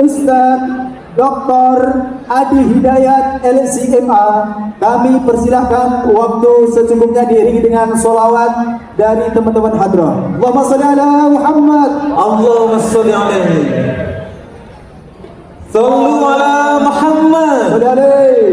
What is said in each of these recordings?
Ustaz Dr. Adi Hidayat LCMA, kami persilahkan waktu secukupnya diiringi dengan sholawat dari teman-teman hadrah. Allahumma sholli ala Muhammad. Allahumma sholli alaihi. Shallu ala Muhammad. Sholli alaihi.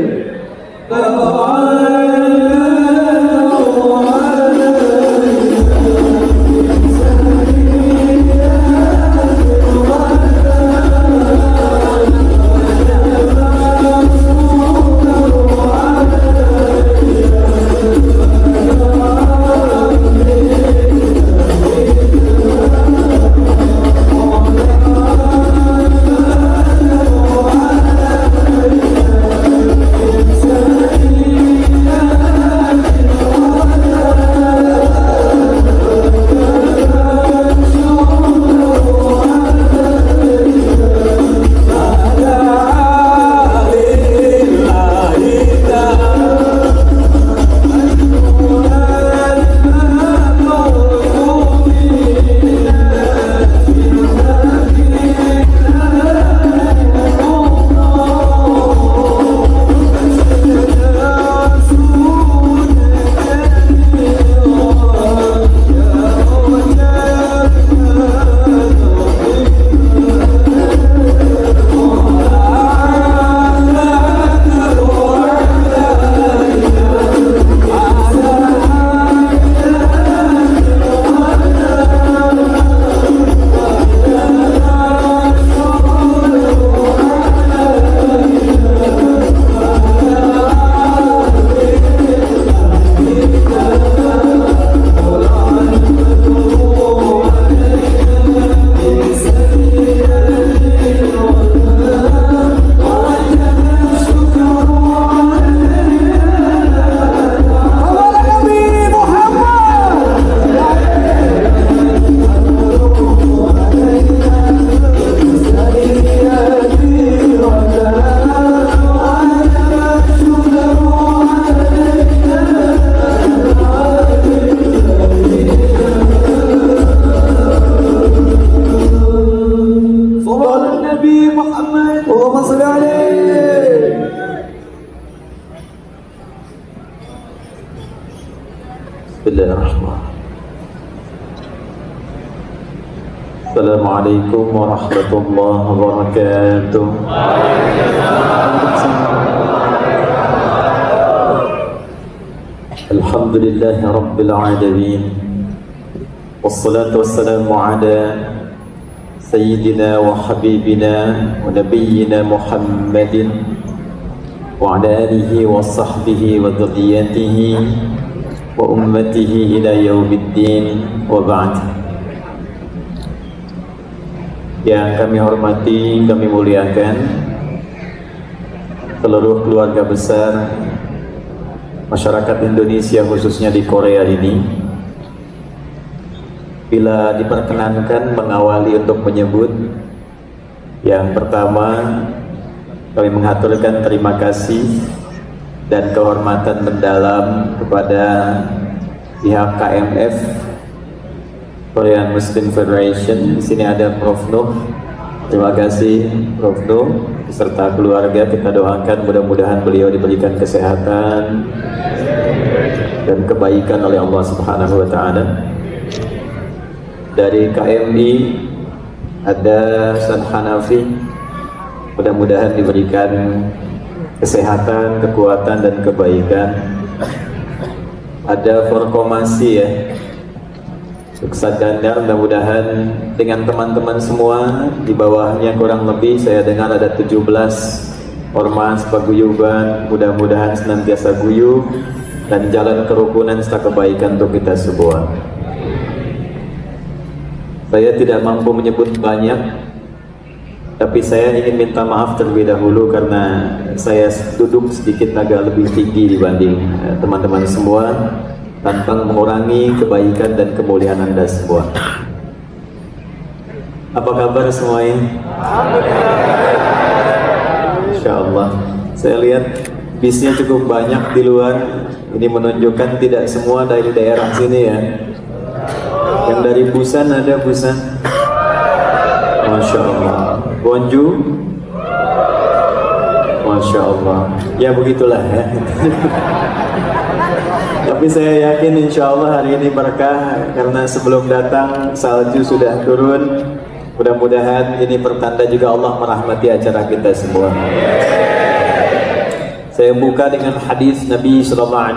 Assalamualaikum warahmatullahi wabarakatuh. Alhamdulillahi rabbil alamin. Wassalatu wassalamu ala sayyidina wa habibina wa nabiyyina Muhammadin wa ala alihi wa sahbihi wa dhurriyyatihi wa ummatihi ila yaumiddin wa ba'd. Yang kami hormati, kami muliakan seluruh keluarga besar masyarakat Indonesia, khususnya di Korea ini. Bila diperkenankan mengawali untuk menyebut, yang pertama kami mengaturkan terima kasih dan kehormatan mendalam kepada pihak KMF, Korean Muslim Federation. Di sini ada Prof Nuh. Terima kasih Prof Nuh beserta keluarga. Kita doakan mudah-mudahan beliau diberikan kesehatan dan kebaikan oleh Allah Subhanahu wa taala. Dari KMI ada San Hanafi. Mudah-mudahan diberikan kesehatan, kekuatan dan kebaikan. Ada Forkomasi ya, Ustaz Gandar, mudah-mudahan dengan teman-teman semua di bawahnya, kurang lebih saya dengar ada 17 ormas paguyuban, mudah-mudahan senantiasa guyup dan jalan kerukunan serta kebaikan untuk kita semua. Saya tidak mampu menyebut banyak, tapi saya ingin minta maaf terlebih dahulu karena saya duduk sedikit agak lebih tinggi dibanding teman-teman semua, tanpa mengurangi kebaikan dan kemuliaan Anda semua. Apa kabar semuanya? Insya Allah. Saya lihat bisnya cukup banyak di luar. Ini menunjukkan tidak semua dari daerah sini ya. Yang dari Busan ada Busan. Masya Allah. Bonju, Masya Allah. Ya begitulah ya. Tapi saya yakin insya Allah hari ini berkah karena sebelum datang salju sudah turun. Mudah-mudahan ini pertanda juga Allah merahmati acara kita semua. Saya buka dengan hadis Nabi SAW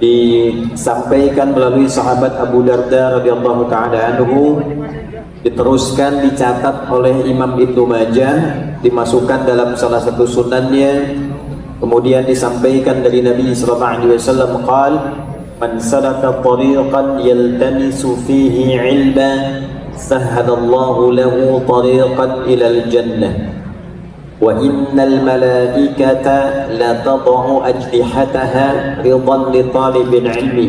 disampaikan melalui sahabat Abu Darda radhiyallahu taala anhu, diteruskan dicatat oleh Imam Ibnu Majah, dimasukkan dalam salah satu sunannya, kemudian disampaikan dari Nabi SAW qal man salaka tariqan yaltamisu fihi ilman sahhalallahu lahu tariqan ilal jannah wa innal malaikata la tad'u ajnihataha ridan li talibil ilmi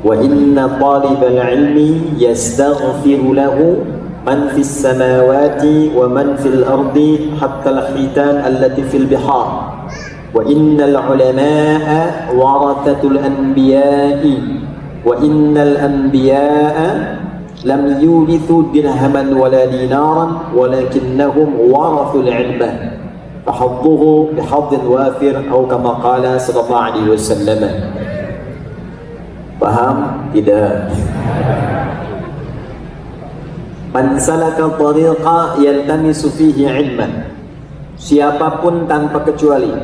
wa inna talibal ilmi yastaghfiru lahu man fis samawati wa man fil ardi hatta al hitan allati fil bihar wa innal ulama'a warathatul anbiya'i wa innal anbiya'a lam yurithu dirhaman wala dinaran walakinnahum warathul ilma fahadduhu bihadhin wafir atau kama qala sallallahu alaihi wasallam. Paham? Tidak. Man salaka tariqa yaltamisu fihi ilman, siapapun tanpa kecuali,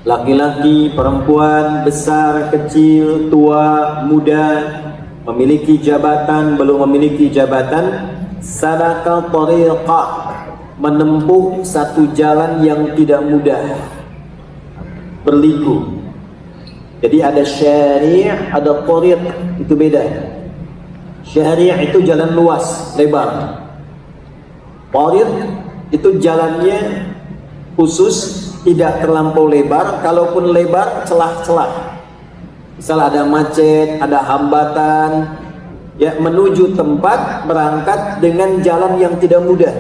laki-laki, perempuan, besar, kecil, tua, muda, memiliki jabatan, belum memiliki jabatan, salaka tariqa, menempuh satu jalan yang tidak mudah, berliku. Jadi ada syari', ada tariq, itu beda. Syari' itu jalan luas, lebar. Tariq itu jalannya khusus, tidak terlampau lebar, kalaupun lebar celah-celah. Misal ada macet, ada hambatan, ya menuju tempat berangkat dengan jalan yang tidak mudah.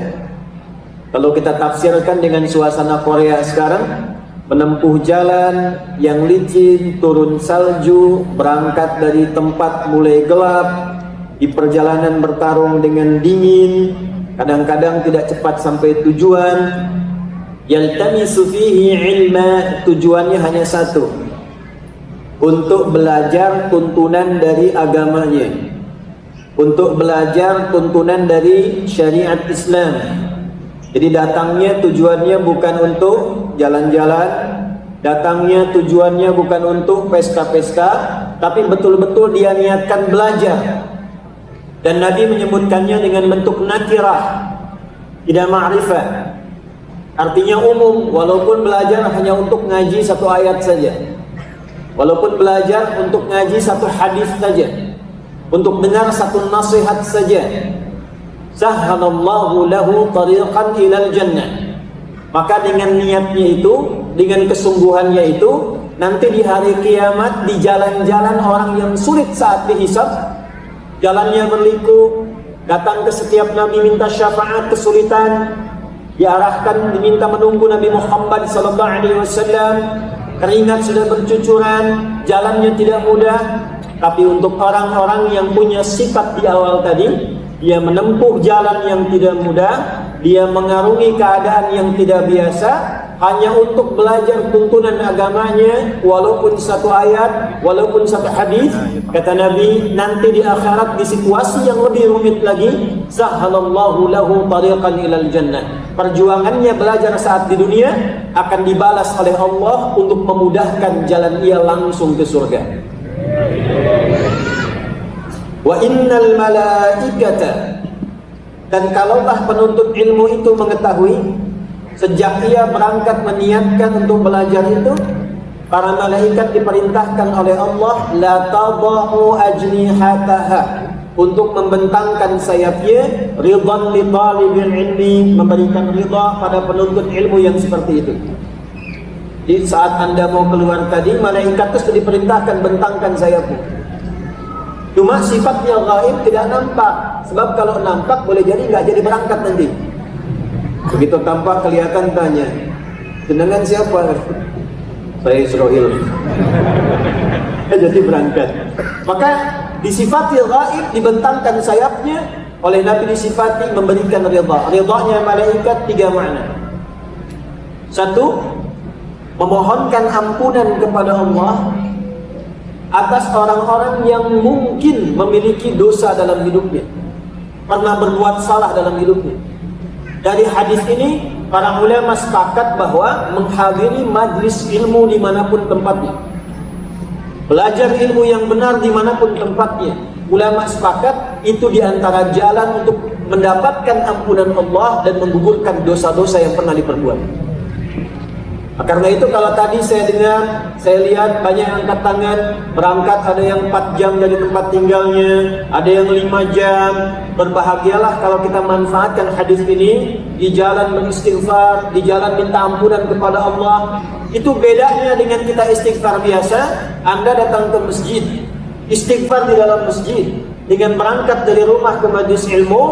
Kalau kita tafsirkan dengan suasana Korea sekarang, menempuh jalan yang licin, turun salju, berangkat dari tempat mulai gelap, di perjalanan bertarung dengan dingin, kadang-kadang tidak cepat sampai tujuan. Yaltamisu fihi ilma, tujuannya hanya satu, untuk belajar tuntunan dari agamanya, untuk belajar tuntunan dari syariat Islam. Jadi datangnya tujuannya bukan untuk jalan-jalan, datangnya tujuannya bukan untuk pesta-pesta, tapi betul-betul dia niatkan belajar. Dan Nabi menyebutkannya dengan bentuk nakirah, tidak ma'rifah. Artinya umum, walaupun belajar hanya untuk ngaji satu ayat saja, walaupun belajar untuk ngaji satu hadis saja, untuk dengar satu nasihat saja, sahhalallahu lahu tariqan ilal jannah. Maka dengan niatnya itu, dengan kesungguhannya itu, nanti di hari kiamat, di jalan-jalan orang yang sulit saat dihisab, jalannya berliku, datang ke setiap nabi minta syafaat, kesulitan, diarahkan, diminta menunggu Nabi Muhammad SAW, keringat sudah bercucuran, jalannya tidak mudah. Tapi untuk orang-orang yang punya sifat di awal tadi, dia menempuh jalan yang tidak mudah, dia mengarungi keadaan yang tidak biasa, hanya untuk belajar tuntunan agamanya, walaupun satu ayat, walaupun satu hadis. Kata Nabi, nanti di akhirat di situasi yang lebih rumit lagi, sahhalallahu lahu tariqan ilal jannah. Perjuangannya belajar saat di dunia akan dibalas oleh Allah untuk memudahkan jalan ia langsung ke surga. Wa innal malaikata, dan kalaulah penuntut ilmu itu mengetahui, sejak ia berangkat meniatkan untuk belajar itu, para malaikat diperintahkan oleh Allah la tad'u ajnihataha, untuk membentangkan sayapnya, ridhan li talibil ilmi, memberikan ridha pada penuntut ilmu yang seperti itu. Di saat Anda mau keluar tadi, malaikat itu diperintahkan bentangkan sayapnya. Cuma sifatnya gaib, tidak nampak. Sebab kalau nampak boleh jadi nggak jadi berangkat nanti. Begitu tampak kelihatan tanya, jenengan siapa? Saya Israel. Jadi berangkat. Maka disifati gaib, dibentangkan sayapnya oleh Nabi disifati memberikan ridha. Ridhanya malaikat 3 makna. 1, memohonkan ampunan kepada Allah atas orang-orang yang mungkin memiliki dosa dalam hidupnya, pernah berbuat salah dalam hidupnya. Dari hadis ini para ulama sepakat bahwa menghadiri majlis ilmu dimanapun tempatnya, belajar ilmu yang benar dimanapun tempatnya, ulama sepakat itu diantara jalan untuk mendapatkan ampunan Allah dan menggugurkan dosa-dosa yang pernah diperbuat. Karena itu kalau tadi saya dengar, saya lihat banyak yang angkat tangan, berangkat ada yang 4 jam dari tempat tinggalnya, ada yang 5 jam. Berbahagialah kalau kita manfaatkan hadis ini di jalan beristighfar, di jalan minta ampunan kepada Allah. Itu bedanya dengan kita istighfar biasa. Anda datang ke masjid, istighfar di dalam masjid dengan berangkat dari rumah ke majlis ilmu,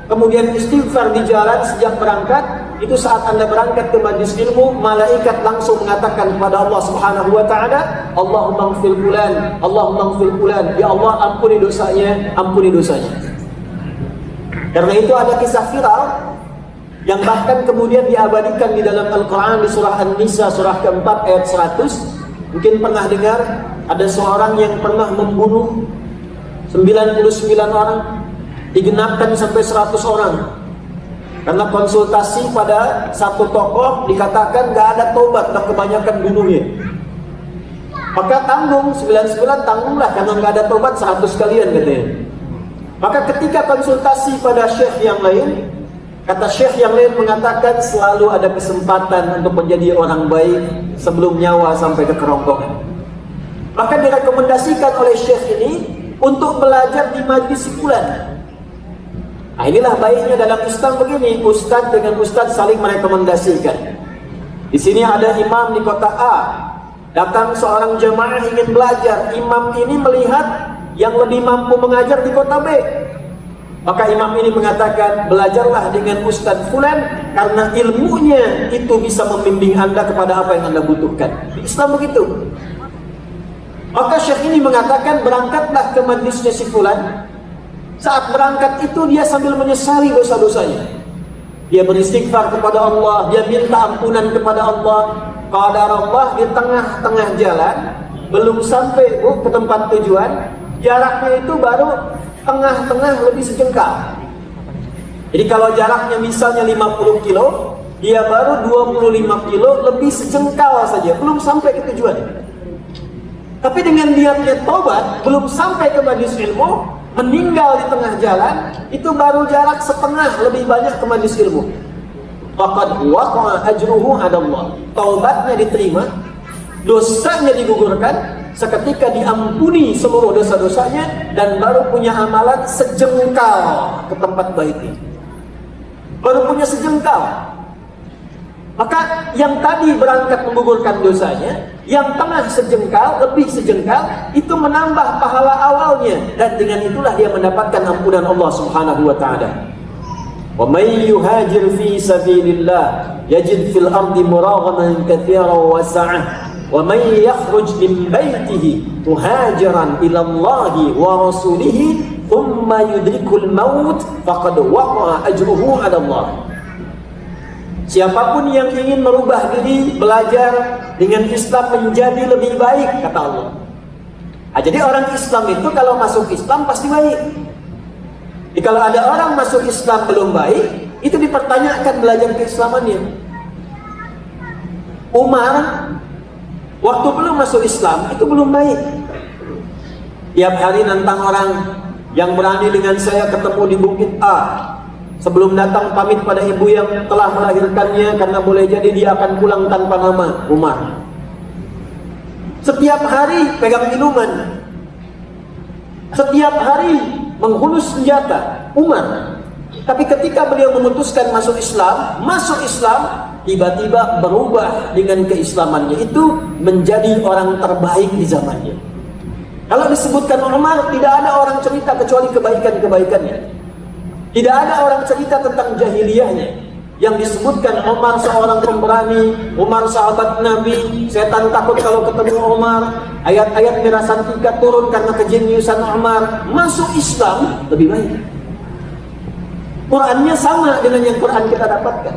kemudian istighfar di jalan sejak berangkat. Itu saat Anda berangkat ke majlis ilmu, malaikat langsung mengatakan kepada Allah Subhanahu wa taala, Allahumma ighfir fulan, Allahumma ighfir fulan, ya Allah ampuni dosanya, ampuni dosanya. Karena itu ada kisah viral yang bahkan kemudian diabadikan di dalam Al-Qur'an di surah An-Nisa surah keempat ayat 100. Mungkin pernah dengar ada seorang yang pernah membunuh 99 orang, digenapkan sampai 100 orang. Karena konsultasi pada satu tokoh dikatakan gak ada tobat, dah kebanyakan bunuhnya. Maka tanggung 99 tanggunglah, karena gak ada tobat 100 kalian katanya. Maka ketika konsultasi pada syekh yang lain, kata syekh yang lain mengatakan selalu ada kesempatan untuk menjadi orang baik sebelum nyawa sampai ke kerongkongan. Maka direkomendasikan oleh syekh ini untuk belajar di majlis bulan. Nah, inilah baiknya dalam Islam begini, ustaz dengan ustaz saling merekomendasikan. Di sini ada imam di kota A, datang seorang jemaah ingin belajar, imam ini melihat yang lebih mampu mengajar di kota B. Maka imam ini mengatakan, belajarlah dengan ustaz fulan karena ilmunya itu bisa membimbing Anda kepada apa yang Anda butuhkan. Di Islam begitu. Maka syekh ini mengatakan, berangkatlah ke majlisnya si fulan. Saat berangkat itu dia sambil menyesali dosa-dosanya. Dia beristighfar kepada Allah, dia minta ampunan kepada Allah. Qadarullah di tengah-tengah jalan, belum sampai ke tempat tujuan, jaraknya itu baru tengah-tengah lebih sejengkal. Jadi kalau jaraknya misalnya 50 kilo, dia baru 25 kilo lebih sejengkal saja, belum sampai ke tujuan. Tapi dengan niatnya tobat, belum sampai ke majlis ilmu, meninggal di tengah jalan, itu baru jarak setengah lebih banyak ke majlis ilmu. Faqad waqa'a ajruhu 'ala Allah. Taubatnya diterima, dosanya digugurkan, seketika diampuni seluruh dosa-dosanya dan baru punya amalan sejengkal ke tempat bait ini. Baru punya sejengkal. Maka yang tadi berangkat menggugurkan dosanya, yang tengah sejengkal, lebih sejengkal, itu menambah pahala awalnya, dan dengan itulah dia mendapatkan ampunan Allah Subhanahu wa taala. Wa may yuhajir fi sabilillah yajid fil ardi muraghaman katsiran wa sa'ah wa may yakhruj min baitihi muhajiran ila Allah wa rasulih thumma yudrikul maut faqad waqa'a ajruhu 'ala Allah. Siapapun yang ingin merubah diri, belajar dengan Islam menjadi lebih baik, kata Allah. Nah, jadi orang Islam itu kalau masuk Islam pasti baik. Jadi kalau ada orang masuk Islam belum baik, itu dipertanyakan belajar keislamannya. Umar, waktu belum masuk Islam, itu belum baik. Tiap hari nantang orang yang berani dengan saya ketemu di Bukit A. Sebelum datang pamit pada ibu yang telah melahirkannya, karena boleh jadi dia akan pulang tanpa nama. Umar setiap hari pegang minuman, setiap hari menghunus senjata. Umar. Tapi ketika beliau memutuskan masuk Islam, tiba-tiba berubah dengan keislamannya, itu menjadi orang terbaik di zamannya. Kalau disebutkan Umar, tidak ada orang cerita kecuali kebaikan-kebaikannya. Tidak ada orang cerita tentang jahiliyahnya. Yang disebutkan Umar seorang pemberani, Umar sahabat Nabi, setan takut kalau ketemu Umar, ayat-ayat mirasan 3 turun karena kejeniusan Umar. Masuk Islam lebih baik. Qurannya sama dengan yang Quran kita dapatkan,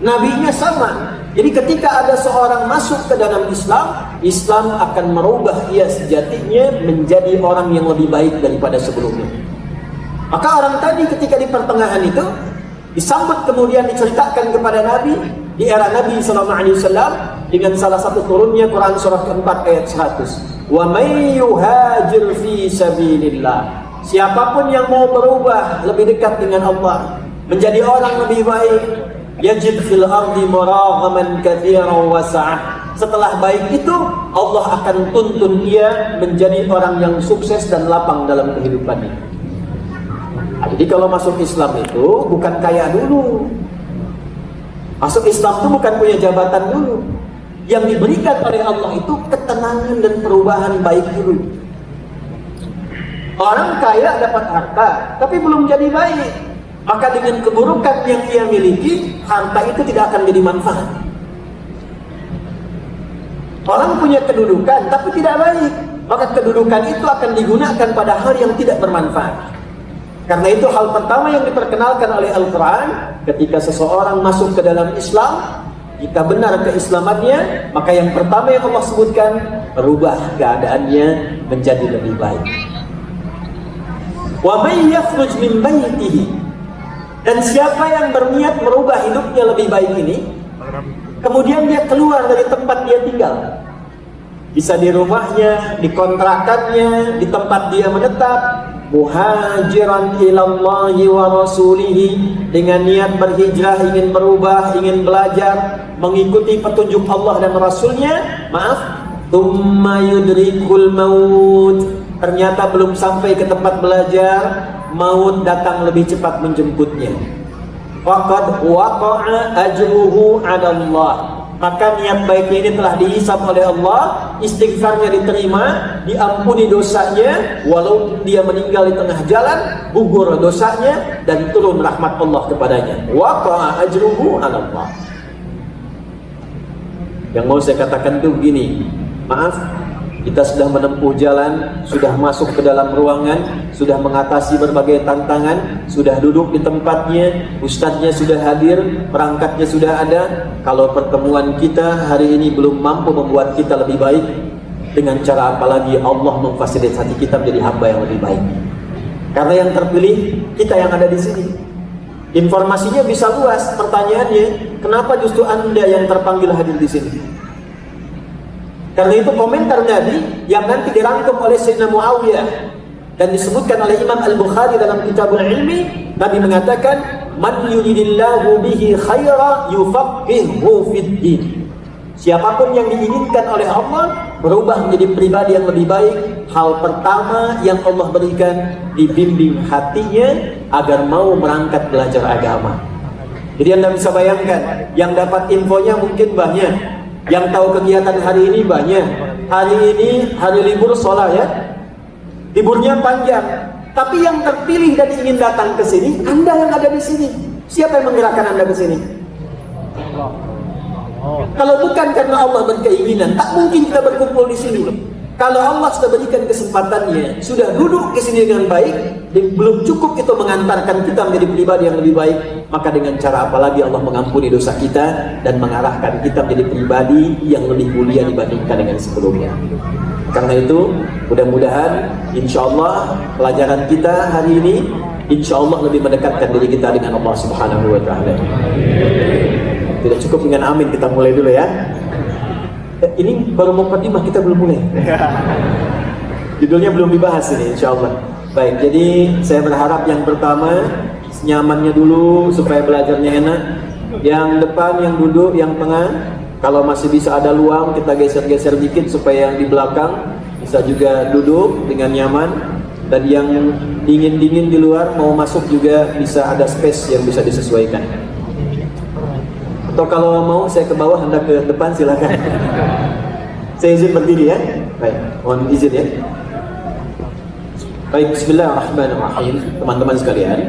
nabinya sama. Jadi ketika ada seorang masuk ke dalam Islam, Islam akan merubah ia sejatinya menjadi orang yang lebih baik daripada sebelumnya. Maka orang tadi ketika di pertengahan itu disambut, kemudian diceritakan kepada Nabi di era Nabi SAW dengan salah satu turunnya Quran surah keempat ayat 100. Wa may yuhajir fi sabilillah. Siapapun yang mau berubah lebih dekat dengan Allah, menjadi orang lebih baik, yajid fil ardi muraghaman katsiran wa sa'ah. Setelah baik itu, Allah akan tuntun dia menjadi orang yang sukses dan lapang dalam kehidupannya. Nah, jadi kalau masuk Islam itu bukan kaya dulu. Masuk Islam itu bukan punya jabatan dulu. Yang diberikan oleh Allah itu ketenangan dan perubahan baik dulu. Orang kaya dapat harta, tapi belum jadi baik. Maka dengan keburukan yang ia miliki, harta itu tidak akan jadi manfaat. Orang punya kedudukan, tapi tidak baik. Maka kedudukan itu akan digunakan pada hal yang tidak bermanfaat. Karena itu hal pertama yang diperkenalkan oleh Al-Quran, ketika seseorang masuk ke dalam Islam, jika benar keislamannya, maka yang pertama yang Allah sebutkan, berubah keadaannya menjadi lebih baik. Wa may yakhruj min baitihi. Dan siapa yang berniat merubah hidupnya lebih baik ini, kemudian dia keluar dari tempat dia tinggal, bisa di rumahnya, di kontrakannya, di tempat dia menetap, muhajiran ilallahi wa rasulihi, dengan niat berhijrah, ingin berubah, ingin belajar, mengikuti petunjuk Allah dan Rasulnya. Thumma yudrikul maut. Ternyata belum sampai ke tempat belajar, maut datang lebih cepat menjemputnya. Faqad waqa'a ajruhu 'ala Allah. Maka niat baiknya ini telah dihisab oleh Allah, istighfarnya diterima, diampuni dosanya, walaupun dia meninggal di tengah jalan, gugur dosanya dan turun rahmat Allah kepadanya. Waqa'a ajruhu 'ala Allah. Yang mau saya katakan itu begini, maaf, kita sudah menempuh jalan, sudah masuk ke dalam ruangan, sudah mengatasi berbagai tantangan, sudah duduk di tempatnya, ustadznya sudah hadir, perangkatnya sudah ada. Kalau pertemuan kita hari ini belum mampu membuat kita lebih baik, dengan cara apa lagi Allah memfasilitasi kita menjadi hamba yang lebih baik? Karena yang terpilih kita yang ada di sini. Informasinya bisa luas. Pertanyaannya, kenapa justru Anda yang terpanggil hadir di sini? Karena itu komentar Nabi yang nanti dirangkum oleh Sayyidina Muawiyah dan disebutkan oleh Imam Al-Bukhari dalam Kitabul Ilmi, Nabi mengatakan, man yuridillahu bihi khaira yufaqihuhu fid din. Siapapun yang diinginkan oleh Allah berubah menjadi pribadi yang lebih baik, hal pertama yang Allah berikan, dibimbing hatinya agar mau berangkat belajar agama. Jadi Anda bisa bayangkan, yang dapat infonya mungkin banyak, yang tahu kegiatan hari ini banyak. Hari ini hari libur sholat ya, liburnya panjang. Tapi yang terpilih dan ingin datang ke sini, Anda yang ada di sini. Siapa yang menggerakkan Anda ke sini? Kalau bukan karena Allah berkeinginan, tak mungkin kita berkumpul di sini. Kalau Allah sudah berikan kesempatannya, sudah duduk di sini dengan baik, belum cukup itu mengantarkan kita menjadi pribadi yang lebih baik, maka dengan cara apa lagi Allah mengampuni dosa kita dan mengarahkan kita menjadi pribadi yang lebih mulia dibandingkan dengan sebelumnya. Karena itu, mudah-mudahan insya Allah pelajaran kita hari ini insya Allah lebih mendekatkan diri kita dengan Allah Subhanahu wa Ta'ala. Tidak cukup dengan amin, kita mulai dulu ya. Ini baru mukadimah, kita belum mulai. Judulnya belum dibahas ini, insya Allah. Baik, jadi saya berharap yang pertama nyamannya dulu supaya belajarnya enak. Yang depan, yang duduk, yang tengah, kalau masih bisa ada luang kita geser-geser dikit supaya yang di belakang bisa juga duduk dengan nyaman. Dan yang dingin-dingin di luar mau masuk juga bisa ada space yang bisa disesuaikan. Atau kalau mau saya ke bawah, Anda ke depan silakan. Saya izin berdiri ya. Baik, mohon izin ya. Baik, bismillahirrahmanirrahim. Teman-teman sekalian,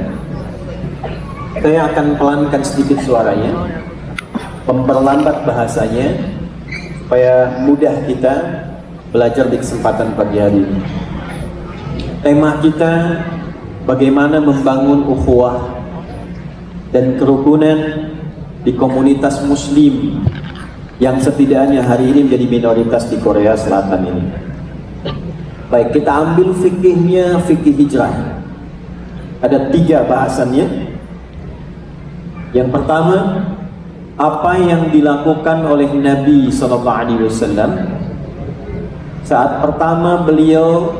saya akan pelankan sedikit suaranya, memperlambat bahasanya supaya mudah kita belajar di kesempatan pagi hari ini. Tema kita bagaimana membangun ukhuwah dan kerukunan di komunitas muslim yang setidaknya hari ini menjadi minoritas di Korea Selatan ini. Baik, kita ambil fikihnya, fikih hijrah. Ada 3 bahasannya. Yang pertama, apa yang dilakukan oleh Nabi SAW saat pertama beliau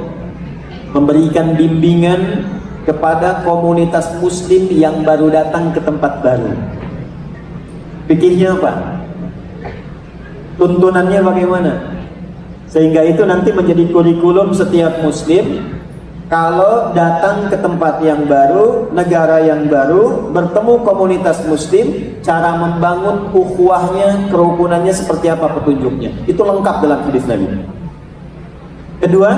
memberikan bimbingan kepada komunitas muslim yang baru datang ke tempat baru. Fikihnya apa? Tuntunannya bagaimana? Sehingga itu nanti menjadi kurikulum setiap muslim kalau datang ke tempat yang baru, negara yang baru, bertemu komunitas muslim, cara membangun ukhuwahnya, kerukunannya seperti apa petunjuknya. Itu lengkap dalam hadis Nabi. Kedua,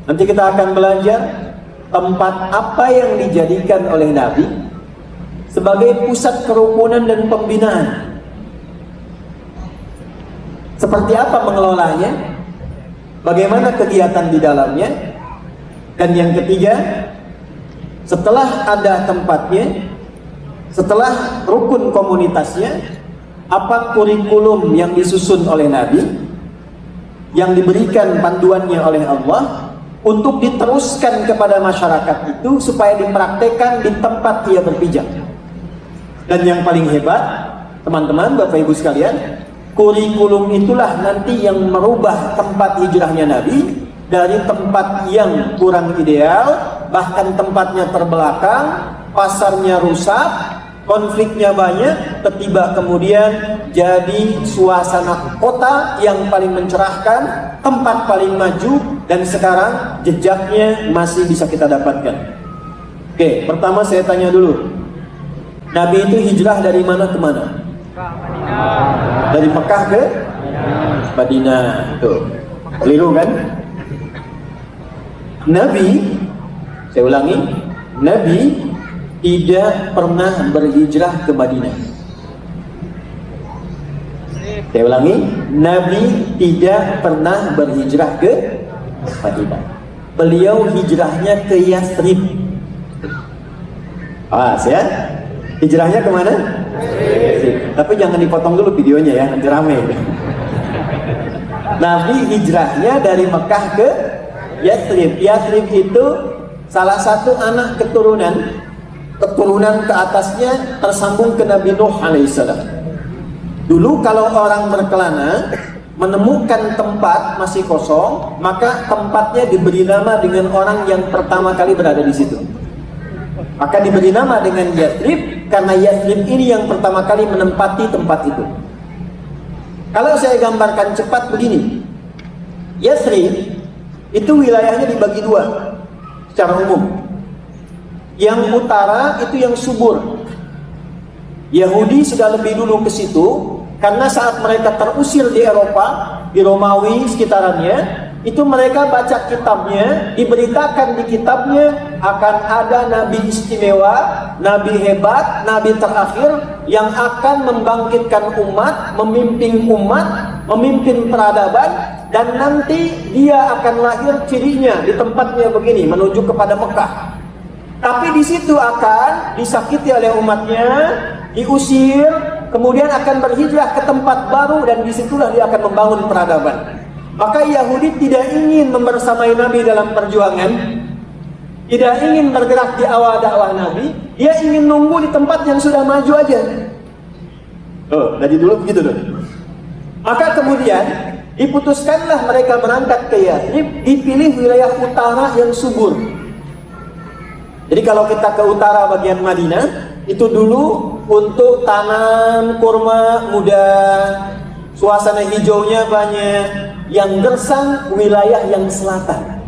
nanti kita akan belajar tempat apa yang dijadikan oleh Nabi sebagai pusat kerukunan dan pembinaan. Seperti apa mengelolanya, bagaimana kegiatan di dalamnya, dan yang ketiga, setelah ada tempatnya, setelah rukun komunitasnya, apa kurikulum yang disusun oleh Nabi, yang diberikan panduannya oleh Allah untuk diteruskan kepada masyarakat itu supaya dipraktekkan di tempat ia berpijak. Dan yang paling hebat, teman-teman, Bapak Ibu sekalian, kurikulum itulah nanti yang merubah tempat hijrahnya Nabi dari tempat yang kurang ideal, bahkan tempatnya terbelakang, pasarnya rusak, konfliknya banyak, tiba-tiba kemudian jadi suasana kota yang paling mencerahkan, tempat paling maju, dan sekarang jejaknya masih bisa kita dapatkan. Oke, pertama saya tanya dulu, Nabi itu hijrah dari mana ke mana? Dari Mekah ke Madinah. Tuh, keliru kan? Nabi, saya ulangi, Nabi tidak pernah berhijrah ke Madinah. Saya ulangi, Nabi tidak pernah berhijrah ke Madinah. Beliau hijrahnya ke Yathrib. Ya, hijrahnya kemana? Tapi jangan dipotong dulu videonya ya, nanti rame. Nabi hijrahnya dari Mekah ke Yathrib. Yathrib itu salah satu anak keturunan ke atasnya tersambung ke Nabi Nuh alaihissalam. Dulu kalau orang berkelana menemukan tempat masih kosong, maka tempatnya diberi nama dengan orang yang pertama kali berada di situ. Maka diberi nama dengan Yathrib karena Yathrib ini yang pertama kali menempati tempat itu. Kalau saya gambarkan cepat begini, Yathrib itu wilayahnya dibagi 2 secara umum. Yang utara itu yang subur. Yahudi sudah lebih dulu ke situ karena saat mereka terusir di Eropa, di Romawi sekitarannya, itu mereka baca kitabnya, diberitakan di kitabnya akan ada nabi istimewa, nabi hebat, nabi terakhir yang akan membangkitkan umat, memimpin peradaban, dan nanti dia akan lahir cirinya di tempatnya begini, menuju kepada Mekah. Tapi di situ akan disakiti oleh umatnya, diusir, kemudian akan berhijrah ke tempat baru, dan disitulah dia akan membangun peradaban. Maka Yahudi tidak ingin membersamai Nabi dalam perjuangan, tidak ingin bergerak di awal dakwah Nabi, dia ingin nunggu di tempat yang sudah maju aja. Dari dulu begitu tuh. Maka kemudian diputuskanlah mereka berangkat ke Yathrib, dipilih wilayah utara yang subur. Jadi kalau kita ke utara bagian Madinah, itu dulu untuk tanam kurma muda, suasana hijaunya banyak. Yang gersang wilayah yang selatan.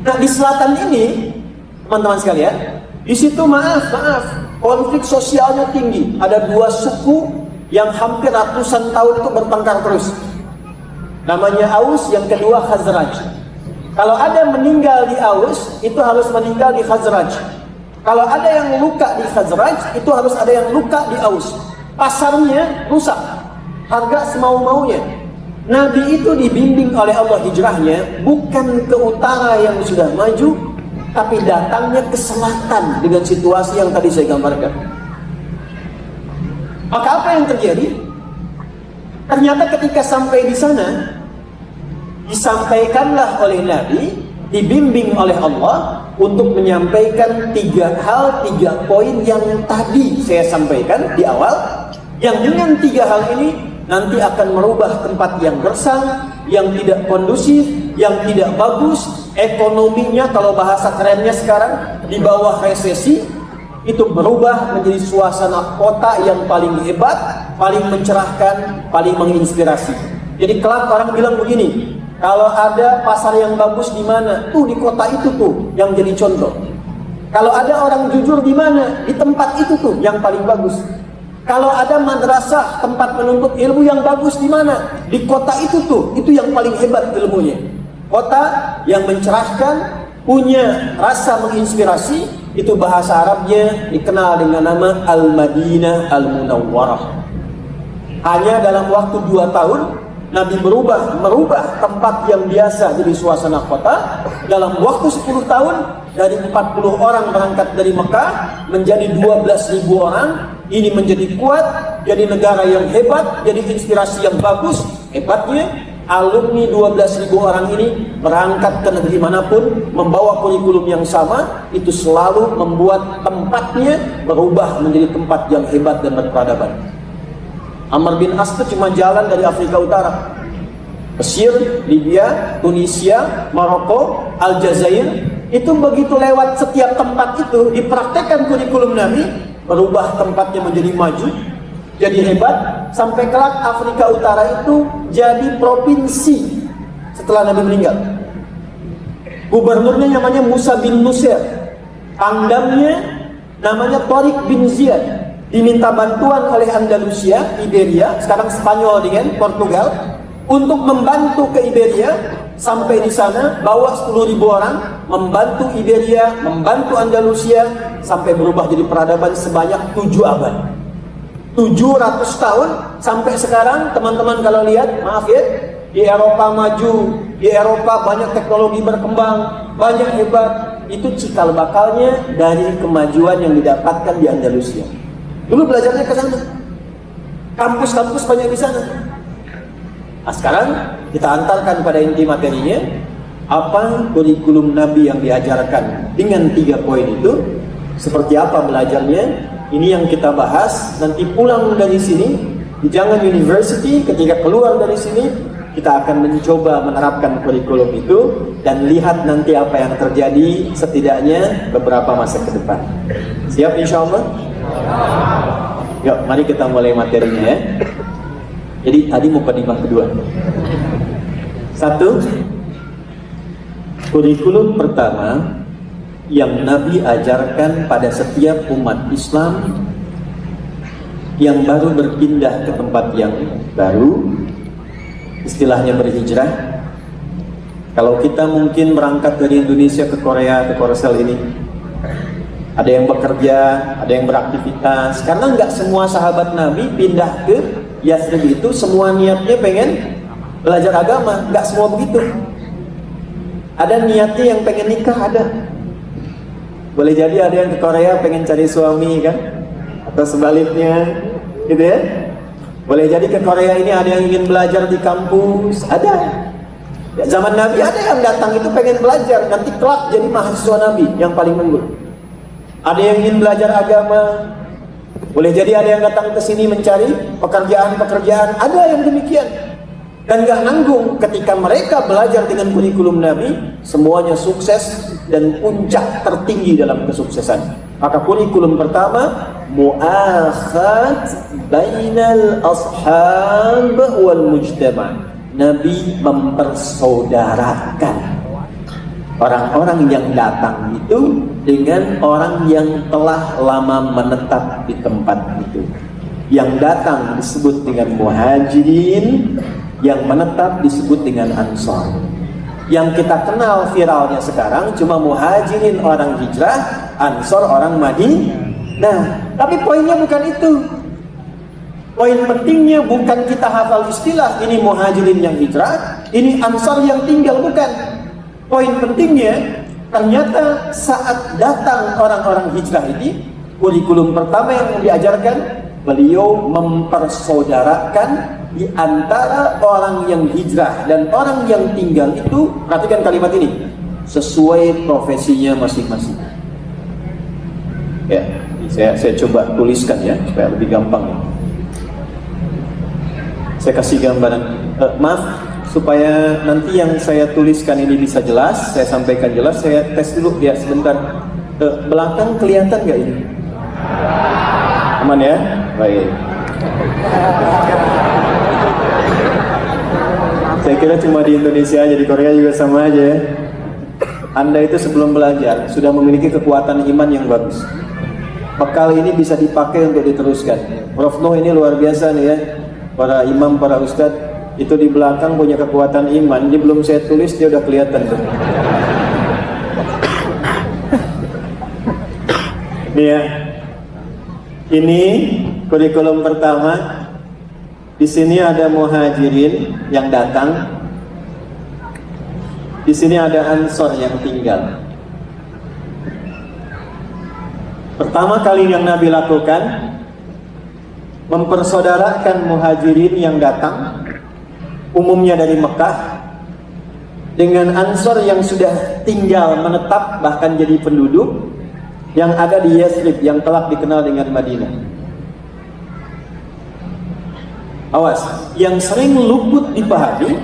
Nah, di selatan ini, teman-teman sekalian, di situ maaf, konflik sosialnya tinggi. Ada 2 suku yang hampir ratusan tahun itu bertengkar terus. Namanya Aus, yang kedua Khazraj. Kalau ada meninggal di Aus, itu harus meninggal di Khazraj. Kalau ada yang luka di Khazraj, itu harus ada yang luka di Aus. Pasarnya rusak, harga semau-maunya. Nabi itu dibimbing oleh Allah hijrahnya bukan ke utara yang sudah maju, tapi datangnya ke selatan dengan situasi yang tadi saya gambarkan. Maka apa yang terjadi? Ternyata ketika sampai di sana, disampaikanlah oleh Nabi, dibimbing oleh Allah untuk menyampaikan 3 poin yang tadi saya sampaikan di awal, yang dengan 3 hal ini nanti akan merubah tempat yang gersang, yang tidak kondusif, yang tidak bagus, ekonominya kalau bahasa kerennya sekarang di bawah resesi, itu berubah menjadi suasana kota yang paling hebat, paling mencerahkan, paling menginspirasi. Jadi kelak orang bilang begini, kalau ada pasar yang bagus di mana? Tuh di kota itu tuh yang jadi contoh. Kalau ada orang jujur di mana? Di tempat itu tuh yang paling bagus. Kalau ada madrasah, tempat menuntut ilmu yang bagus di mana? Di kota itu tuh, itu yang paling hebat ilmunya. Kota yang mencerahkan, punya rasa menginspirasi, itu bahasa Arabnya dikenal dengan nama Al-Madinah Al-Munawwarah. Hanya dalam waktu 2 tahun, Nabi merubah tempat yang biasa jadi suasana kota. Dalam waktu 10 tahun, dari 40 orang berangkat dari Mekah menjadi 12.000 orang. Ini menjadi kuat, jadi negara yang hebat, jadi inspirasi yang bagus. Hebatnya, alumni 12.000 orang ini berangkat ke negeri manapun, membawa kurikulum yang sama, itu selalu membuat tempatnya berubah menjadi tempat yang hebat dan berperadaban. Amr bin As itu cuma jalan dari Afrika Utara, Mesir, Libya, Tunisia, Maroko, Aljazair. Itu begitu lewat setiap tempat itu, dipraktekkan kurikulum Nabi, berubah tempatnya menjadi maju, jadi hebat, sampai kelak Afrika Utara itu jadi provinsi setelah Nabi meninggal. Gubernurnya namanya Musa bin Nusir, pangdamnya namanya Tariq bin Ziyad, diminta bantuan oleh Andalusia, Iberia, sekarang Spanyol dengan Portugal, untuk membantu ke Iberia. Sampai di sana bawa 10.000 orang, membantu Iberia, membantu Andalusia, sampai berubah jadi peradaban sebanyak 7 abad. 700 tahun sampai sekarang. Teman-teman kalau lihat, maaf ya, di Eropa maju, di Eropa banyak teknologi berkembang, banyak hebat. Itu cikal bakalnya dari kemajuan yang didapatkan di Andalusia. Dulu belajarnya ke sana, kampus-kampus banyak di sana. Nah, sekarang kita antarkan pada inti materinya, apa kurikulum Nabi yang diajarkan dengan 3 poin itu, seperti apa belajarnya. Ini yang kita bahas. Nanti pulang dari sini di Jangan University, ketika keluar dari sini kita akan mencoba menerapkan kurikulum itu dan lihat nanti apa yang terjadi setidaknya beberapa masa ke depan. Siap insya Allah? Yuk, mari kita mulai materinya ya. Jadi tadi mukadimah kedua. 1, kurikulum pertama yang Nabi ajarkan pada setiap umat Islam yang baru berpindah ke tempat yang baru, istilahnya berhijrah. Kalau kita mungkin berangkat dari Indonesia ke Korea, ke Korsel ini, ada yang bekerja, ada yang beraktivitas, karena nggak semua sahabat Nabi pindah ke Yathrib itu semua niatnya pengen belajar agama, nggak semua begitu. Ada niatnya yang pengen nikah, ada. Boleh jadi ada yang ke Korea pengen cari suami kan, atau sebaliknya, gitu ya. Boleh jadi ke Korea ini ada yang ingin belajar di kampus, ada. Ya, zaman Nabi ada yang datang itu pengen belajar, nanti kelak jadi mahasiswa Nabi yang paling unggul. Ada yang ingin belajar agama. Boleh jadi ada yang datang ke sini mencari pekerjaan-pekerjaan, ada yang demikian. Dan gak nanggung ketika mereka belajar dengan kurikulum Nabi, semuanya sukses dan puncak tertinggi dalam kesuksesan. Maka kurikulum pertama, mu'akhad bainal ashab wal mujtama'. Nabi mempersaudarakan orang-orang yang datang itu dengan orang yang telah lama menetap di tempat itu. Yang datang disebut dengan muhajirin, yang menetap disebut dengan ansor. Yang kita kenal viralnya sekarang cuma muhajirin orang hijrah, ansor orang Madinah. Nah, tapi poinnya bukan itu. Poin pentingnya bukan kita hafal istilah ini muhajirin yang hijrah, ini ansor yang tinggal, bukan. Poin pentingnya ternyata saat datang orang-orang hijrah ini, kurikulum pertama yang diajarkan, beliau mempersaudarakan di antara orang yang hijrah dan orang yang tinggal itu, perhatikan kalimat ini, sesuai profesinya masing-masing. Ya, saya coba tuliskan ya supaya lebih gampang. Saya kasih gambaran, maaf, supaya nanti yang saya tuliskan ini bisa jelas, saya sampaikan jelas, saya tes dulu ya sebentar. Belakang kelihatan nggak ini? Aman ya? Baik. Saya kira cuma di Indonesia aja, di Korea juga sama aja ya. Anda itu sebelum belajar sudah memiliki kekuatan iman yang bagus. Bekal ini bisa dipakai untuk diteruskan. Prof Nuh ini luar biasa nih ya. Para imam, para ustadz itu di belakang punya kekuatan iman. Ini belum saya tulis dia udah kelihatan tuh. Nih ya. Ini kurikulum pertama. Di sini ada muhajirin yang datang. Di sini ada ansor yang tinggal. Pertama kali yang Nabi lakukan, mempersaudarakan muhajirin yang datang, umumnya dari Mekah, dengan ansor yang sudah tinggal menetap bahkan jadi penduduk yang ada di Yathrib yang telah dikenal dengan Madinah. Awas, yang sering luput dipahami,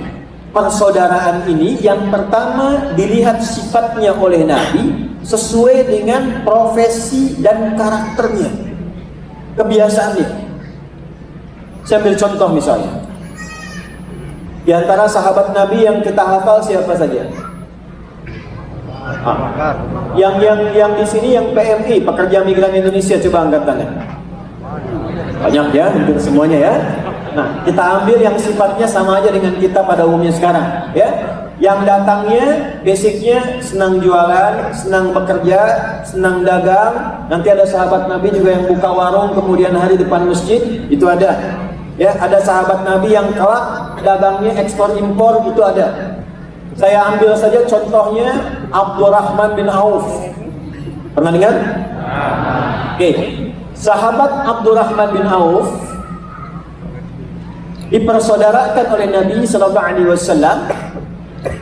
persaudaraan ini yang pertama dilihat sifatnya oleh Nabi sesuai dengan profesi dan karakternya, kebiasaannya. Saya ambil contoh misalnya, di antara sahabat Nabi yang kita hafal siapa saja? Yang di sini yang PMI, pekerja migran Indonesia, coba angkat tangan. Banyak ya, hampir semuanya ya. Nah, kita ambil yang sifatnya sama aja dengan kita pada umumnya sekarang, ya. Yang datangnya basicnya senang jualan, senang bekerja, senang dagang. Nanti ada sahabat Nabi juga yang buka warung kemudian hari depan masjid, itu ada. Ya, ada sahabat Nabi yang kelak dagangnya ekspor impor, itu ada. Saya ambil saja contohnya Abdurrahman bin Auf. Pernah dengar? Oke. Sahabat Abdurrahman bin Auf dipersaudarakan oleh Nabi sallallahu alaihi wasallam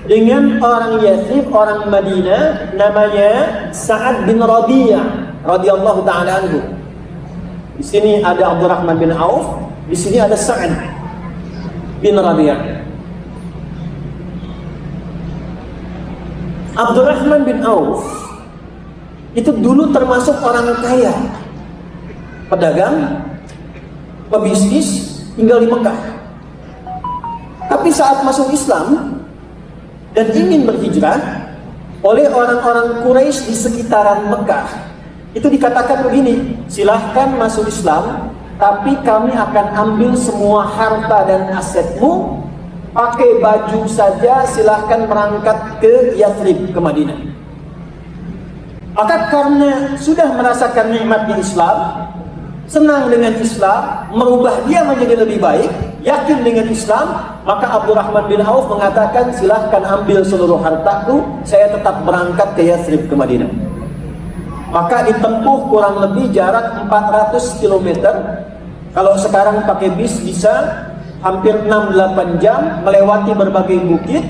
dengan orang Yathrib, orang Madinah, namanya Sa'ad bin Rabi'ah radhiyallahu taala anhu. Di sini ada Abdurrahman bin Auf, di sini ada Sa'ad bin Rabi'ah. Abdurrahman bin Auf itu dulu termasuk orang kaya, pedagang, pebisnis, tinggal di Mekah. Tapi saat masuk Islam dan ingin berhijrah oleh orang-orang Quraisy di sekitaran Mekah, itu dikatakan begini, silahkan masuk Islam, tapi kami akan ambil semua harta dan asetmu, pakai baju saja, silahkan berangkat ke Yathrib, ke Madinah. Maka karena sudah merasakan nikmatnya Islam, senang dengan Islam, merubah dia menjadi lebih baik, yakin dengan Islam, maka Abdurrahman bin Auf mengatakan, silahkan ambil seluruh hartaku, saya tetap berangkat ke Yathrib, ke Madinah. Maka ditempuh kurang lebih jarak 400 km. Kalau sekarang pakai bis bisa hampir 6-8 jam, melewati berbagai bukit.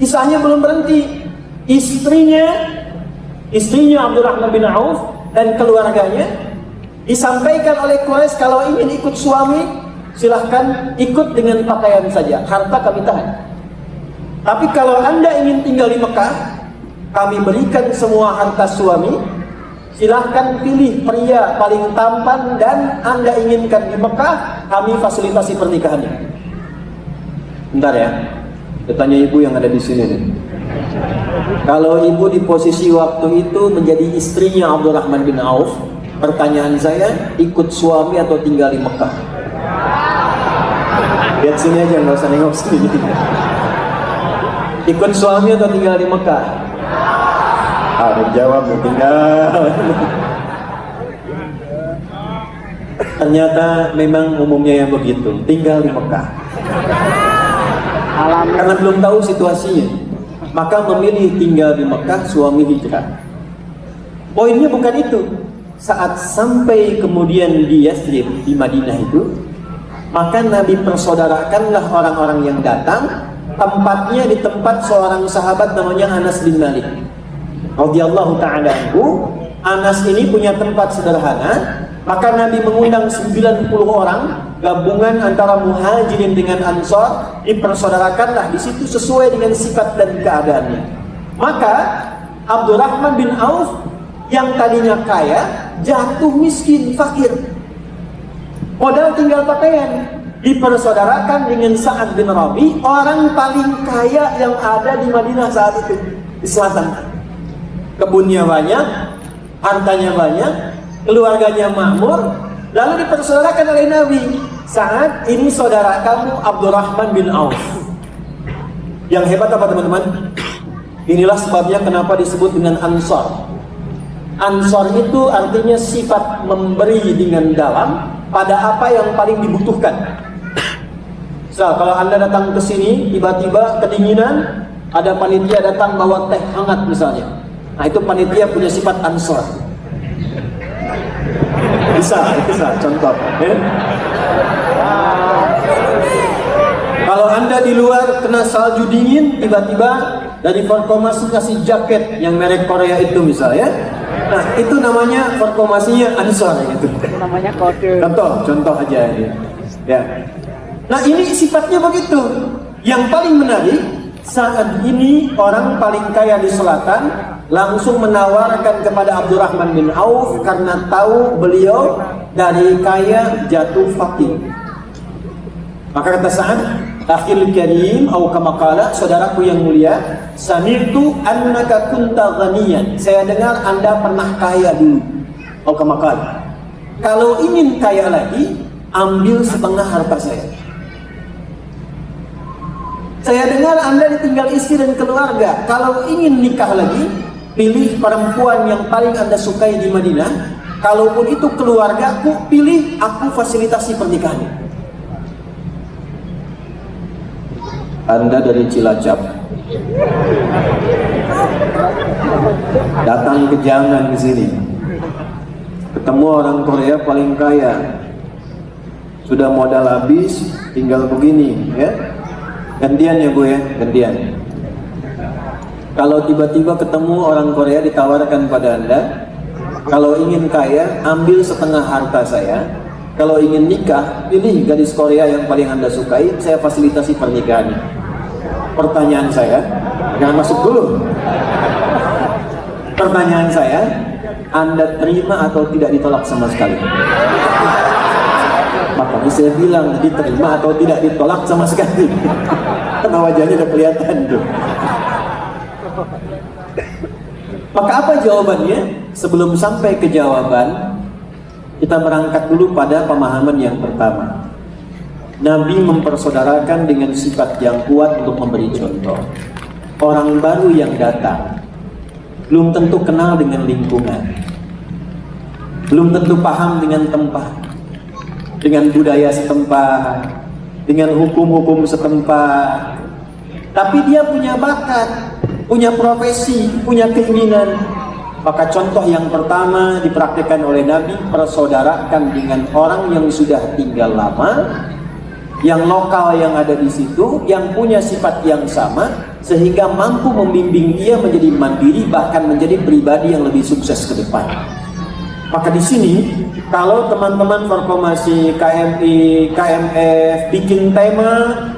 Kisahnya belum berhenti. Istrinya Abdurrahman bin Auf dan keluarganya disampaikan oleh Quraisy, kalau ingin ikut suami, silahkan ikut dengan pakaian saja, harta kami tahan. Tapi kalau Anda ingin tinggal di Mekah, kami berikan semua harta suami, silahkan pilih pria paling tampan dan Anda inginkan di Mekah, kami fasilitasi pernikahannya. Bentar ya, bertanya ibu yang ada di sini nih. Kalau ibu di posisi waktu itu menjadi istrinya Abdurrahman bin Auf, pertanyaan saya, ikut suami atau tinggal di Mekah? Lihat sini aja, nggak usah nengok sini. Ikut suami atau tinggal di Mekah? Harus jawab, tinggal. Ternyata memang umumnya yang begitu, tinggal di Mekah. Karena belum tahu situasinya. maka memilih tinggal di Mekah, suami hijrah. Poinnya bukan itu. Saat sampai kemudian di Yathrib, di Madinah itu, maka Nabi persaudarakanlah orang-orang yang datang. Tempatnya di tempat seorang sahabat namanya Anas bin Malik radhiyallahu ta'ala anhu. Anas ini punya tempat sederhana, maka Nabi mengundang 90 orang gabungan antara muhajirin dengan ansor, dipersaudarakanlah di situ sesuai dengan sifat dan keadaannya. Maka Abdurrahman bin Auf yang tadinya kaya jatuh miskin, fakir, modal tinggal pakaian, dipersaudarakan dengan Sa'ad bin Rabi, orang paling kaya yang ada di Madinah saat itu, di selatan. Kebunnya banyak, hartanya banyak, keluarganya makmur, lalu dipersaudarakan oleh Nabi. Sa'ad, ini saudara kamu Abdurrahman bin Auf. Yang hebat apa teman-teman? Inilah sebabnya kenapa disebut dengan Ansor. Ansor itu artinya sifat memberi dengan dalam pada apa yang paling dibutuhkan. Kalau Anda datang ke sini, tiba-tiba kedinginan, ada panitia datang bawa teh hangat misalnya. Nah, itu panitia punya sifat ansor. Bisa contoh. Kalau Anda di luar kena salju dingin, tiba-tiba dari Forkomasi kasih jaket yang merek Korea itu misalnya. Nah, itu namanya Forkomasinya ansor gitu. Namanya kode. Contoh aja ini. Ya. Nah, ini sifatnya begitu. Yang paling menarik, saat ini orang paling kaya di selatan langsung menawarkan kepada Abdurrahman bin Auf karena tahu beliau dari kaya jatuh fakir. Maka kata Sa'ad, "Akhil karim au kama qala," saudaraku yang mulia, "Sami'tu annaka kunta ghaniyan." Saya dengar Anda pernah kaya dulu. Au kama qala. Kalau ingin kaya lagi, ambil setengah harta saya. Saya dengar Anda ditinggal istri dan keluarga. Kalau ingin nikah lagi, pilih perempuan yang paling Anda sukai di Madinah. Kalaupun itu keluargaku, pilih aku fasilitasi pernikahannya. Anda dari Cilacap, datang ke Jangan ke sini, ketemu orang Korea paling kaya, sudah modal habis, tinggal begini, ya. Gantian ya Bu ya, gantian. Kalau tiba-tiba ketemu orang Korea ditawarkan pada Anda, kalau ingin kaya, ambil setengah harta saya. Kalau ingin nikah, pilih gadis Korea yang paling Anda sukai, saya fasilitasi pernikahannya. Pertanyaan saya, jangan masuk dulu. Pertanyaan saya, Anda terima atau tidak ditolak sama sekali? Makanya saya bilang diterima atau tidak ditolak sama sekali. Karena wajahnya udah kelihatan tuh. Maka apa jawabannya? Sebelum sampai ke jawaban, kita berangkat dulu pada pemahaman yang pertama. Nabi mempersaudarakan dengan sifat yang kuat untuk memberi contoh. Orang baru yang datang belum tentu kenal dengan lingkungan, belum tentu paham dengan tempat, dengan budaya setempat, dengan hukum-hukum setempat. Tapi dia punya bakat, punya profesi, punya keinginan. Maka contoh yang pertama dipraktikkan oleh Nabi, persaudarakan dengan orang yang sudah tinggal lama, yang lokal yang ada di situ, yang punya sifat yang sama, sehingga mampu membimbing dia menjadi mandiri, bahkan menjadi pribadi yang lebih sukses ke depan. Maka di sini, kalau teman-teman Forkomasi, KMI, KMF bikin tema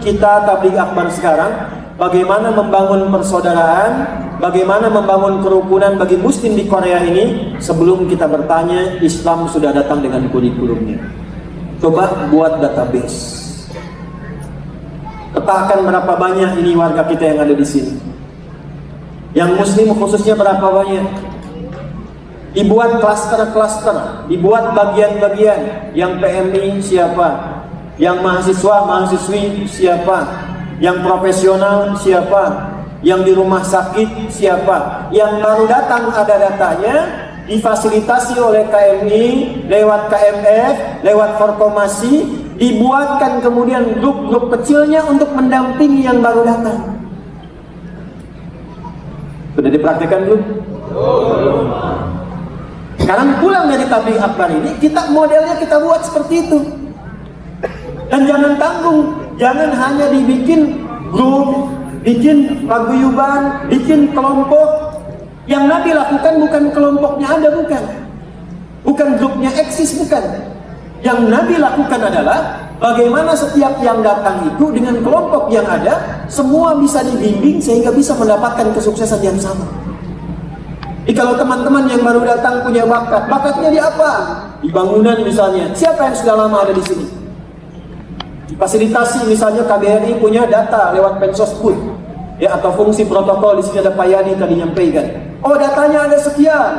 kita Tabligh Akbar sekarang, bagaimana membangun persaudaraan, bagaimana membangun kerukunan bagi muslim di Korea ini, sebelum kita bertanya, Islam sudah datang dengan kurikulumnya. Coba buat database. Petakan berapa banyak ini warga kita yang ada di sini. Yang muslim khususnya berapa banyak? Dibuat klaster-klaster, dibuat bagian-bagian. Yang PMI siapa? Yang mahasiswa-mahasiswi siapa? Yang profesional siapa? Yang di rumah sakit siapa? Yang baru datang ada datanya, difasilitasi oleh KMI, lewat KMF, lewat Forkomasi, dibuatkan kemudian grup-grup kecilnya untuk mendampingi yang baru datang. Sudah dipraktikkan belum? Sekarang pulang dari tabligh akbar ini, kita modelnya kita buat seperti itu. Dan jangan tanggung, jangan hanya dibikin grup, bikin paguyuban, bikin kelompok. Yang Nabi lakukan bukan kelompoknya ada, bukan grupnya eksis, bukan. Yang Nabi lakukan adalah bagaimana setiap yang datang itu dengan kelompok yang ada, semua bisa dibimbing sehingga bisa mendapatkan kesuksesan yang sama. Jadi kalau teman-teman yang baru datang punya bakat, bakatnya di apa? Di bangunan misalnya. Siapa yang sudah lama ada di sini? Fasilitasi misalnya KBRI punya data lewat Pensosbud, ya, atau fungsi protokol. Di sini ada Pak Yani tadi nyampaikan. Oh, datanya ada sekian,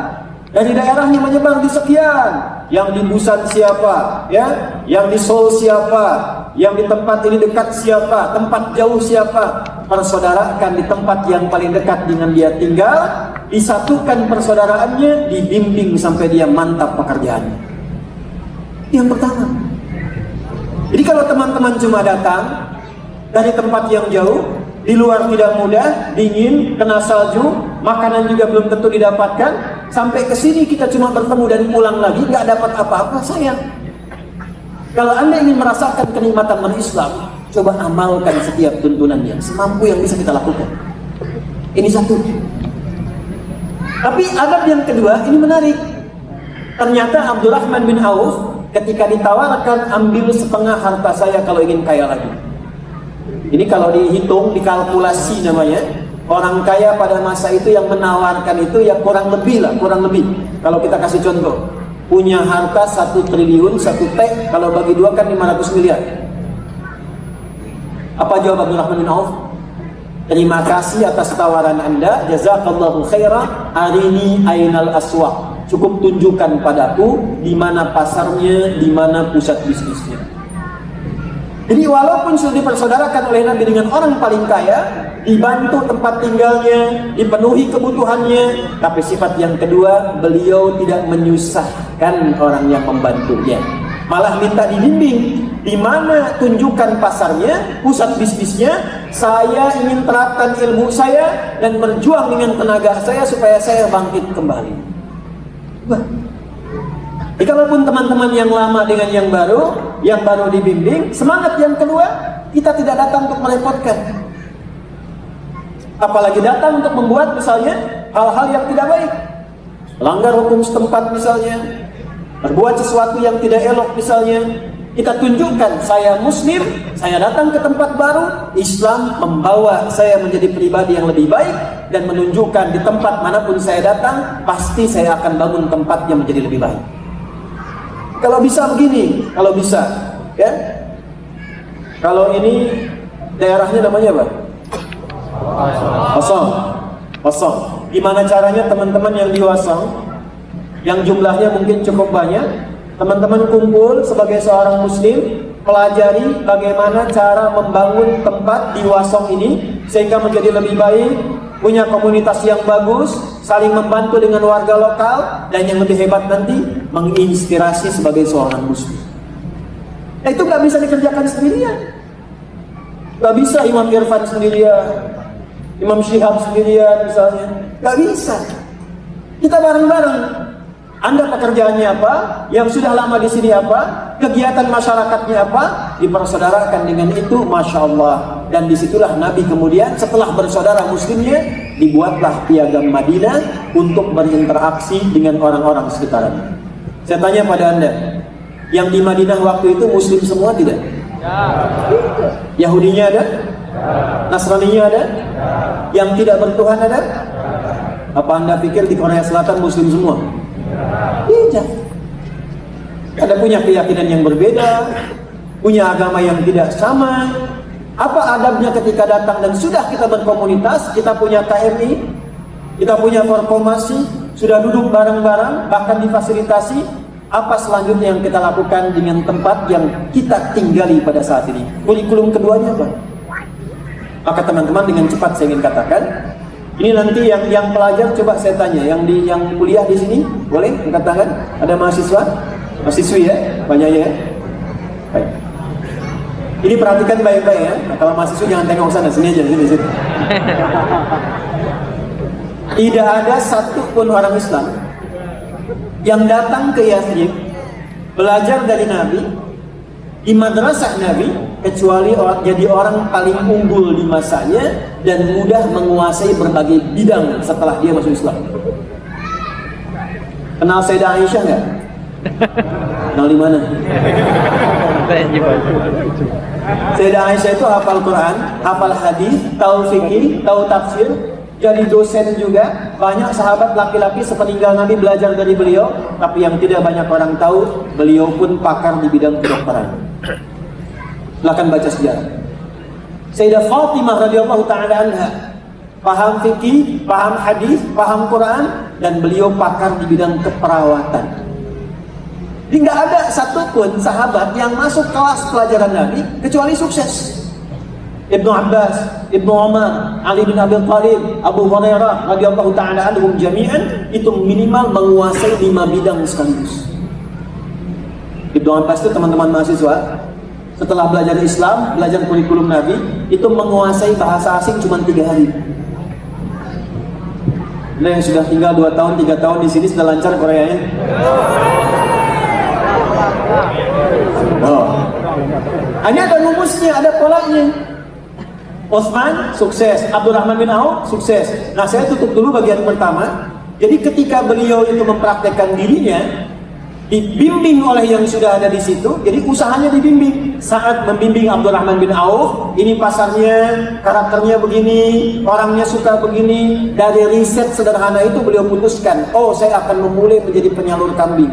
dari daerahnya menyebar di sekian. Yang di Busan siapa, ya? Yang di Seoul siapa? Yang di tempat ini dekat siapa? Tempat jauh siapa? Persaudarakan di tempat yang paling dekat dengan dia tinggal, disatukan persaudaraannya, dibimbing sampai dia mantap pekerjaannya. Yang pertama. Jadi kalau teman-teman cuma datang dari tempat yang jauh, di luar tidak mudah, dingin, kena salju, makanan juga belum tentu didapatkan, sampai ke sini kita cuma bertemu dan pulang lagi, nggak dapat apa-apa, sayang. Kalau Anda ingin merasakan kenikmatan berislam, coba amalkan setiap tuntunannya, semampu yang bisa kita lakukan. Ini satu. Tapi adab yang kedua, ini menarik. Ternyata Abdurrahman bin Auf ketika ditawarkan ambil setengah harta saya kalau ingin kaya lagi. Ini kalau dihitung, dikalkulasi namanya, orang kaya pada masa itu yang menawarkan itu ya kurang lebih. Kalau kita kasih contoh, punya harta 1 triliun, 1 T, kalau bagi 2 kan 500 miliar. Apa jawab Abdurrahman bin Auf? Terima kasih atas tawaran Anda, jazakallahu khairah, arini ainal aswaq. Cukup tunjukkan padaku di mana pasarnya, di mana pusat bisnisnya. Jadi walaupun sudah dipersaudarakan oleh Nabi dengan orang paling kaya, dibantu tempat tinggalnya, dipenuhi kebutuhannya, tapi sifat yang kedua, beliau tidak menyusahkan orang yang membantunya. Malah minta dibimbing, di mana tunjukkan pasarnya, pusat bisnisnya, saya ingin terapkan ilmu saya dan berjuang dengan tenaga saya supaya saya bangkit kembali. Jadi kalaupun teman-teman yang lama dengan yang baru dibimbing, semangat yang kedua, kita tidak datang untuk merepotkan. Apalagi datang untuk membuat misalnya hal-hal yang tidak baik, melanggar hukum setempat misalnya, berbuat sesuatu yang tidak elok misalnya. Kita tunjukkan saya muslim, saya datang ke tempat baru, Islam membawa saya menjadi pribadi yang lebih baik, dan menunjukkan di tempat manapun saya datang, pasti saya akan bangun tempat yang menjadi lebih baik. Kalau bisa begini, kalau bisa, ya. Kalau ini daerahnya namanya apa? Kosong. Gimana caranya teman-teman yang di Wasong, yang jumlahnya mungkin cukup banyak, teman-teman kumpul sebagai seorang muslim, pelajari bagaimana cara membangun tempat di Wasong ini sehingga menjadi lebih baik, punya komunitas yang bagus, saling membantu dengan warga lokal, dan yang lebih hebat nanti menginspirasi sebagai seorang muslim. Itu gak bisa dikerjakan sendirian. Gak bisa Imam Irfan sendirian, Imam Syihab sendirian misalnya, gak bisa. Kita bareng-bareng. Anda pekerjaannya apa? Yang sudah lama di sini apa? Kegiatan masyarakatnya apa? Dipersaudarakan dengan itu, Masya Allah. Dan disitulah Nabi kemudian setelah bersaudara muslimnya, dibuatlah piagam Madinah untuk berinteraksi dengan orang-orang sekitarnya. Saya tanya pada Anda, yang di Madinah waktu itu muslim semua tidak? Yahudinya ada? Nasraninya ada? Yang tidak bertuhan ada? Apa Anda pikir di Korea Selatan muslim semua? Tidak. Ada punya keyakinan yang berbeda, punya agama yang tidak sama. Apa adabnya ketika datang dan sudah kita berkomunitas, kita punya KMI, kita punya formasi, sudah duduk bareng-bareng, bahkan difasilitasi. Apa selanjutnya yang kita lakukan dengan tempat yang kita tinggali pada saat ini? Kurikulum keduanya apa? Maka teman-teman, dengan cepat saya ingin katakan, ini nanti yang pelajar coba saya tanya, yang kuliah di sini boleh angkat tangan? Ada mahasiswa, mahasiswi ya, banyak ya. Baik. Ini perhatikan baik-baik ya. Kalau mahasiswa jangan tengok sana, sini aja, sini. Tidak ada satu pun orang Islam yang datang ke Yathrib belajar dari Nabi di madrasah Nabi kecuali jadi orang paling unggul di masanya dan mudah menguasai berbagai bidang setelah dia masuk Islam. Kenal Sayyidah Aisyah nggak? Kenal di mana? Sayyidah Aisyah itu hafal Quran, hafal hadis, tahu fikih, tahu tafsir, jadi dosen juga. Banyak sahabat laki-laki sepeninggal Nabi belajar dari beliau, tapi yang tidak banyak orang tahu, beliau pun pakar di bidang kedokteran. Silakan baca sejarah. Sayyidah Fatimah radhiyallahu taala anha paham fikih, paham hadis, paham Quran, dan beliau pakar di bidang keperawatan. Jadi nggak ada satupun sahabat yang masuk kelas pelajaran Nabi kecuali sukses. Ibnu Abbas, Ibnu Umar, Ali bin Abi Thalib, Abu Hurairah radhiyallahu taala anhum jami'an itu minimal menguasai 5 bidang sekaligus. Ibnu Abbas itu teman-teman mahasiswa setelah belajar Islam, belajar kurikulum Nabi, itu menguasai bahasa asing cuma 3 hari. Nah, yang sudah tinggal 2 tahun, 3 tahun di sini sudah lancar Koreanya. Oh. Ini ada rumusnya, ada polanya. Utsman sukses, Abdurrahman bin Auf sukses. Nah, saya tutup dulu bagian pertama. Jadi ketika beliau itu mempraktekkan dirinya, dibimbing oleh yang sudah ada di situ, jadi usahanya dibimbing. Saat membimbing Abdurrahman bin Auf, ini pasarnya, karakternya begini, orangnya suka begini. Dari riset sederhana itu beliau putuskan, oh saya akan memulai menjadi penyalur kambing.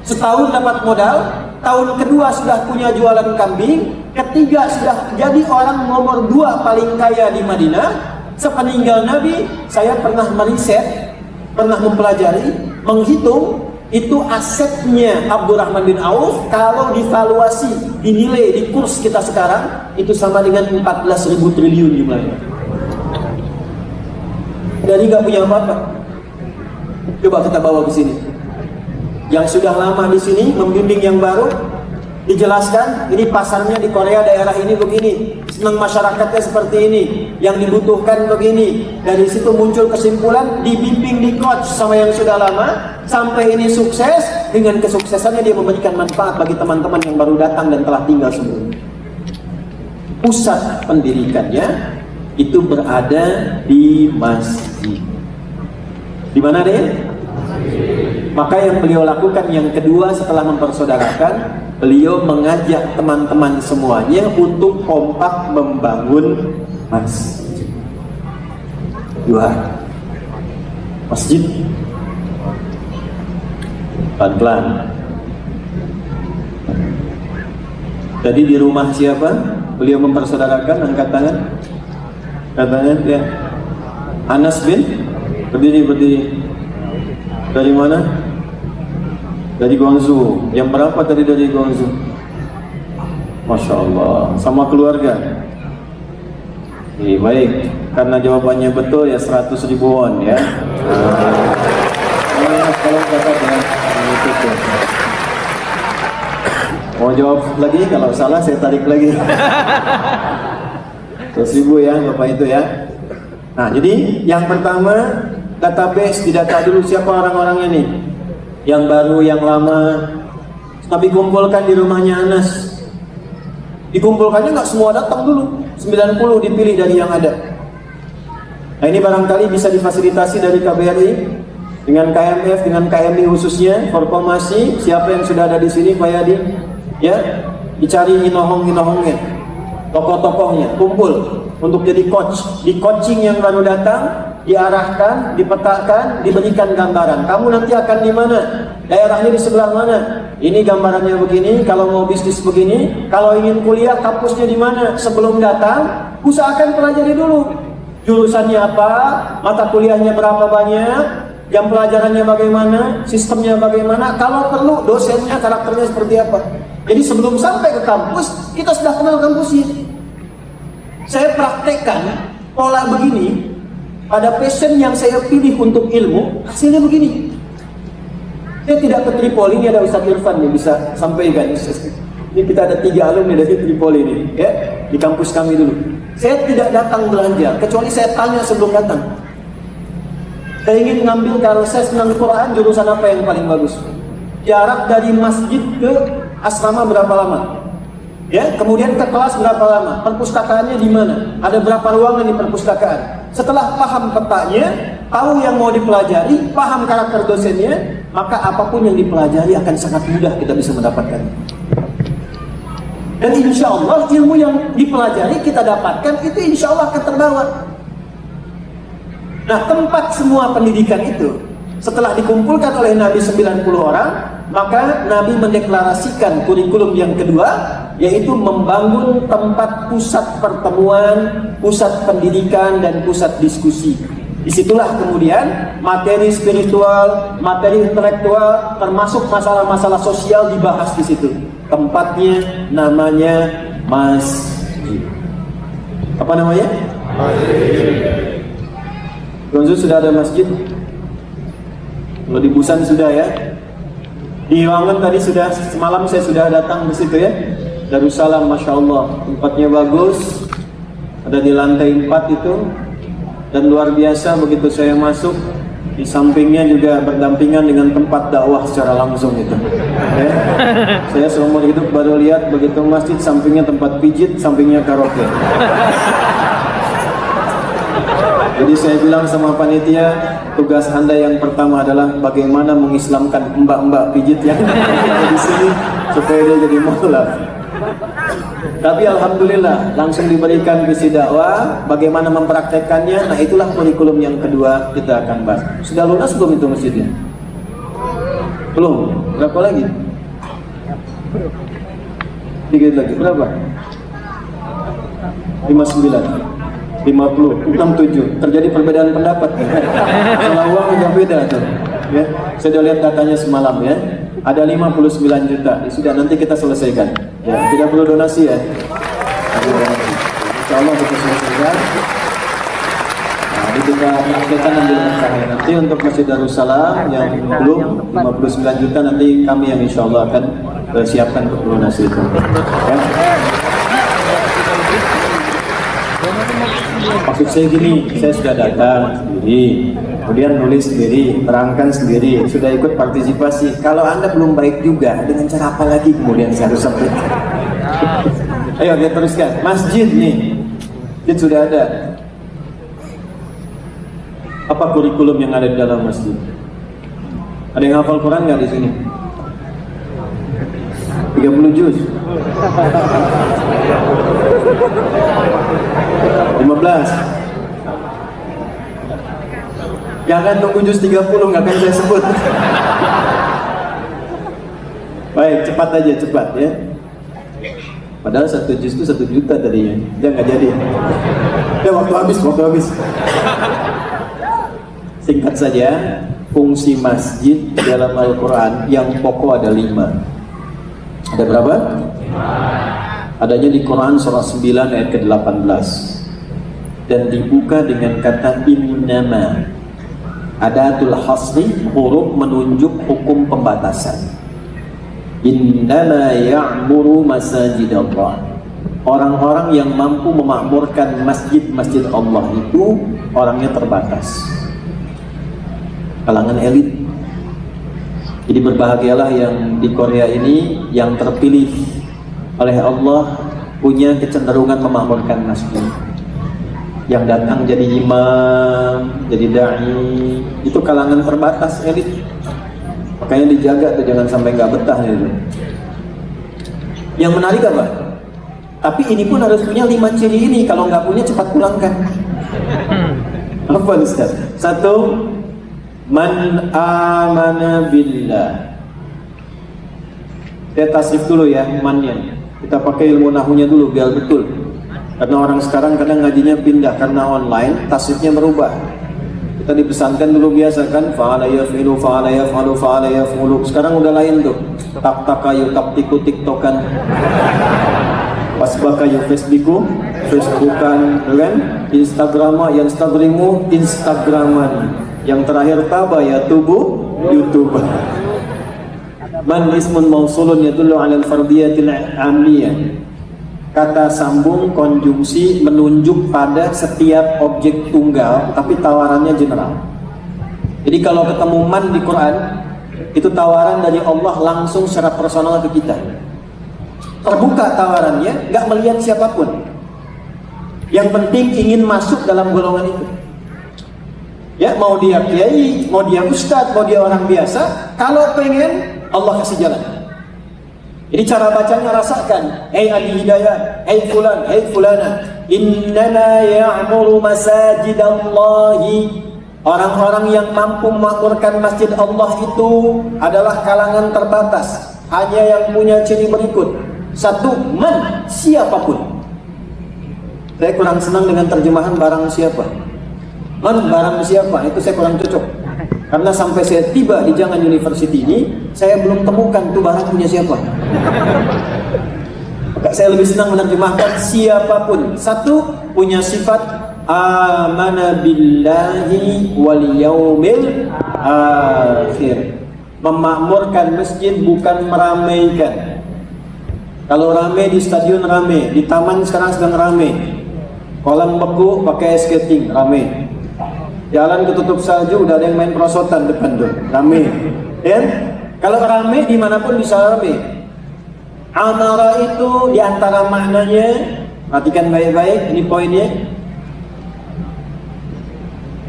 Setahun dapat modal, tahun kedua sudah punya jualan kambing, ketiga sudah jadi orang nomor 2 paling kaya di Madinah. Sepeninggal Nabi, saya pernah meriset, pernah mempelajari, menghitung itu asetnya Abdurrahman bin Auf kalau divaluasi, dinilai di kurs kita sekarang itu sama dengan 14.000 triliun jumlahnya. Jadi nggak punya apa-apa. Coba kita bawa ke sini. Yang sudah lama di sini membimbing yang baru, dijelaskan ini pasarnya di Korea daerah ini begini, senang masyarakatnya seperti ini, yang dibutuhkan begini. Dari situ muncul kesimpulan, dibimbing, di coach sama yang sudah lama sampai ini sukses. Dengan kesuksesannya dia memberikan manfaat bagi teman-teman yang baru datang dan telah tinggal sebelumnya. Pusat pendidikannya itu berada di masjid. Di mana deh? Maka yang beliau lakukan yang kedua setelah mempersaudarakan, beliau mengajak teman-teman semuanya untuk kompak membangun masjid. 2. Masjid. Pelan-pelan. Jadi di rumah siapa? Beliau mempersaudarakan, angkat tangan. Katanya ya. Anas bin berdiri. Dari mana? Dari Guangzhou. Yang berapa tadi dari Guangzhou? Masya Allah. Sama keluarga. Baik. Karena jawabannya betul ya 100.000 won ya. Kalau kata mau jawab lagi, kalau salah saya tarik lagi. 100.000 ya Bapak itu ya. Nah, jadi yang pertama, database, didata dulu siapa orang-orang ini, yang baru, yang lama. Nabi kumpulkan di rumahnya Anas. Dikumpulkannya nggak semua datang dulu, 90 dipilih dari yang ada. Nah, ini barangkali bisa difasilitasi dari KBRI dengan KMF, dengan KMI khususnya, informasi siapa yang sudah ada di sini Pak Yadi, ya, dicari inohongnya, tokoh-tokohnya, kumpul untuk jadi coach. Di coaching yang baru datang, diarahkan, dipetakan, diberikan gambaran. Kamu nanti akan di mana? Daerahnya di sebelah mana? Ini gambarannya begini. Kalau mau bisnis begini. Kalau ingin kuliah, kampusnya di mana? Sebelum datang, usahakan pelajari dulu. Jurusannya apa? Mata kuliahnya berapa banyak? Jam pelajarannya bagaimana? Sistemnya bagaimana? Kalau perlu, dosennya, karakternya seperti apa? Jadi sebelum sampai ke kampus, kita sudah kenal kampusnya. Saya praktekkan pola begini pada passion yang saya pilih untuk ilmu, hasilnya begini. Saya tidak ke Tripoli, ini ada Ustaz Irfan yang bisa sampaikan. Ini kita ada 3 alumni dari Tripoli ini, ya, di kampus kami dulu. Saya tidak datang belanja, kecuali saya tanya sebelum datang. Saya ingin ngambil, kalau saya senang Quran, jurusan apa yang paling bagus? Jarak dari masjid ke asrama berapa lama? Ya, kemudian ke kelas berapa lama? Perpustakaannya di mana? Ada berapa ruangan di perpustakaan? Setelah paham petanya, tahu yang mau dipelajari, paham karakter dosennya, maka apapun yang dipelajari akan sangat mudah kita bisa mendapatkan. Dan insya Allah ilmu yang dipelajari kita dapatkan itu insya Allah akan terbawa. Nah, tempat semua pendidikan itu setelah dikumpulkan oleh Nabi 90 orang, maka Nabi mendeklarasikan kurikulum yang kedua, yaitu membangun tempat pusat pertemuan, pusat pendidikan, dan pusat diskusi. Disitulah kemudian materi spiritual, materi intelektual, termasuk masalah-masalah sosial dibahas di situ. Tempatnya namanya masjid. Apa namanya? Masjid. Gonzo sudah ada masjid? Kalau di Busan sudah ya. Di Wangen tadi sudah, semalam saya sudah datang di situ ya. Darussalam, Masya Allah, tempatnya bagus. Ada di lantai 4 itu. Dan luar biasa begitu saya masuk, di sampingnya juga berdampingan dengan tempat dakwah secara langsung itu. Ya. Saya seumur hidup baru lihat begitu masjid, sampingnya tempat pijit, sampingnya karaoke. Jadi saya bilang sama panitia, tugas Anda yang pertama adalah bagaimana mengislamkan mbak-mbak pijit yang ada di sini supaya dia jadi mualaf. Tapi alhamdulillah langsung diberikan visi dakwah, bagaimana mempraktekannya. Nah, itulah kurikulum yang kedua kita akan bahas. Sudah lunas belum itu masjidnya? Belum. Berapa lagi? Dikit lagi. Berapa? 59. 50, 67. Terjadi perbedaan pendapat. Kalau uang udah beda tuh. Ya. Saya sudah lihat datanya semalam ya. Ada 59 juta. Ya, sudah, nanti kita selesaikan. Ya, tidak perlu donasi ya. Insya Allah kita selesaikan. Nah, ini kita praktekkan nanti nanti untuk Masjid Darussalam yang belum 59 juta, nanti kami yang insya Allah akan siapkan untuk donasi itu. Ya. Maksud saya gini, saya sudah datang sendiri, kemudian nulis sendiri, terangkan sendiri, sudah ikut partisipasi. Kalau Anda belum baik juga, dengan cara apa lagi kemudian saya harus sampaikan? Ayo kita teruskan. Masjid nih, masjid sudah ada. Apa kurikulum yang ada di dalam masjid? Ada yang hafal Quran nggak di sini? 30 juz. 15. Jangan tunggu juz 30, nggak akan saya sebut. Baik, cepat aja, cepat ya. Padahal 1 juz itu 1 juta tadinya. Dia nggak jadi. Ya, waktu habis. Singkat saja, fungsi masjid dalam Al-Quran yang pokok ada 5. Ada berapa? 5. Adanya di Quran surah 9 ayat ke-18. Dan dibuka dengan kata innama. Adatul hasri, huruf menunjuk hukum pembatasan. Innama ya'muru masajidallah. Orang-orang yang mampu memakmurkan masjid-masjid Allah itu orangnya terbatas, kalangan elit. Jadi berbahagialah yang di Korea ini yang terpilih oleh Allah punya kecenderungan memakmurkan masjid. Yang datang jadi imam, jadi dai, itu kalangan terbatas elit. Makanya dijaga tuh, jangan sampai nggak betah gitu. Yang menarik apa? Tapi ini pun harus punya 5 ciri ini. Kalau nggak punya cepat pulangkan. Apa Ustaz? 1, man amana billah. Saya tasrif dulu ya mannya. Kita pakai ilmu nahunya dulu biar betul. Karena orang sekarang kadang ngajinya pindah karena online, tasrifnya berubah. Kita dipesankan dulu biasa kan, fa'ala yaf'ilu, fa'ala yaf'alu, fa'ala yaf'ulu. Sekarang udah lain tuh. Tak-takayu, tak-tiku, tiktokan. Wasbakayu, facebooku, facebookan, kan? Instagrama, yang instagrimu, instagraman. Yang terakhir taba ya tubuh, YouTube. Man ismun mausulun yadullu 'ala al-fardiyatil 'amiyah. Kata sambung konjungsi menunjuk pada setiap objek tunggal tapi tawarannya general. Jadi kalau ketemu man di Quran, itu tawaran dari Allah langsung secara personal ke kita. Terbuka tawarannya, nggak melihat siapapun. Yang penting ingin masuk dalam golongan itu. Ya, mau dia kiai, mau dia ustadz, mau dia orang biasa, kalau pengen Allah kasih jalan. Jadi cara bacanya rasakan. Hei ahli hidayah, hei fulan, hei fulana, innama ya'muru masajidallahi. Orang-orang yang mampu memakmurkan masjid Allah itu adalah kalangan terbatas. Hanya yang punya ciri berikut. Satu, man, siapapun. Saya kurang senang dengan terjemahan barang siapa. Man, barang siapa, itu saya kurang cocok. Karena sampai saya tiba di Jangan University ini, saya belum temukan tuh barang punya siapa. Maka saya lebih senang menerjemahkan siapapun. Satu, punya sifat amana billahi wal yaumil akhir. Memakmurkan masjid bukan meramaikan. Kalau rame di stadion rame, di taman sekarang sedang rame. Kolam beku pakai skating rame. Jalan ketutup salju udah ada yang main perosotan depan tuh, rame. Dan kalau rame dimanapun bisa rame. Amara itu diantara maknanya, perhatikan baik-baik, ini poinnya.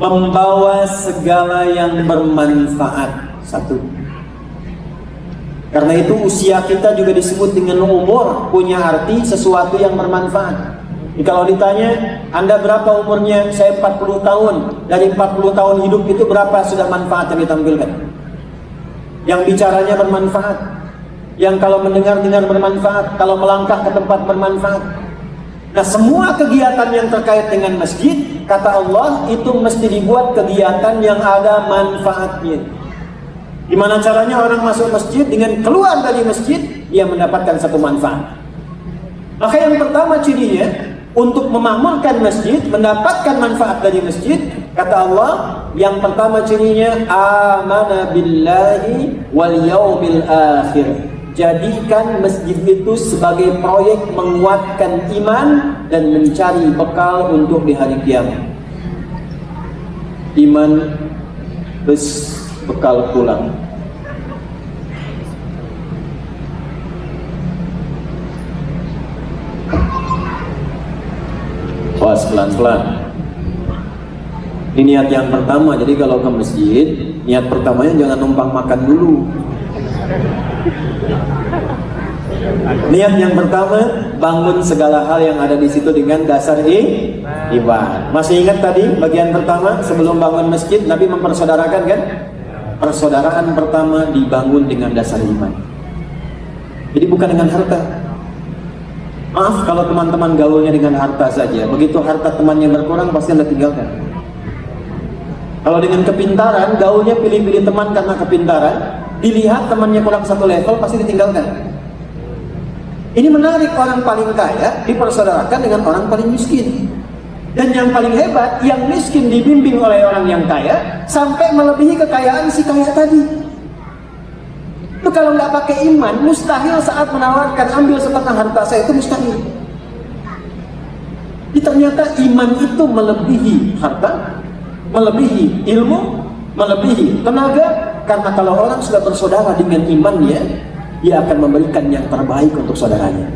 Membawa segala yang bermanfaat. Satu. Karena itu usia kita juga disebut dengan umur, punya arti sesuatu yang bermanfaat. Jadi kalau ditanya, Anda berapa umurnya? Saya 40 tahun. Dari 40 tahun hidup itu berapa sudah manfaat yang ditampilkan? Yang bicaranya bermanfaat. Yang kalau mendengar-dengar bermanfaat. Kalau melangkah ke tempat bermanfaat. Nah, semua kegiatan yang terkait dengan masjid, kata Allah, itu mesti dibuat kegiatan yang ada manfaatnya. Gimana caranya orang masuk masjid? Dengan keluar dari masjid, dia mendapatkan satu manfaat. Maka yang pertama cirinya, untuk memakmurkan masjid, mendapatkan manfaat dari masjid, kata Allah, yang pertama cirinya amana billahi wal yaumil akhir. Jadikan masjid itu sebagai proyek menguatkan iman dan mencari bekal untuk di hari kiamat. Iman plus bekal pulang. Was pelan-pelan. Ini niat yang pertama. Jadi kalau ke masjid, niat pertamanya jangan numpang makan dulu. Niat yang pertama, bangun segala hal yang ada di situ dengan dasar iman. Masih ingat tadi bagian pertama sebelum bangun masjid, Nabi mempersaudarakan kan? Persaudaraan pertama dibangun dengan dasar iman. Jadi bukan dengan harta. Maaf kalau teman-teman gaulnya dengan harta saja. Begitu harta temannya berkurang, pasti Anda tinggalkan. Kalau dengan kepintaran, gaulnya pilih-pilih teman karena kepintaran, dilihat temannya kurang satu level, pasti ditinggalkan. Ini menarik, orang paling kaya dipersaudarakan dengan orang paling miskin. Dan yang paling hebat, yang miskin dibimbing oleh orang yang kaya, sampai melebihi kekayaan si kaya tadi. Itu kalau nggak pakai iman, mustahil saat menawarkan ambil setengah harta saya, itu mustahil. Jadi ternyata iman itu melebihi harta, melebihi ilmu, melebihi tenaga. Karena kalau orang sudah bersaudara dengan imannya, dia akan memberikan yang terbaik untuk saudaranya.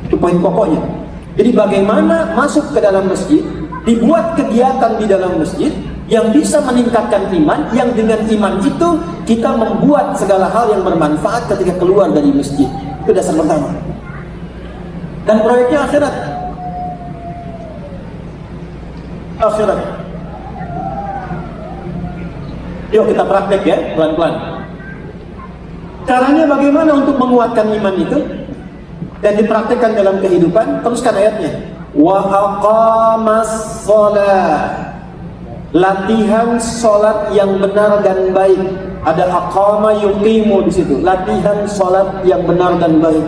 Itu poin pokoknya. Jadi bagaimana masuk ke dalam masjid, dibuat kegiatan di dalam masjid yang bisa meningkatkan iman, yang dengan iman itu kita membuat segala hal yang bermanfaat ketika keluar dari masjid. Itu dasar pertama. Dan proyeknya akhirat. Akhirat. Yuk kita praktek ya, pelan-pelan. Caranya bagaimana untuk menguatkan iman itu dan dipraktekkan dalam kehidupan? Teruskan ayatnya. Wa aqamas shalah. Latihan sholat yang benar dan baik. Ada aqama yuqimu di situ. Latihan sholat yang benar dan baik.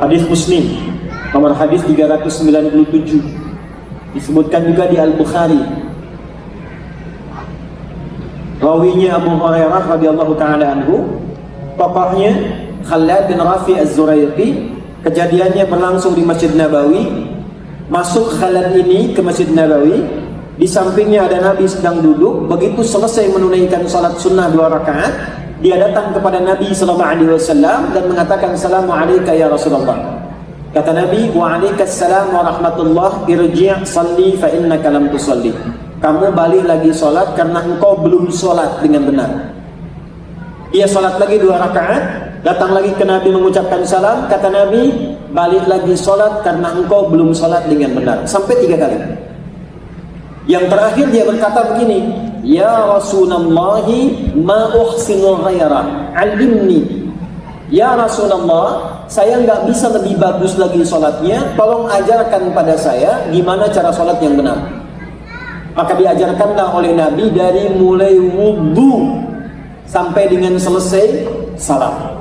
Hadis Muslim nomor hadis 397 disebutkan juga di Al-Bukhari. Rawinya Abu Hurairah radhiyallahu taala anhu, tokohnya Khalad bin Rafi Az-Zuraiqi. Kejadiannya berlangsung di Masjid Nabawi. masuk khalan ini ke Masjid Nabawi, di sampingnya ada Nabi sedang duduk. Begitu selesai menunaikan salat sunnah 2 rakaat, dia datang kepada Nabi SAW dan mengatakan, Assalamualaikum ya Rasulullah. Kata Nabi, wa alaikassalam wa rahmatullah, irji' salli fa innaka lam tusalli. Kamu balik lagi salat karena engkau belum salat dengan benar. Dia salat lagi 2 rakaat, datang lagi ke Nabi mengucapkan salam. Kata Nabi, balik lagi salat karena engkau belum salat dengan benar. Sampai 3 kali. Yang terakhir dia berkata begini, ya Rasulullahi ma uhsinu ghaira, alimni. Ya Rasulullah, saya nggak bisa lebih bagus lagi sholatnya, tolong ajarkan pada saya gimana cara sholat yang benar. Maka diajarkanlah oleh Nabi dari mulai wudhu sampai dengan selesai salat.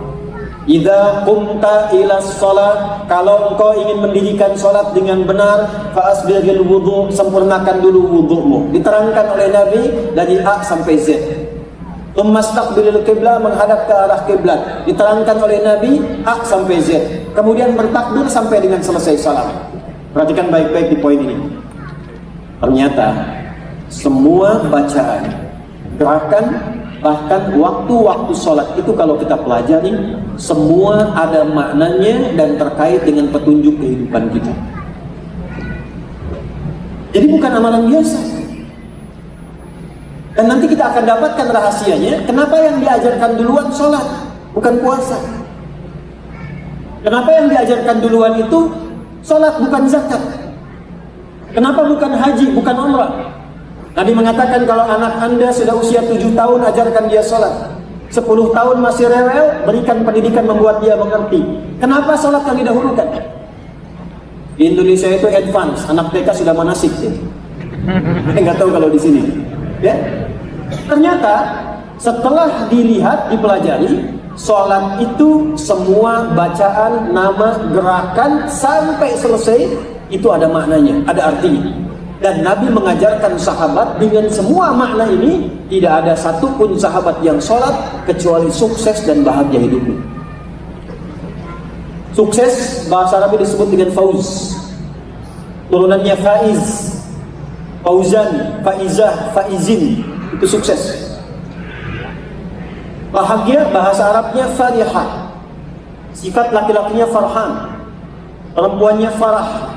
Idza qumta ila shalah, kalau engkau ingin mendirikan salat dengan benar, fa asbighil wudu, sempurnakan dulu wudumu. Diterangkan oleh Nabi dari A sampai Z. Mastaqbilil qiblah, menghadap ke arah kiblat. Diterangkan oleh Nabi A sampai Z. Kemudian bertakbir sampai dengan selesai salat. Perhatikan baik-baik di poin ini. Ternyata semua bacaan, gerakan, bahkan waktu-waktu sholat itu kalau kita pelajari, semua ada maknanya dan terkait dengan petunjuk kehidupan kita. Jadi bukan amalan biasa. Dan nanti kita akan dapatkan rahasianya, kenapa yang diajarkan duluan sholat, bukan puasa. Kenapa yang diajarkan duluan itu sholat, bukan zakat. Kenapa bukan haji, bukan umrah. Nabi mengatakan kalau anak anda sudah usia 7 tahun, ajarkan dia sholat. 10 tahun masih rewel, berikan pendidikan membuat dia mengerti. Kenapa sholat yang didahulukan? Di Indonesia itu advance, anak TK sudah manasik. Nggak tahu kalau di sini. Ya? Ternyata setelah dilihat, dipelajari, sholat itu semua bacaan, nama, gerakan sampai selesai itu ada maknanya, ada artinya. Dan Nabi mengajarkan sahabat dengan semua makna ini. Tidak ada satupun sahabat yang sholat kecuali sukses dan bahagia hidupnya. Sukses bahasa Arab disebut dengan fauz, turunannya faiz, fauzan, faizah, faizin, itu sukses. Bahagia bahasa Arabnya farihah, sifat laki-lakinya farhan, perempuannya farah.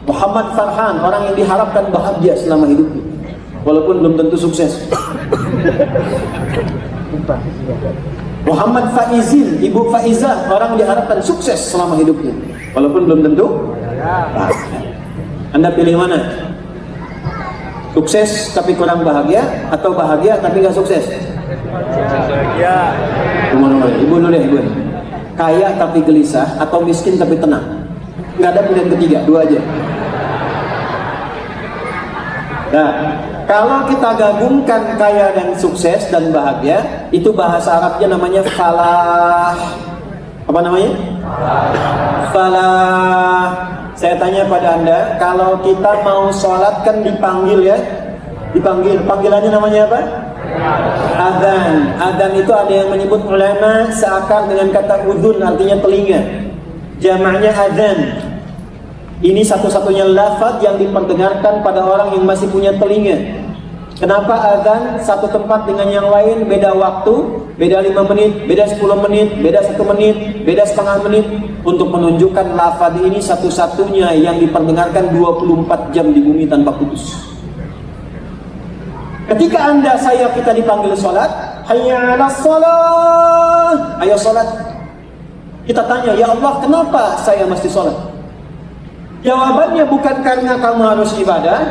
Muhammad Farhan, orang yang diharapkan bahagia selama hidupnya, walaupun belum tentu sukses. Muhammad Faizin, Ibu Faizah, orang yang diharapkan sukses selama hidupnya, walaupun belum tentu bahagia. Anda pilih mana? Sukses tapi kurang bahagia, atau bahagia tapi nggak sukses? Bahagia. Ibu dulu deh, ibu. Kaya tapi gelisah, atau miskin tapi tenang? Nggak ada pilihan ketiga, 2 aja. Nah, kalau kita gabungkan kaya dan sukses dan bahagia, itu bahasa Arabnya namanya falah. Apa namanya? Falah. Saya tanya pada Anda, kalau kita mau sholat kan dipanggil ya? Dipanggil, panggilannya namanya apa? Adzan. Adzan itu ada yang menyebut ulama seakar dengan kata udhun, artinya telinga. Jamaknya adzan. Ini satu-satunya lafaz yang diperdengarkan pada orang yang masih punya telinga. Kenapa adzan satu tempat dengan yang lain beda waktu, beda 5 menit, beda 10 menit, beda 1 menit, beda setengah menit, untuk menunjukkan lafaz ini satu-satunya yang diperdengarkan 24 jam di bumi tanpa putus. Ketika Anda, saya, kita dipanggil sholat, hayya 'alas shalah, ayo sholat. Kita tanya, ya Allah, kenapa saya mesti sholat? Jawabannya bukan karena kamu harus ibadah,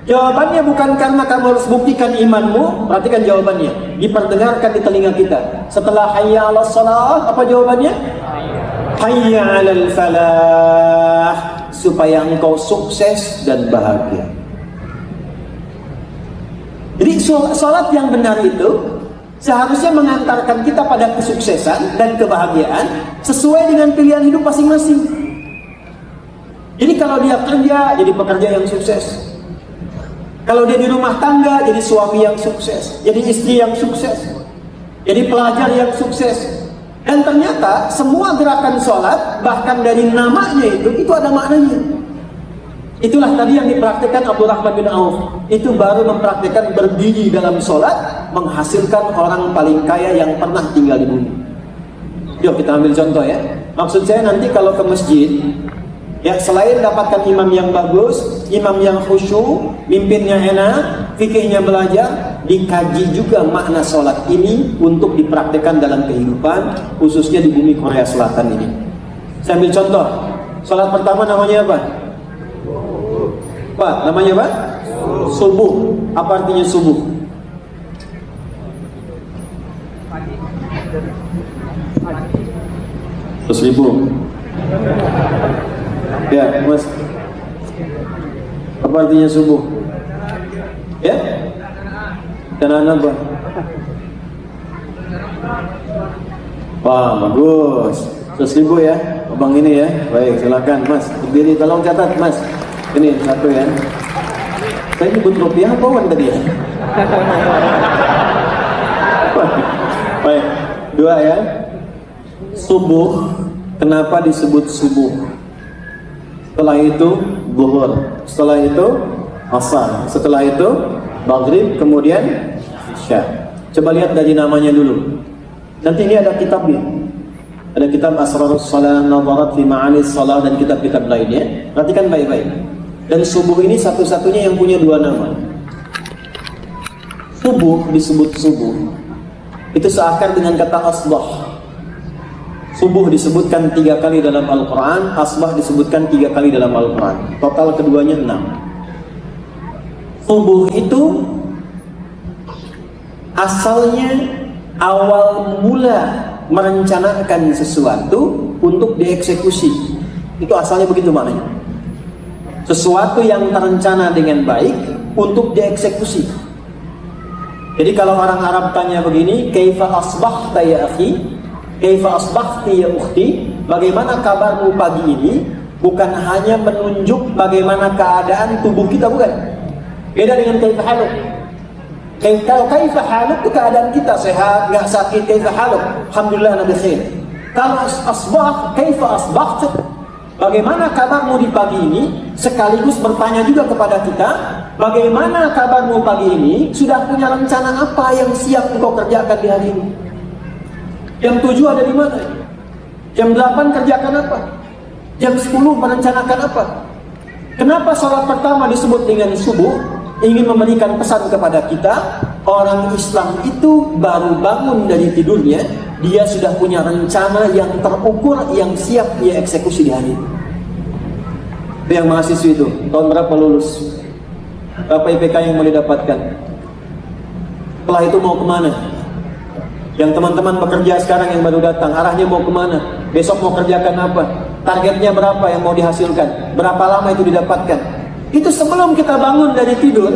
jawabannya bukan karena kamu harus buktikan imanmu. Perhatikan jawabannya, diperdengarkan di telinga kita. Setelah hayya 'alas shalah, apa jawabannya? Hayya 'alal falah, supaya engkau sukses dan bahagia. Jadi sholat yang benar itu seharusnya mengantarkan kita pada kesuksesan dan kebahagiaan sesuai dengan pilihan hidup masing-masing. Jadi kalau dia kerja, jadi pekerja yang sukses. Kalau dia di rumah tangga, jadi suami yang sukses, jadi istri yang sukses, jadi pelajar yang sukses. Dan ternyata semua gerakan sholat, bahkan dari namanya itu ada maknanya. Itulah tadi yang dipraktikkan Abdurrahman bin Auf. Itu baru mempraktikkan berdiri dalam sholat, menghasilkan orang paling kaya yang pernah tinggal di bumi. Yuk kita ambil contoh ya. Maksud saya nanti kalau ke masjid, ya selain dapatkan imam yang bagus, imam yang khusyuk, mimpinnya enak, fikihnya belajar, dikaji juga makna sholat ini untuk dipraktikkan dalam kehidupan, khususnya di bumi Korea Selatan ini. Saya ambil contoh. Sholat pertama namanya apa? Apa? Namanya apa? Subuh. Apa artinya subuh? Ribu. Ya, Mas. Apa artinya subuh? Ya? Kanan apa? Wah, bagus. 100.000 ya, abang ini ya. Baik, silakan Mas. Berdiri, tolong catat Mas. Ini satu ya. Saya nyebut rupiah apa wan tadi ya? Baik, 2 ya. Subuh. Kenapa disebut subuh? Setelah itu zuhur. Setelah itu asar. Setelah itu maghrib, kemudian isya. Coba lihat dari namanya dulu. Nanti ini ada kitabnya. Ada kitab Asrarus Shalah, Nadharat fi Ma'anis Shalah, dan kitab-kitab lainnya. Perhatikan baik-baik. Dan subuh ini satu-satunya yang punya 2 nama. Subuh disebut subuh itu seakar dengan kata asbah. Subuh disebutkan 3 kali dalam Al-Quran, asbah disebutkan 3 kali dalam Al-Quran. Total keduanya 6. Subuh itu asalnya awal mula merencanakan sesuatu untuk dieksekusi. Itu asalnya begitu maknanya. Sesuatu yang terencana dengan baik untuk dieksekusi. Jadi kalau orang Arab tanya begini, kaifa asbahta ya akhi? Kaifa asbahti ya ukhti? Bagaimana kabarmu pagi ini? Bukan hanya menunjuk bagaimana keadaan tubuh kita, bukan. Beda dengan kaifa haluk. Kalau kaifa haluk itu keadaan kita sehat, enggak sakit. Kaifa haluk? Alhamdulillah ana bikhair. Kalau asbah, kaifa asbahta? Bagaimana kabarmu di pagi ini? Sekaligus bertanya juga kepada kita, bagaimana kabarmu pagi ini? Sudah punya rencana apa yang siap engkau kerjakan di hari ini? Jam 7 ada di mana? Jam 8 kerjakan apa? Jam 10 merencanakan apa? Kenapa sholat pertama disebut dengan subuh? Ingin memberikan pesan kepada kita, orang Islam itu baru bangun dari tidurnya, dia sudah punya rencana yang terukur, yang siap dia eksekusi di hari ini. Itu yang mahasiswa itu, tahun berapa lulus? Berapa IPK yang mau didapatkan? Setelah itu mau kemana? Yang teman-teman bekerja sekarang yang baru datang, arahnya mau kemana? Besok mau kerjakan apa? Targetnya berapa yang mau dihasilkan? Berapa lama itu didapatkan? Itu sebelum kita bangun dari tidur,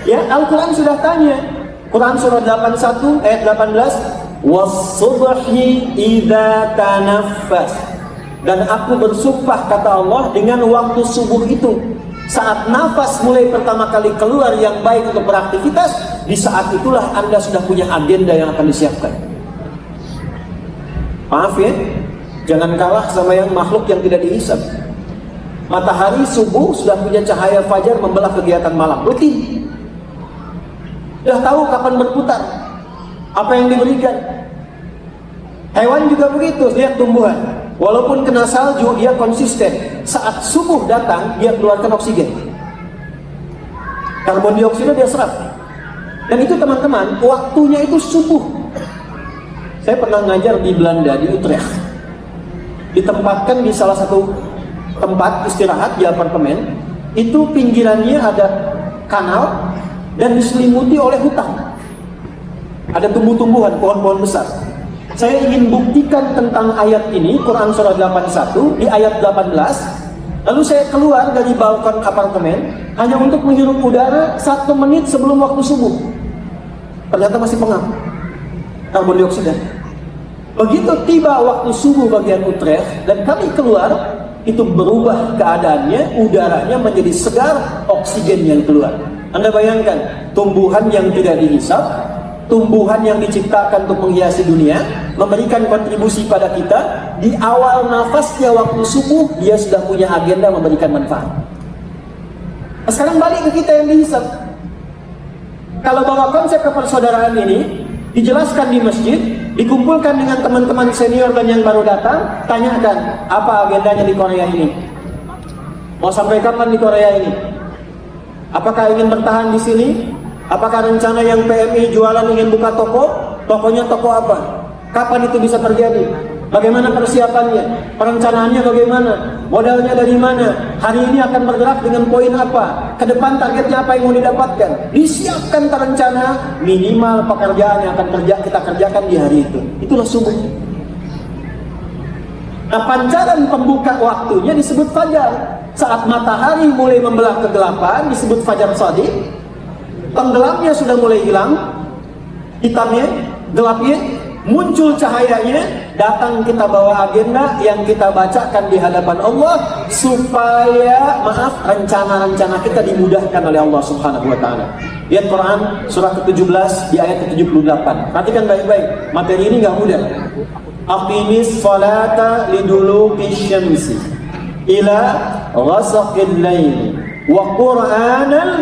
ya Al-Quran sudah tanya. Quran surah 81 ayat 18, was-subhi idza tanaffas. Dan aku bersumpah, kata Allah, dengan waktu subuh itu, saat nafas mulai pertama kali keluar yang baik untuk beraktivitas, di saat itulah Anda sudah punya agenda yang akan disiapkan. Maaf ya, jangan kalah sama yang makhluk yang tidak dihisab. Matahari subuh sudah punya cahaya fajar membelah kegiatan malam rutin. Sudah tahu kapan berputar, apa yang diberikan. Hewan juga begitu, lihat tumbuhan. Walaupun kena salju, dia konsisten. Saat subuh datang, dia keluarkan oksigen. Karbon dioksida dia serap. Dan itu teman-teman, waktunya itu subuh. Saya pernah ngajar di Belanda, di Utrecht. Ditempatkan di salah satu tempat istirahat di apartemen. Itu pinggirannya ada kanal dan diselimuti oleh hutan. Ada tumbuh-tumbuhan, pohon-pohon besar. Saya ingin buktikan tentang ayat ini, Quran surah 81 di ayat 18. Lalu saya keluar dari balkon apartemen hanya untuk menghirup udara 1 menit sebelum waktu subuh. Ternyata masih pengap karbon dioksida. Begitu tiba waktu subuh bagian Utrecht dan kami keluar, itu berubah keadaannya, udaranya menjadi segar, oksigen yang keluar. Anda bayangkan, tumbuhan yang tidak dihisap, tumbuhan yang diciptakan untuk menghiasi dunia, memberikan kontribusi pada kita. Di awal nafasnya waktu subuh, dia sudah punya agenda memberikan manfaat. Sekarang balik ke kita yang dihisab. Kalau bawa konsep kepersaudaraan ini dijelaskan di masjid, dikumpulkan dengan teman-teman senior dan yang baru datang, tanyakan apa agendanya di Korea ini, mau sampai kapan di Korea ini, apakah ingin bertahan di sini, apakah rencana yang PMI jualan ingin buka toko, tokonya toko apa, kapan itu bisa terjadi, bagaimana persiapannya, perencanaannya bagaimana, modalnya dari mana, hari ini akan bergerak dengan poin apa, ke depan targetnya apa yang mau didapatkan, disiapkan terencana, minimal pekerjaan yang akan kita kerjakan di hari itu. Itulah subuh. Nah, pancaran pembuka waktunya disebut fajar. Saat matahari mulai membelah kegelapan disebut fajar shadiq. Tenggelamnya sudah mulai hilang, hitamnya, gelapnya, muncul cahayanya, datang kita bawa agenda yang kita bacakan di hadapan Allah supaya rencana-rencana kita dimudahkan oleh Allah Subhanahu wa taala. Lihat Quran surah ke-17 di ayat ke-78. Perhatikan baik-baik, materi ini enggak mudah. Aqimis salata liduluki syamsi ila ghasaqil lail wa qur'anal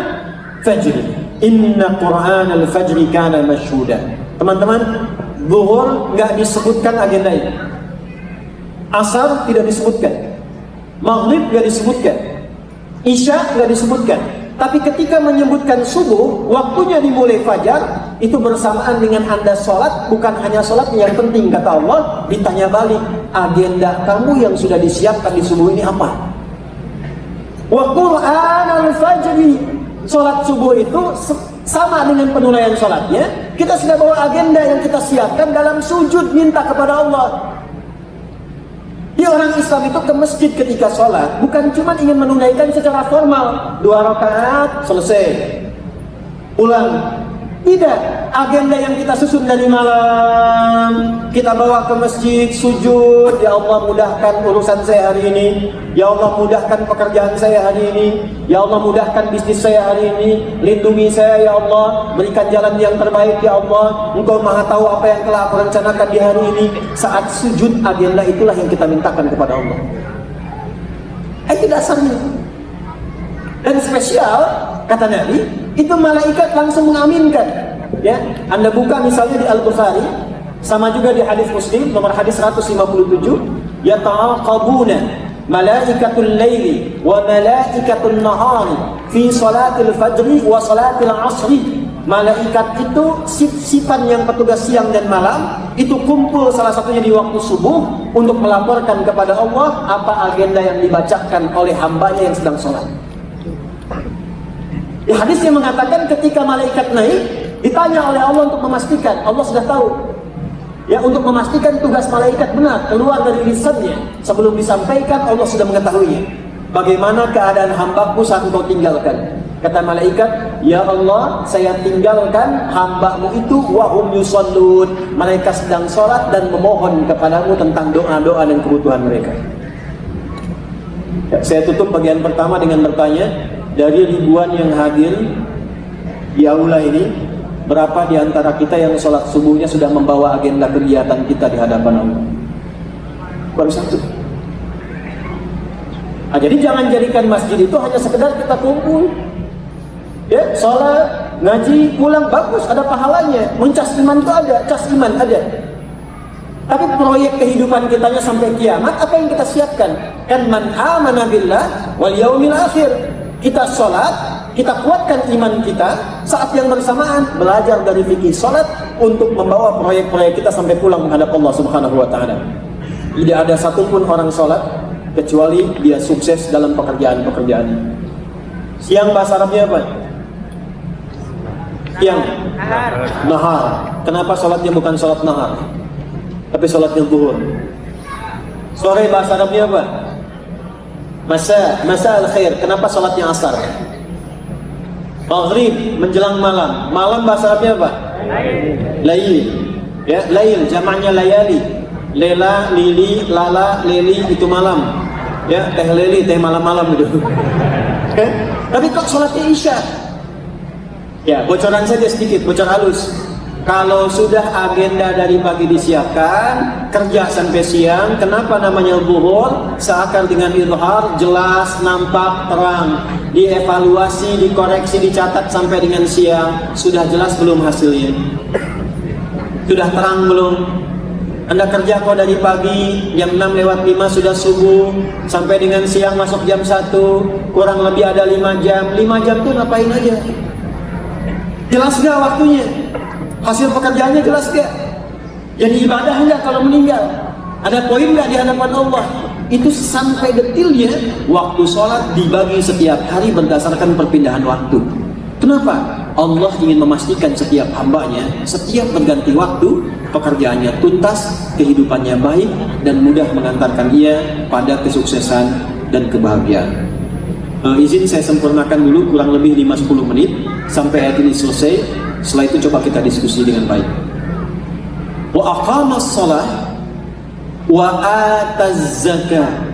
fajr. Inna qur'anal fajri kana mashhuda. Teman-teman, zuhur nggak disebutkan agenda ini, asar tidak disebutkan, maghrib nggak disebutkan, isya nggak disebutkan. Tapi ketika menyebutkan subuh, waktunya dimulai fajar, itu bersamaan dengan Anda sholat. Bukan hanya sholat yang penting, kata Allah. Ditanya balik, agenda kamu yang sudah disiapkan di subuh ini apa? Wa qur'anal fajri. Sholat subuh itu sama dengan penunaian sholatnya. Kita sudah bawa agenda yang kita siapkan dalam sujud minta kepada Allah. Di orang Islam itu ke masjid ketika sholat bukan cuma ingin menunaikan secara formal 2 rakaat selesai pulang. Tidak, agenda yang kita susun dari malam kita bawa ke masjid, sujud. Ya Allah, mudahkan urusan saya hari ini. Ya Allah, mudahkan pekerjaan saya hari ini. Ya Allah, mudahkan bisnis saya hari ini. Lindungi saya ya Allah, berikan jalan yang terbaik ya Allah. Engkau Maha tahu apa yang telah aku rencanakan di hari ini. Saat sujud, agenda itulah yang kita mintakan kepada Allah. Itu dasarnya. Dan spesial, kata Nabi, itu malaikat langsung mengaminkan. Ya, Anda buka misalnya di Al-Bukhari, sama juga di hadis Muslim nomor hadis 157, yata'aqabuna malaikatul laili wa malaikatul nahari fi salatil fajri wa salatil asri. Malaikat itu sip-sipan yang petugas siang dan malam itu kumpul salah satunya di waktu subuh untuk melaporkan kepada Allah apa agenda yang dibacakan oleh hambanya yang sedang sholat. Di hadis yang mengatakan ketika malaikat naik ditanya oleh Allah untuk memastikan, Allah sudah tahu. Ya, untuk memastikan tugas malaikat benar keluar dari lisannya sebelum disampaikan, Allah sudah mengetahuinya. Bagaimana keadaan hambaku saat engkau tinggalkan? Kata malaikat, ya Allah, saya tinggalkan hambamu itu wahum yusallun. Mereka sedang sholat dan memohon kepadamu tentang doa-doa dan kebutuhan mereka. Ya, saya tutup bagian pertama dengan bertanya, dari ribuan yang hadir di aula ini, berapa di antara kita yang sholat subuhnya sudah membawa agenda kegiatan kita di hadapan Allah? Baru satu. Nah, jadi jangan jadikan masjid itu hanya sekedar kita kumpul, ya, sholat, ngaji, pulang, bagus, ada pahalanya. Mencas iman itu ada, cas iman ada. Tapi proyek kehidupan kitanya sampai kiamat, apa yang kita siapkan? Kan man amana billah wal yaumil akhir. Kita sholat, kita kuatkan iman kita. Saat yang bersamaan belajar dari fikih sholat untuk membawa proyek-proyek kita sampai pulang menghadap Allah Subhanahu wa taala. Tidak ada satupun orang sholat kecuali dia sukses dalam pekerjaan-pekerjaannya. Siang bahasa Arabnya apa? Siang. Nahar. Kenapa sholatnya bukan sholat nahar, tapi sholatnya zuhur? Sore bahasa Arabnya apa? Masa al-khair. Kenapa sholatnya asar? Maghrib, menjelang malam. Malam bahasa Arabnya apa? Lail. Ya, lail, jamaknya layali. Lela, lili, lala, leli, itu malam. Ya, teh leli, teh malam-malam gitu. Tapi kok sholatnya isya? Ya, bocoran saja sedikit, bocor halus. Kalau sudah agenda dari pagi disiapkan, kerja sampai siang, kenapa namanya zuhur? Seakar dengan izhar, jelas, nampak, terang. Dievaluasi, dikoreksi, dicatat sampai dengan siang. Sudah jelas belum hasilnya? Sudah terang belum? Anda kerja kok dari pagi, jam 6:05 sudah subuh, sampai dengan siang masuk jam 1, kurang lebih ada 5 jam. 5 jam tuh ngapain aja? Jelas gak waktunya? Hasil pekerjaannya jelas gak? Jadi ibadah enggak kalau meninggal? Ada poin gak di hadapan Allah? Itu sampai detilnya. Waktu sholat dibagi setiap hari berdasarkan perpindahan waktu. Kenapa? Allah ingin memastikan setiap hambanya, setiap berganti waktu, pekerjaannya tuntas, kehidupannya baik, dan mudah mengantarkan ia pada kesuksesan dan kebahagiaan. Izin saya sempurnakan dulu kurang lebih 5-10 menit sampai ayat ini selesai. Setelah itu coba kita diskusi dengan baik. Wa aqamas shalah wa ataz zakah.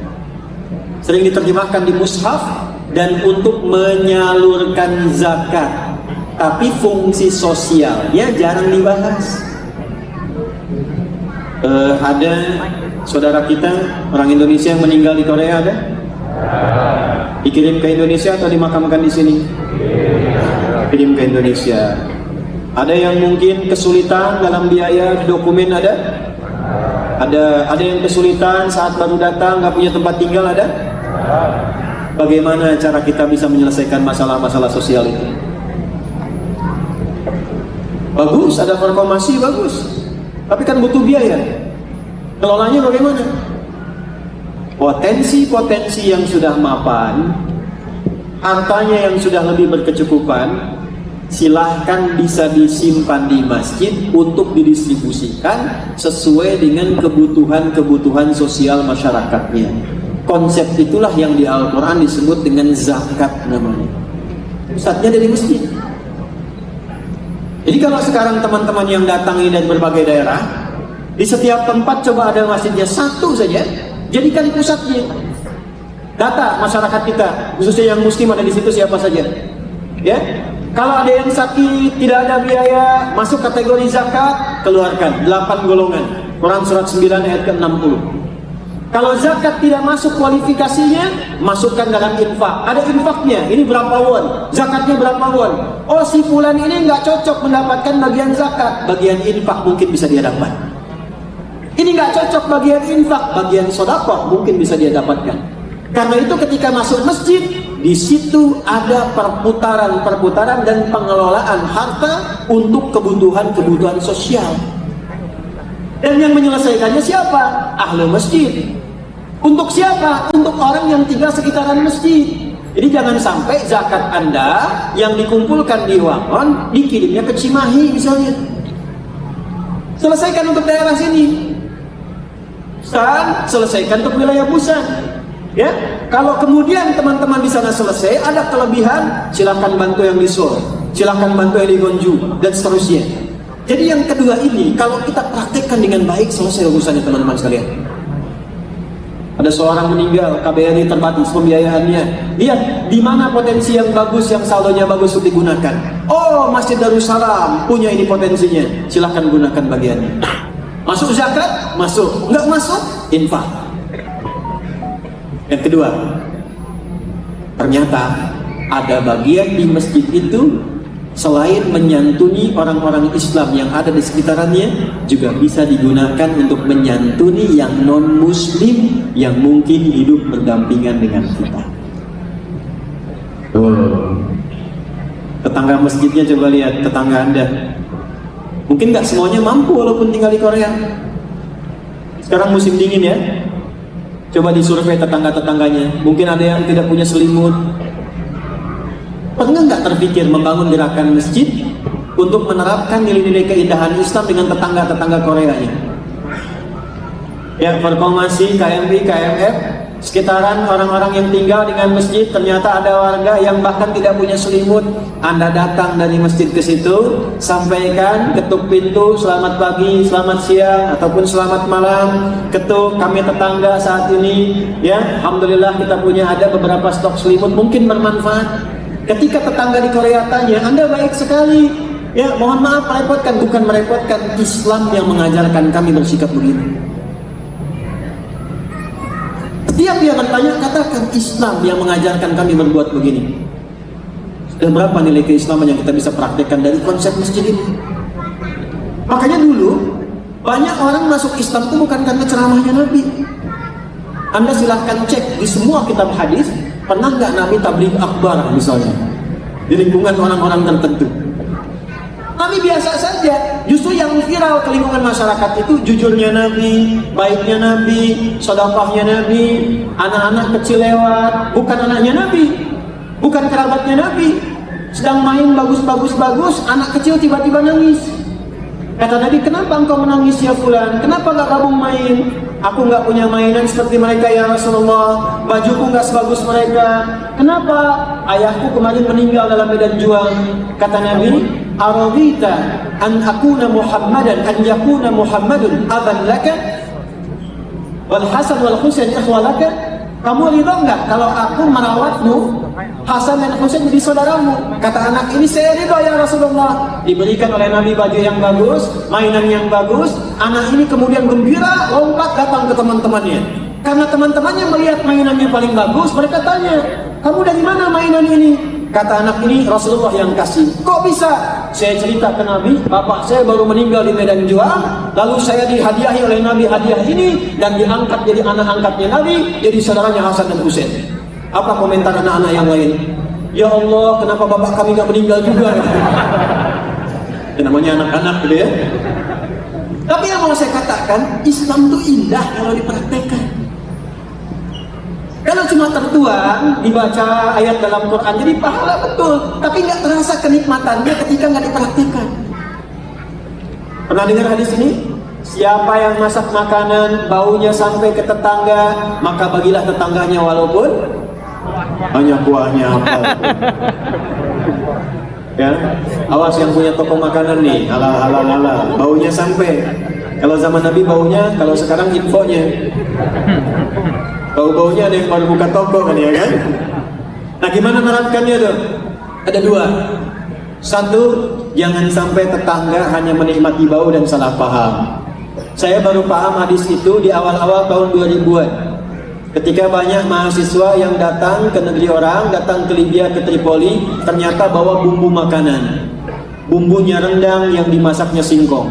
Sering diterjemahkan di mushaf, dan untuk menyalurkan zakat. Tapi fungsi sosialnya jarang dibahas. Ada saudara kita orang Indonesia yang meninggal di Korea, ada? Dikirim ke Indonesia atau dimakamkan di sini? Kirim ke Indonesia. Ada yang mungkin kesulitan dalam biaya dokumen, ada? Ada yang kesulitan saat baru datang nggak punya tempat tinggal, ada? Bagaimana cara kita bisa menyelesaikan masalah-masalah sosial itu? Bagus, ada formasi bagus. Tapi kan butuh biaya. Kelolanya bagaimana? Potensi-potensi yang sudah mapan, hartanya yang sudah lebih berkecukupan, silahkan bisa disimpan di masjid untuk didistribusikan sesuai dengan kebutuhan-kebutuhan sosial masyarakatnya. Konsep itulah yang di Al-Quran disebut dengan zakat namanya. Pusatnya dari masjid. Jadi kalau sekarang teman-teman yang datang ini dari berbagai daerah, di setiap tempat coba ada masjidnya satu saja, jadikan pusatnya. Data masyarakat kita, khususnya yang muslim ada di situ siapa saja. Ya, kalau ada yang sakit, tidak ada biaya, masuk kategori zakat, keluarkan 8 golongan. Quran surat 9 ayat ke-60. Kalau zakat tidak masuk kualifikasinya, masukkan dalam infak. Ada infaknya, ini berapa won, zakatnya berapa won. Oh, si fulan ini nggak cocok mendapatkan bagian zakat, bagian infak mungkin bisa dia dapat. Ini nggak cocok bagian infak, bagian sedekah mungkin bisa dia dapatkan. Karena itu ketika masuk masjid, di situ ada perputaran dan pengelolaan harta untuk kebutuhan sosial. Dan yang menyelesaikannya siapa? Ahli masjid. Untuk siapa? Untuk orang yang tinggal sekitaran masjid. Jadi jangan sampai zakat Anda yang dikumpulkan di Wangon dikirimnya ke Cimahi misalnya. Selesaikan untuk daerah sini. Dan selesaikan untuk wilayah Busan. Ya, kalau kemudian teman-teman di sana selesai, ada kelebihan, silakan bantu yang di Seoul, silakan bantu yang di Gwangju, dan seterusnya. Jadi yang kedua ini, kalau kita praktekkan dengan baik, selesai urusannya teman-teman sekalian. Ada seorang meninggal, KBRI terbatas pembiayaannya. Lihat di mana potensi yang bagus, yang saldonya bagus untuk digunakan. Oh, Masjid Darussalam punya ini potensinya, silakan gunakan bagiannya. Masuk zakat, masuk. Enggak masuk, infak. Yang kedua, ternyata ada bagian di masjid itu selain menyantuni orang-orang Islam yang ada di sekitarannya, juga bisa digunakan untuk menyantuni yang non-muslim yang mungkin hidup berdampingan dengan kita. Tetangga masjidnya coba lihat, tetangga Anda. Mungkin nggak semuanya mampu walaupun tinggal di Korea. Sekarang musim dingin ya. Coba disurvei tetangga-tetangganya. Mungkin ada yang tidak punya selimut. Pernah nggak terpikir membangun gerakan masjid untuk menerapkan nilai-nilai keindahan Islam dengan tetangga-tetangga Korea ini? Ya, Perkomasi, KMI, KMF, sekitaran orang-orang yang tinggal dengan masjid, ternyata ada warga yang bahkan tidak punya selimut. Anda datang dari masjid ke situ, sampaikan, ketuk pintu, selamat pagi, selamat siang, ataupun selamat malam, ketuk, kami tetangga saat ini, ya, alhamdulillah kita punya ada beberapa stok selimut, mungkin bermanfaat. Ketika tetangga di Korea tanya, Anda baik sekali, Ya, mohon maaf merepotkan, bukan merepotkan, Islam yang mengajarkan kami bersikap begini. Setiap yang bertanya, katakan Islam yang mengajarkan kami berbuat begini. Dan berapa nilai keislaman yang kita bisa praktekkan dari konsep masjid ini? Makanya dulu banyak orang masuk Islam itu bukan karena ceramahnya Nabi. Anda silahkan cek di semua kitab hadis, pernah nggak Nabi tabligh akbar misalnya di lingkungan orang-orang tertentu? Nabi biasa saja. Justru yang viral ke lingkungan masyarakat itu jujurnya Nabi, baiknya Nabi, sedekahnya Nabi, anak-anak kecil lewat, bukan anaknya Nabi, bukan kerabatnya Nabi, sedang main bagus, anak kecil tiba-tiba nangis. Kata Nabi, kenapa engkau menangis ya fulan? Kenapa gak gabung main? Aku gak punya mainan seperti mereka ya Rasulullah. Bajuku gak sebagus mereka. Kenapa? Ayahku kemarin meninggal dalam medan juang. Kata Nabi, aradita an akuna Muhammadan an yakuna Muhammadun aban laka wal Hasan wal Husain ikhwalaka? Kamu ridho enggak kalau aku merawatmu, Hasan dan Husain jadi saudaramu? Kata anak ini, saya ridho ya Rasulullah. Diberikan oleh Nabi baju yang bagus, mainan yang bagus. Anak ini kemudian gembira, lompat datang ke teman-temannya. Karena teman-temannya melihat mainannya paling bagus, mereka tanya, kamu dari mana mainan ini? Kata anak ini, Rasulullah yang kasih. Kok bisa? Saya cerita ke Nabi, bapak saya baru meninggal di medan juang, lalu saya dihadiahi oleh Nabi hadiah ini, dan diangkat jadi anak angkatnya Nabi, jadi saudaranya Hasan dan Husain. Apa komentar anak-anak yang lain? Ya Allah, kenapa bapak kami gak meninggal juga? Ya, namanya anak-anak gitu ya. Tapi yang mau saya katakan, Islam itu indah kalau dipraktekkan. Kalau cuma tertuang, dibaca ayat dalam Quran, jadi pahala betul, tapi nggak terasa kenikmatannya ketika nggak dipraktikkan. Pernah dengar hadis ini? Siapa yang masak makanan, baunya sampai ke tetangga, maka bagilah tetangganya walaupun hanya kuahnya apa. Ya, awas yang punya toko makanan nih, halal, baunya sampai. Kalau zaman Nabi baunya, kalau sekarang infonya. Bau-baunya ada yang baru buka toko kan ya kan? Nah gimana menerapkannya tuh? Ada dua. Satu, jangan sampai tetangga hanya menikmati bau dan salah paham. Saya baru paham hadis itu di awal-awal tahun 2000-an. Ketika banyak mahasiswa yang datang ke negeri orang, datang ke Libya, ke Tripoli, ternyata bawa bumbu makanan. Bumbunya rendang yang dimasaknya singkong.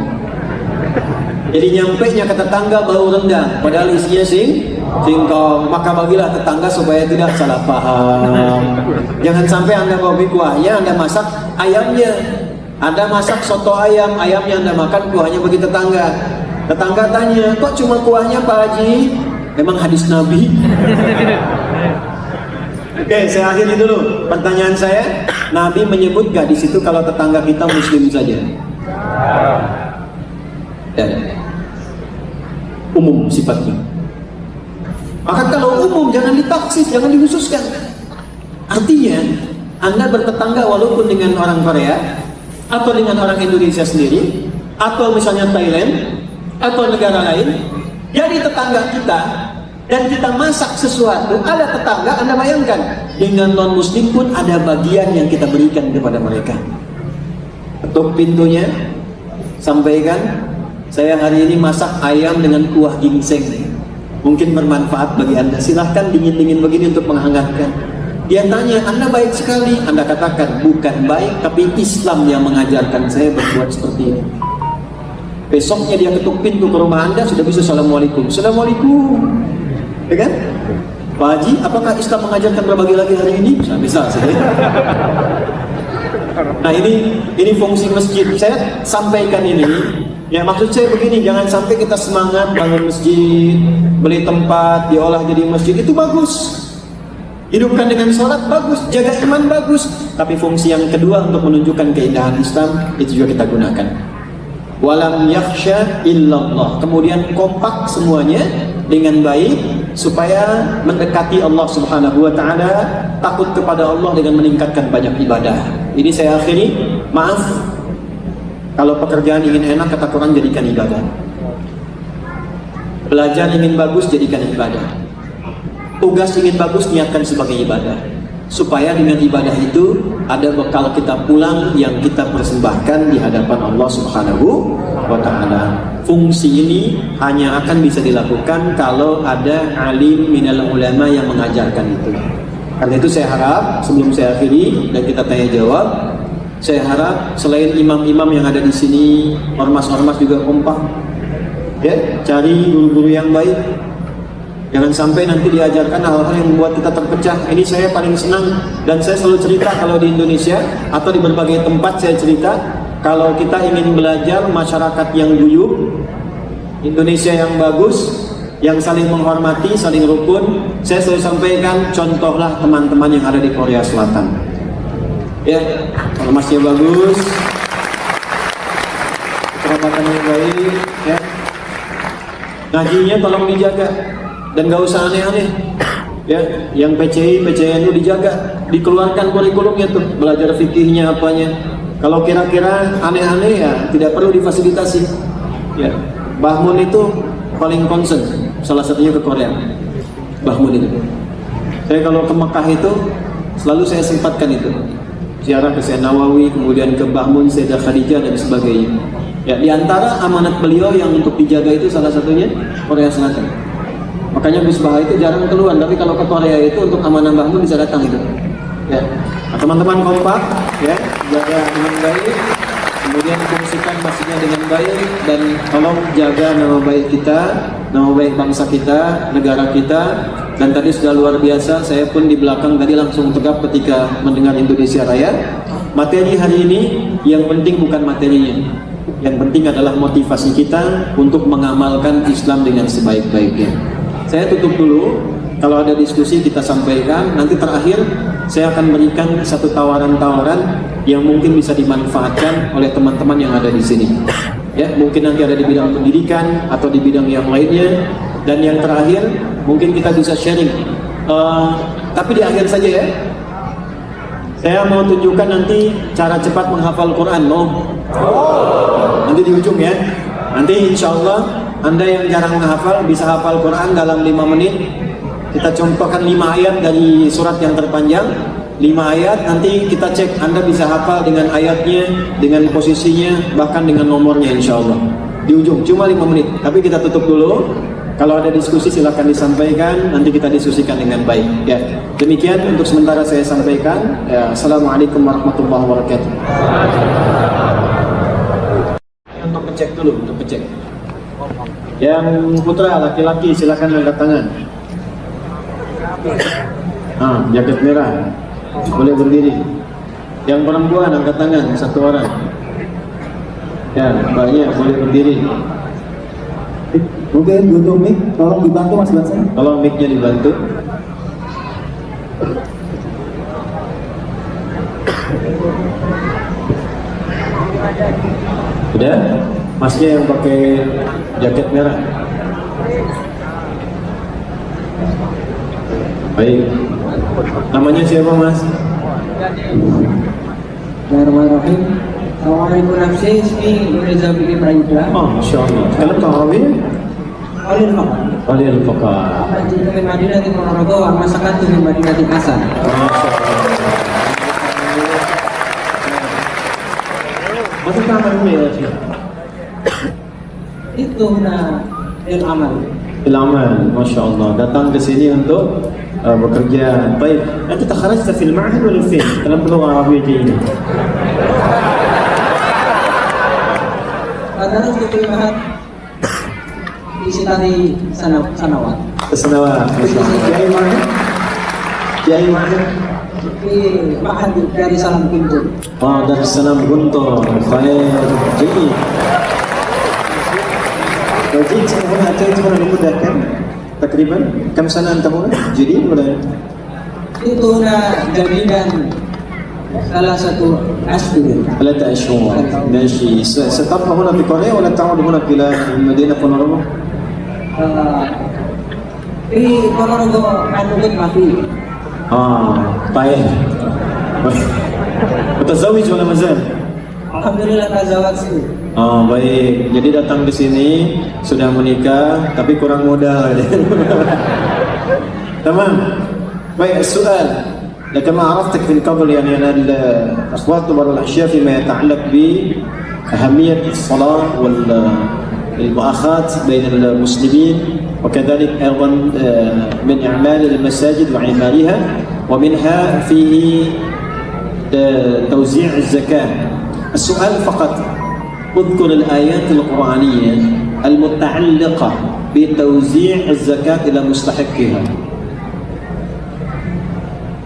Jadi nyampenya ke tetangga bau rendang, padahal isinya singkong. Maka bagilah tetangga supaya tidak salah paham. Jangan sampai Anda bawa kuahnya, Anda masak ayamnya. Anda masak soto ayam, ayamnya Anda makan, kuahnya bagi tetangga. Tetangga tanya, kok cuma kuahnya Pak Haji? Memang hadis Nabi. Oke, saya akhiri dulu pertanyaan saya. Nabi menyebut gak di situ kalau tetangga kita Muslim saja? Dan umum sifatnya. Maka kalau umum jangan ditaksis, jangan dikhususkan. Artinya Anda bertetangga walaupun dengan orang Korea, atau dengan orang Indonesia sendiri, atau misalnya Thailand, atau negara lain, jadi tetangga kita, dan kita masak sesuatu, ada tetangga, Anda bayangkan, dengan non-muslim pun ada bagian yang kita berikan kepada mereka. Ketuk pintunya, sampaikan, saya hari ini masak ayam dengan kuah ginseng. Mungkin bermanfaat bagi Anda. Silahkan dingin-dingin begini untuk menghangatkan. Dia tanya, Anda baik sekali. Anda katakan, bukan baik, tapi Islam yang mengajarkan saya berbuat seperti ini. Besoknya dia ketuk pintu ke rumah Anda, sudah bisa Assalamualaikum. Assalamualaikum. Ya kan? Pak Haji, apakah Islam mengajarkan berbagi lagi hari ini? Bisa. Nah ini fungsi masjid. Saya sampaikan ini. Ya maksud saya begini, jangan sampai kita semangat bangun masjid, beli tempat, diolah jadi masjid, itu bagus. Hidupkan dengan sholat, bagus. Jaga iman, bagus. Tapi fungsi yang kedua untuk menunjukkan keindahan Islam, itu juga kita gunakan. Walam yakhsha illallah. Kemudian kompak semuanya dengan baik, supaya mendekati Allah Subhanahu wa Ta'ala, takut kepada Allah dengan meningkatkan banyak ibadah. Ini saya akhiri. Maaf, kalau pekerjaan ingin enak, kata Quran, jadikan ibadah. Belajar ingin bagus, jadikan ibadah. Tugas ingin bagus, niatkan sebagai ibadah. supaya dengan ibadah itu ada bekal kita pulang yang kita persembahkan di hadapan Allah Subhanahu wa Ta'ala. Fungsi ini hanya akan bisa dilakukan kalau ada alim minal ulama yang mengajarkan itu. Karena itu saya harap sebelum saya akhiri dan kita tanya jawab, saya harap selain imam-imam yang ada di sini, ormas-ormas juga kompak, ya, cari guru-guru yang baik. Jangan sampai nanti diajarkan hal-hal yang membuat kita terpecah. Ini saya paling senang dan saya selalu cerita kalau di Indonesia atau di berbagai tempat saya cerita, kalau kita ingin belajar masyarakat yang guyup, Indonesia yang bagus, yang saling menghormati, saling rukun, saya selalu sampaikan contohlah teman-teman yang ada di Korea Selatan. Ya, ormasnya bagus, kerabatannya baik, ya. Ngajinya tolong dijaga. Dan gak usah aneh-aneh, ya. Yang PCI, PCNU dijaga, dikeluarkan kurikulumnya tuh, belajar fikihnya apanya. Kalau kira-kira aneh-aneh ya tidak perlu difasilitasi. Ya, Bahmun itu paling concern, salah satunya ke Korea. Bahmun itu. Saya kalau ke Mekah itu selalu saya sempatkan itu. Ziarah ke Syekh Nawawi, kemudian ke Bahmun, Sayyidah Khadijah dan sebagainya. Ya, di antara amanat beliau yang untuk dijaga itu salah satunya Korea Selatan. Makanya Gus Baha itu jarang keluar, tapi kalau ke Korea itu untuk amanah Bahmun bisa datang itu. Ya, nah, teman-teman kompak, ya, jaga dengan baik, kemudian fungsikan masjidnya dengan baik dan tolong jaga nama baik kita, nama baik bangsa kita, negara kita. Dan tadi sudah luar biasa, saya pun di belakang tadi langsung tegap ketika mendengar Indonesia Raya. Materi hari ini yang penting bukan materinya, yang penting adalah motivasi kita untuk mengamalkan Islam dengan sebaik-baiknya. Saya tutup dulu, kalau ada diskusi kita sampaikan, nanti terakhir saya akan berikan satu tawaran-tawaran yang mungkin bisa dimanfaatkan oleh teman-teman yang ada di sini. Ya, mungkin nanti ada di bidang pendidikan atau di bidang yang lainnya. Dan yang terakhir, mungkin kita bisa sharing. Tapi di akhir saja ya. Saya mau tunjukkan nanti cara cepat menghafal Quran, nanti di ujung ya. Nanti insya Allah Anda yang jarang menghafal bisa hafal Quran dalam 5 menit. Kita contohkan 5 ayat dari surat yang terpanjang, 5 ayat, nanti kita cek Anda bisa hafal dengan ayatnya, dengan posisinya, bahkan dengan nomornya insya Allah. Di ujung, cuma 5 menit. Tapi kita tutup dulu. Kalau ada diskusi silakan disampaikan, nanti kita diskusikan dengan baik. Ya, demikian untuk sementara saya sampaikan. Ya, Assalamualaikum warahmatullahi wabarakatuh. Untuk ngecek dulu, untuk ngecek. Yang putra laki-laki silakan angkat tangan. Jaket merah boleh berdiri. Yang perempuan angkat tangan satu orang. Ya, mbaknya boleh berdiri. Mungkin butuh mic, tolong dibantu Mas Bansa. Tolong mic-nya dibantu. Udah? Masnya yang pakai jaket merah. Baik. Namanya siapa Mas? Bismillahirrahmanirrahim. Assalamualaikum nafsi, ismi Reza Bikri Prajuda. Oh, Masya Allah. Kalian tahu Arabi? Kalian apa? Kalian Fakar. Haji dari Madinah di Ponorogo, masakan di Madinah di Kasan. Masya Allah. Masa taman ya Syekh? Itu il amal. Ilaman, Masya Allah. Datang ke sini untuk bekerja. Baik. Nanti takharajta fil ma'had wal fin dalam pelugha Arabiyyah ini. Padahal itu lihat isi tadi sanawat. Kesenawat. Kiai mana? Kiai mana? Di Ma'had dari Salam Guntur. Oh, dari Salam Guntur. Baik. Jadi Wajib sebenarnya ada cuma dimudahkan. Takriban kam sana anta huna? Jadi mulai Itu jadikan salah satu asbir. 3 أشهر. ماشي. ستبقى هنا في كوريا ولا تعود هنا إلى مدينة بونورو؟ Di Ponorogo Kanukut masih. طيب. متزوج ولا مازال؟ Alhamdulillah tazawwaj. Baik. Jadi datang ke sini sudah menikah tapi kurang modal. Tamam. Baik, soal. كما عرفتك في القبل يعني أنا أخبرت بعض الأشياء فيما يتعلق بأهمية الصلاة والمؤاخاة بين المسلمين، وكذلك أيضا من أعمال المساجد وعمارها، ومنها فيه توزيع الزكاة. السؤال فقط اذكر الآيات القرآنية المتعلقة بتوزيع الزكاة إلى مستحقها.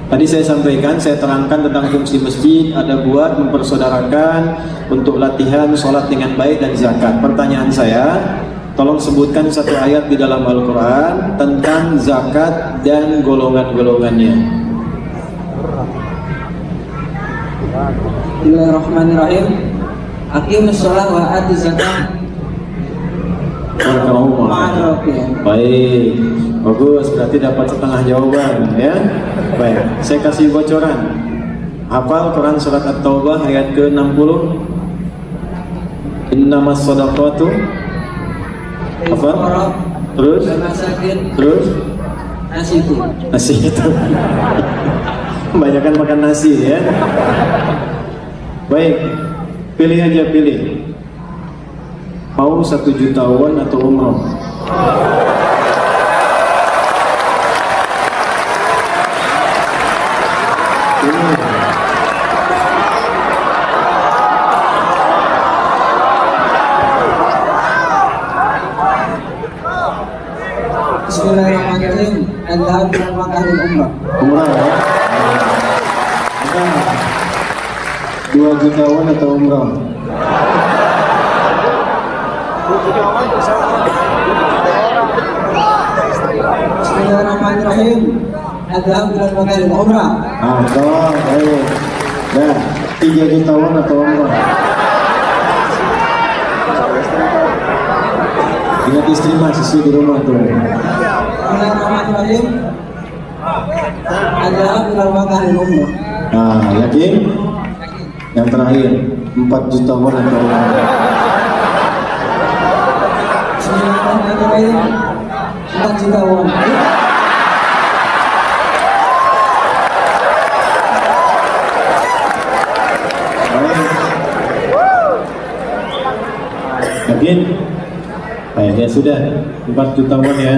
Tadi saya sampaikan, saya terangkan tentang fungsi masjid, ada buat mempersaudarakan untuk latihan sholat dengan baik dan zakat. Pertanyaan saya, tolong sebutkan satu ayat di dalam Al-Quran tentang zakat dan golongan-golongannya. Bismillahirrahmanirrahim. Aqimus shalah wa atuz zakah. Baik, bagus, berarti dapat setengah jawaban ya. Baik, saya kasih bocoran. Hafal Quran surat At-Taubah ayat ke-60. Innamas shadaqatu. Apa? Terus? Terus? Nasi itu. Kebanyakan makan nasi ya. Baik, pilih aja pilih. Mau 1 jutawan atau umroh? Bismillahirrahmanirrahim. Adzhab bil makkah wal umrah. Umrah ya? 2 jutawan atau umrah? Bismillahirrahmanirrahim. Adzhab bil makkah wal umrah. Baik. Dah, 3 jutawan atau umrah? Ingat istri masih di rumah tuh. Bismillahirrahmanirrahim. Adzhab bil makkah wal umrah. Yakin? Yang terakhir, 4 jutawan atau umrah? Bismillahirrahmanirrahim. 4 jutawan. Yakin? Baik, ya sudah 4 jutawan ya.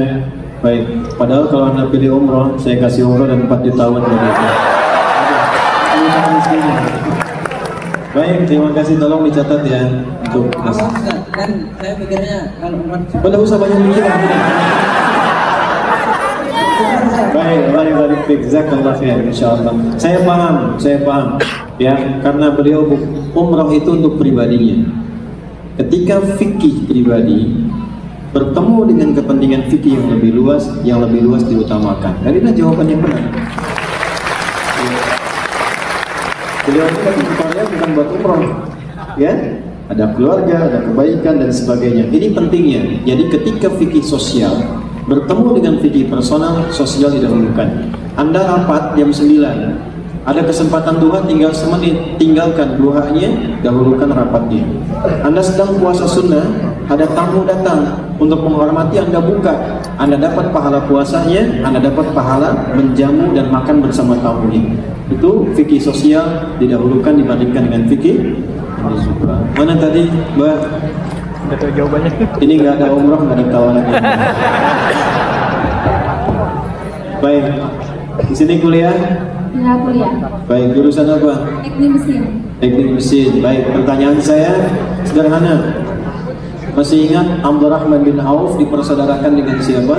Baik, padahal kalau Anda pilih umroh, saya kasih umroh dan 4 jutawan dari itu. Baik, terima kasih, tolong dicatat ya untuk Kan saya pikirnya kalau 4 pada usah banyak mikir. Baik, baik, jazakallah khair, insyaallah. Saya paham, ya, karena beliau umrah itu untuk pribadinya. Ketika fikih pribadi bertemu dengan kepentingan fikih yang lebih luas diutamakan. Dan inilah jawaban yang benar. Beliau itu kan umrahnya bukan buat umrah, ya. Ada keluarga, ada kebaikan dan sebagainya. Ini pentingnya. Jadi ketika fikih sosial bertemu dengan fikih personal, sosial didahulukan. Anda rapat jam 9. Ada kesempatan duha tinggal semenit, tinggalkan duhanya, dahulukan rapatnya. Anda sedang puasa sunnah, ada tamu datang untuk menghormati, Anda buka. Anda dapat pahala puasanya, Anda dapat pahala menjamu dan makan bersama tamunya. Itu fikih sosial didahulukan dibandingkan dengan fikih zuhur. Mana tadi, Mbak? Nggak tahu jawabannya. Ini nggak ada umroh, nggak ada tawaran. Baik, di sini kuliah. Ya, kuliah. Baik, jurusan apa? Teknik mesin. Teknik mesin. Baik, pertanyaan saya sederhana. Masih ingat Abdurrahman bin Auf dipersaudarakan dengan siapa?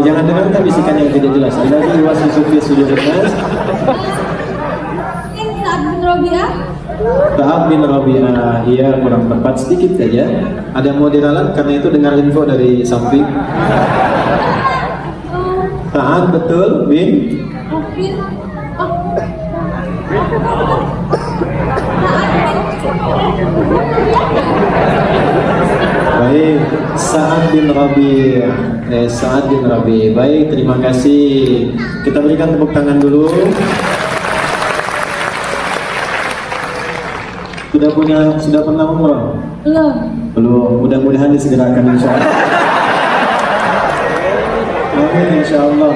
Jangan dengarkan bisikan yang tidak jelas. Alladzi yuwaswisu fi sudurin nas. Sa'ad bin Rabi'ah. Sa'ad bin Rabi'ah. Iya, kurang tepat sedikit saja. Ada yang mau diralat karena itu dengar info dari samping. Sa'ad betul bin Baik, Sa'ad bin Rabi'. Sa'ad bin Rabi'. Baik, terima kasih. Kita berikan tepuk tangan dulu. sudah pernah umroh? Belum. Belum. Mudah-mudahan disegerakan insyaallah. Amin insyaallah.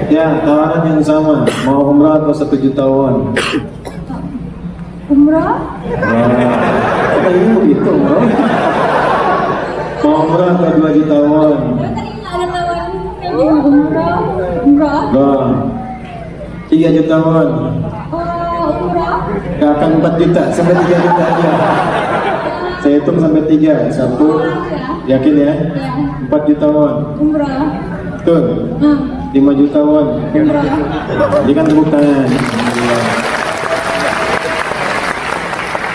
Ya, tawaran yang sama. Mau umrah atau 1 juta won? Umroh? Kita ini begitu, umrah. Mau umrah atau 2 juta won? Tadi nggak ada tawaran umroh. Umroh? Bang, 3 juta won. Umroh? Gak akan 4 juta, sampai 3 juta aja. Saya hitung sampai 3. 1, yakin ya? Ya. 4 juta won. Umroh. Betul. 5 juta won. Umroh. Jadi kan tepuk tangan.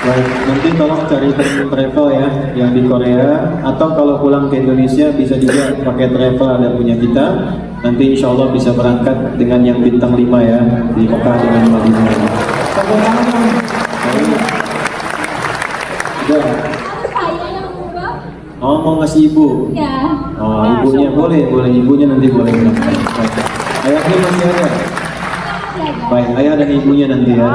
Baik, nanti tolong cari teman travel ya yang di Korea, atau kalau pulang ke Indonesia bisa juga pakai travel ada punya kita. Nanti insya Allah bisa berangkat dengan yang bintang 5 ya di Mekah dengan Madinah. Udah. Saya yang umroh? Oh, mau ngasih ibu? Ya. Oh, ibunya boleh ibunya nanti boleh berangkat. Ayahnya masih ada? Baik, ayah dan ibunya nanti ya.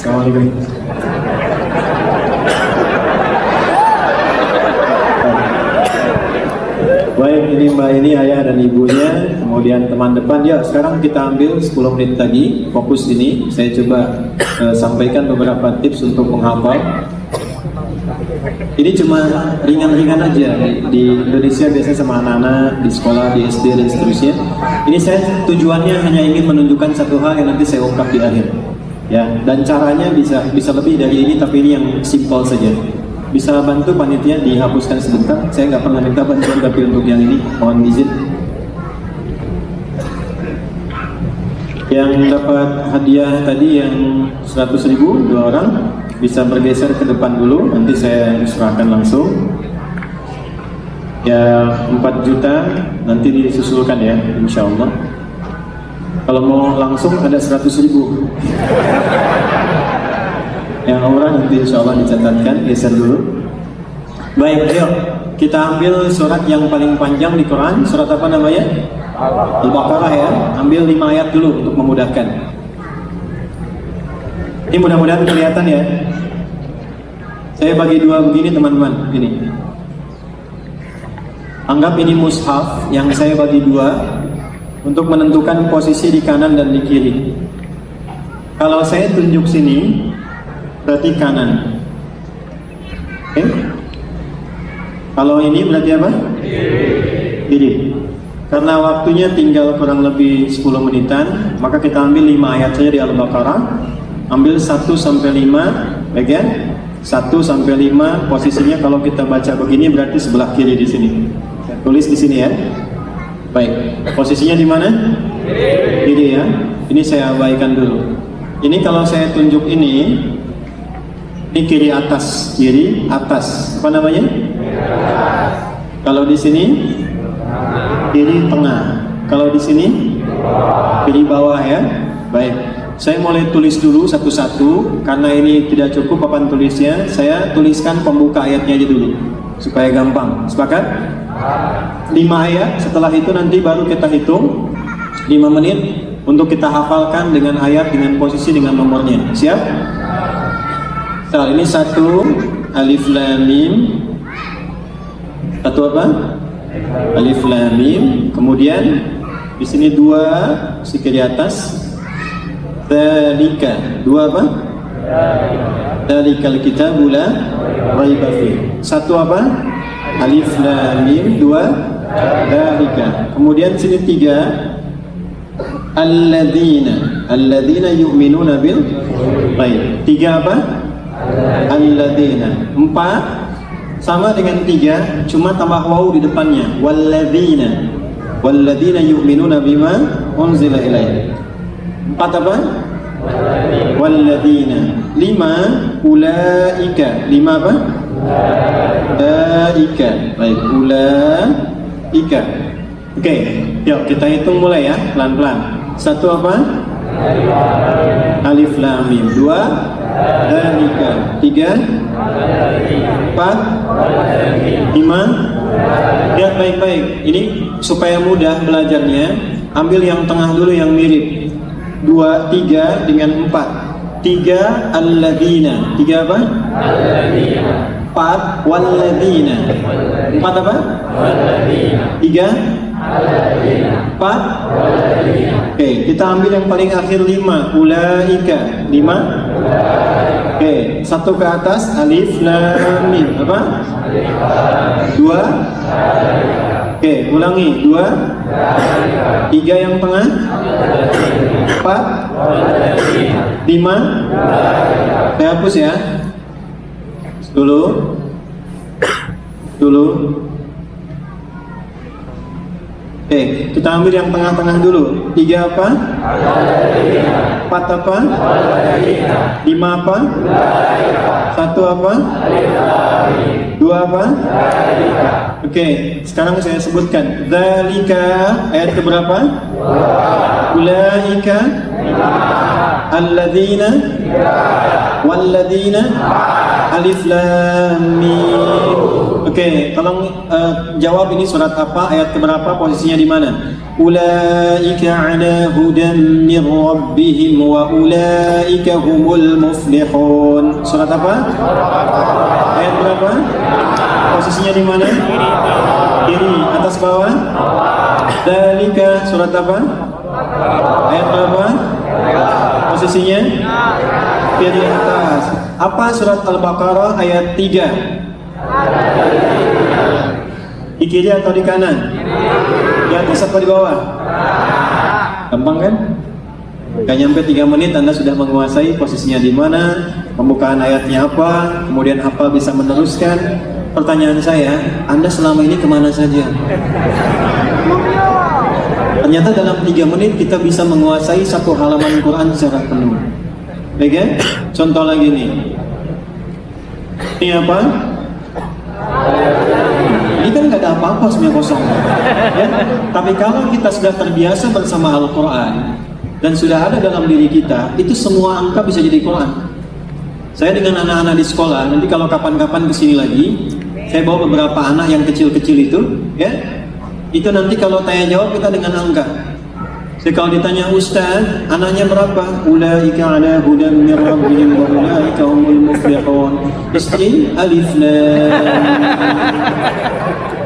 Assalamualaikum. Baik, ini Mbak ini ayah dan ibunya, kemudian teman depan. Ya, sekarang kita ambil 10 menit lagi, fokus ini. Saya coba sampaikan beberapa tips untuk menghafal. Ini cuma ringan-ringan aja di Indonesia biasanya sama anak-anak di sekolah, di SD dan seterusnya. Ini saya tujuannya hanya ingin menunjukkan satu hal yang nanti saya ungkap di akhir. Ya, dan caranya bisa lebih dari ini, tapi ini yang simpel saja. Bisa bantu panitia dihapuskan sebentar. Saya nggak pernah minta bantuan, tapi untuk yang ini mohon izin. Yang dapat hadiah tadi yang 100.000 2 orang bisa bergeser ke depan dulu, nanti saya serahkan langsung. Ya 4 juta nanti disusulkan ya, insya Allah. Kalau mau langsung ada 100.000. Yang umrah nanti insya Allah dicatatkan, geser dulu. Baik, ayo kita ambil surat yang paling panjang di Quran. Surat apa namanya? Al-Baqarah ya. Ambil 5 ayat dulu untuk memudahkan. Ini mudah-mudahan kelihatan ya. Saya bagi 2 begini teman-teman. Ini. Anggap ini mushaf yang saya bagi 2. Untuk menentukan posisi di kanan dan di kiri. Kalau saya tunjuk sini, berarti kanan. Oke? Kalau ini berarti apa? Kiri. Karena waktunya tinggal kurang lebih 10 menitan, maka kita ambil 5 ayat saja di Al-Baqarah. Ambil 1 sampai 5, baik ya? 1 sampai 5 posisinya kalau kita baca begini berarti sebelah kiri di sini. Tulis di sini ya. Baik, posisinya di mana? Kiri ya. Ini saya abaikan dulu. Ini kalau saya tunjuk ini kiri atas, kiri atas. Apa namanya? Kalau di sini kiri tengah. Kalau di sini kiri bawah ya. Baik. Saya mulai tulis dulu satu-satu karena ini tidak cukup papan tulisnya. Saya tuliskan pembuka ayatnya aja dulu supaya gampang. Sepakat? 5 ayat, setelah itu nanti baru kita hitung 5 menit untuk kita hafalkan dengan ayat, dengan posisi, dengan nomornya. Siap? Nah, ini 1 Alif Lam Mim. 1 apa? Alif Lam Mim. Kemudian di sini 2 si kiri atas. Dzalika. 2 apa? Dzalikal kitabu la raiba fi. 1 apa? Alif Lam Mim. 2 dzalika. Kemudian sini 3 alladzina yu'minuna bil ghaib. 3 apa? Alladzina. 4 sama dengan 3, cuma tambah waw di depannya. Walladzina yu'minuna bima unzila ilaik. 4 apa? Walladzina. 5 ulaika. 5 apa? Ulaika. Baik, ulaika. Oke, yuk kita hitung mulai ya, pelan-pelan. 1 apa? Alif Lam Mim. 2 dzalika. 3 4 5. Lihat baik-baik. Ini supaya mudah belajarnya. ambil yang tengah dulu yang mirip. 2, 3 dengan 4. 3 alladzina. 3 apa? Alladzina. 4 walladzina. 4 apa? Walladzina. 3 alladzina. 4 walladzina. Oke, kita ambil yang paling akhir 5. Ulaika. 5. Oke, satu ke atas alif lam mim. Apa? 2. Oke, ulangi. 2. 3 yang tengah. 4. 5. Saya hapus ya. Dulu. Oke, kita ambil yang tengah-tengah dulu. 3 apa? 4 apa? 5 apa? 1 apa? 2 apa? Oke, sekarang saya sebutkan. Dzalika ayat keberapa? Ulaika alladzina walladzina alif lam mim. Oke, tolong jawab ini surat apa, ayat keberapa, posisinya di mana? Ulaika ala hudan min rabbihim wa ulaika humul muflihun. Surat apa? Ayat berapa? Posisinya di mana? Kiri, atas, bawah? Dzalika surat apa? Ayat berapa? Posisinya? Kiri, atas. Apa surat Al-Baqarah ayat 3? Di kiri atau di kanan? Di atas atau di bawah? Gampang kan? Gak nyampe 3 menit Anda sudah menguasai posisinya di mana, pembukaan ayatnya apa, kemudian apa bisa meneruskan. Pertanyaan saya, Anda selama ini kemana saja? Ternyata dalam 3 menit kita bisa menguasai satu halaman Quran secara penuh. Baik kan? Contoh lagi nih. Ini apa? Ini kan gak ada apa-apa, semuanya kosong ya? Tapi kalau kita sudah terbiasa bersama Al-Quran dan sudah ada dalam diri kita, itu semua angka bisa jadi Quran. Saya dengan anak-anak di sekolah, nanti kalau kapan-kapan kesini lagi, saya bawa beberapa anak yang kecil-kecil itu ya, itu nanti kalau tanya jawab kita dengan angka. Jadi kalau ditanya Ustaz, anaknya berapa? Ulaika ala hudan min rabbihim wa ulaika humul muflihun. Istri alif lam.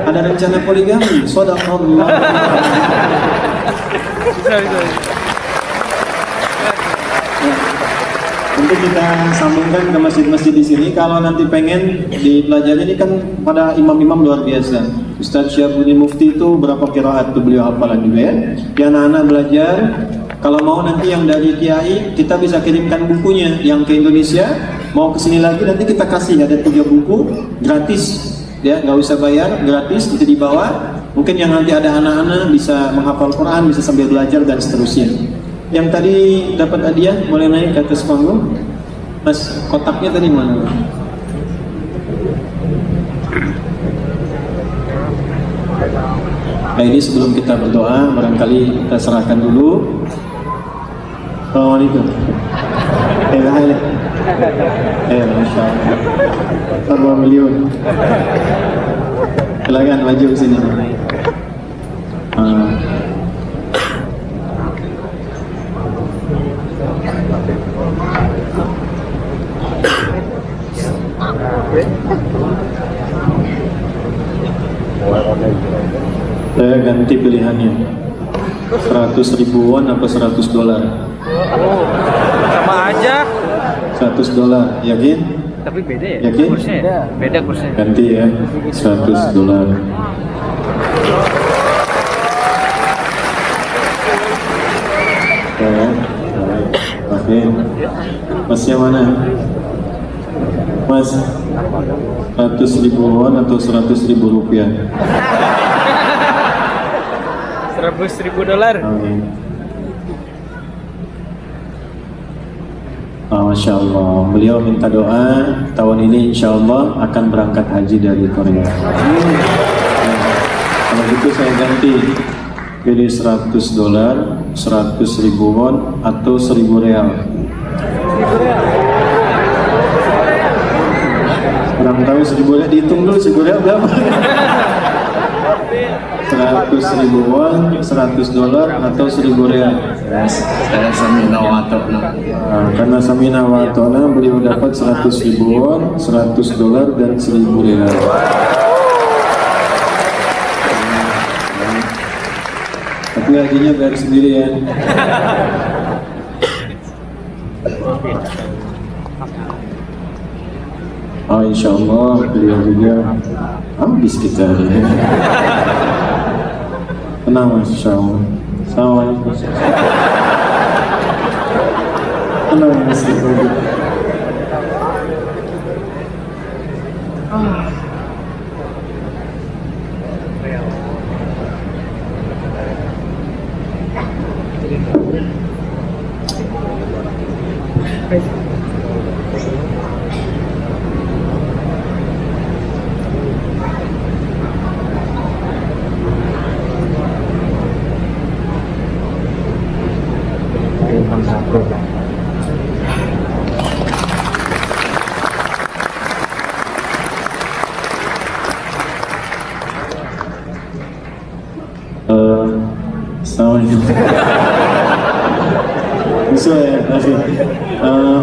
Ada rencana poligami? Shadaqallah. Nanti kita sambungkan ke masjid-masjid di sini. Kalau nanti pengen dipelajari, ini kan pada imam-imam luar biasa. Ustaz Syahrudin Mufti itu berapa qiraat tuh beliau hafalan juga ya. Di anak-anak belajar. Kalau mau nanti yang dari Kiai, kita bisa kirimkan bukunya. Yang ke Indonesia, mau kesini lagi nanti kita kasih. Ada 3 buku gratis. Ya, nggak usah bayar, gratis, itu dibawa. Mungkin yang nanti ada anak-anak bisa menghafal Quran, bisa sambil belajar dan seterusnya. Yang tadi dapat hadiah boleh naik ke atas panggung. Mas, kotaknya tadi mana? Nah, ini sebelum kita berdoa, barangkali kita serahkan dulu. Assalamualaikum. Masya Allah. 4 miliar. Silakan maju ke sini. Saya ganti pilihannya. 100 ribuan apa 100 dolar? Sama aja. 100 dolar, yakin? Tapi beda ya? Yakin? Kursnya. Beda kursnya. Ganti ya, 100 dolar. Oke. Masnya mana? Mas, 100 ribuan atau 100 ribu rupiah? 100 ribu dolar. Oke. Masya Allah, beliau minta doa tahun ini insya Allah akan berangkat haji dari Korea. Kalau gitu saya ganti, pilih 100 dolar, 100 ribu won atau 1000 real. Kurang tahu 1000 real, dihitung dulu 1000 real berapa? 100.000 won, 100 dolar atau 1.000 real? Saya samina wa ta'na. Karena samina wa ta'na beliau dapat 100.000 won, 100 dolar dan 1.000 real. Tapi hajinya bayar sendiri ya. Oh, insya Allah beliau juga habis kita hari ini. Tenang mas, insya Allah. Assalamualaikum. Tenang mas.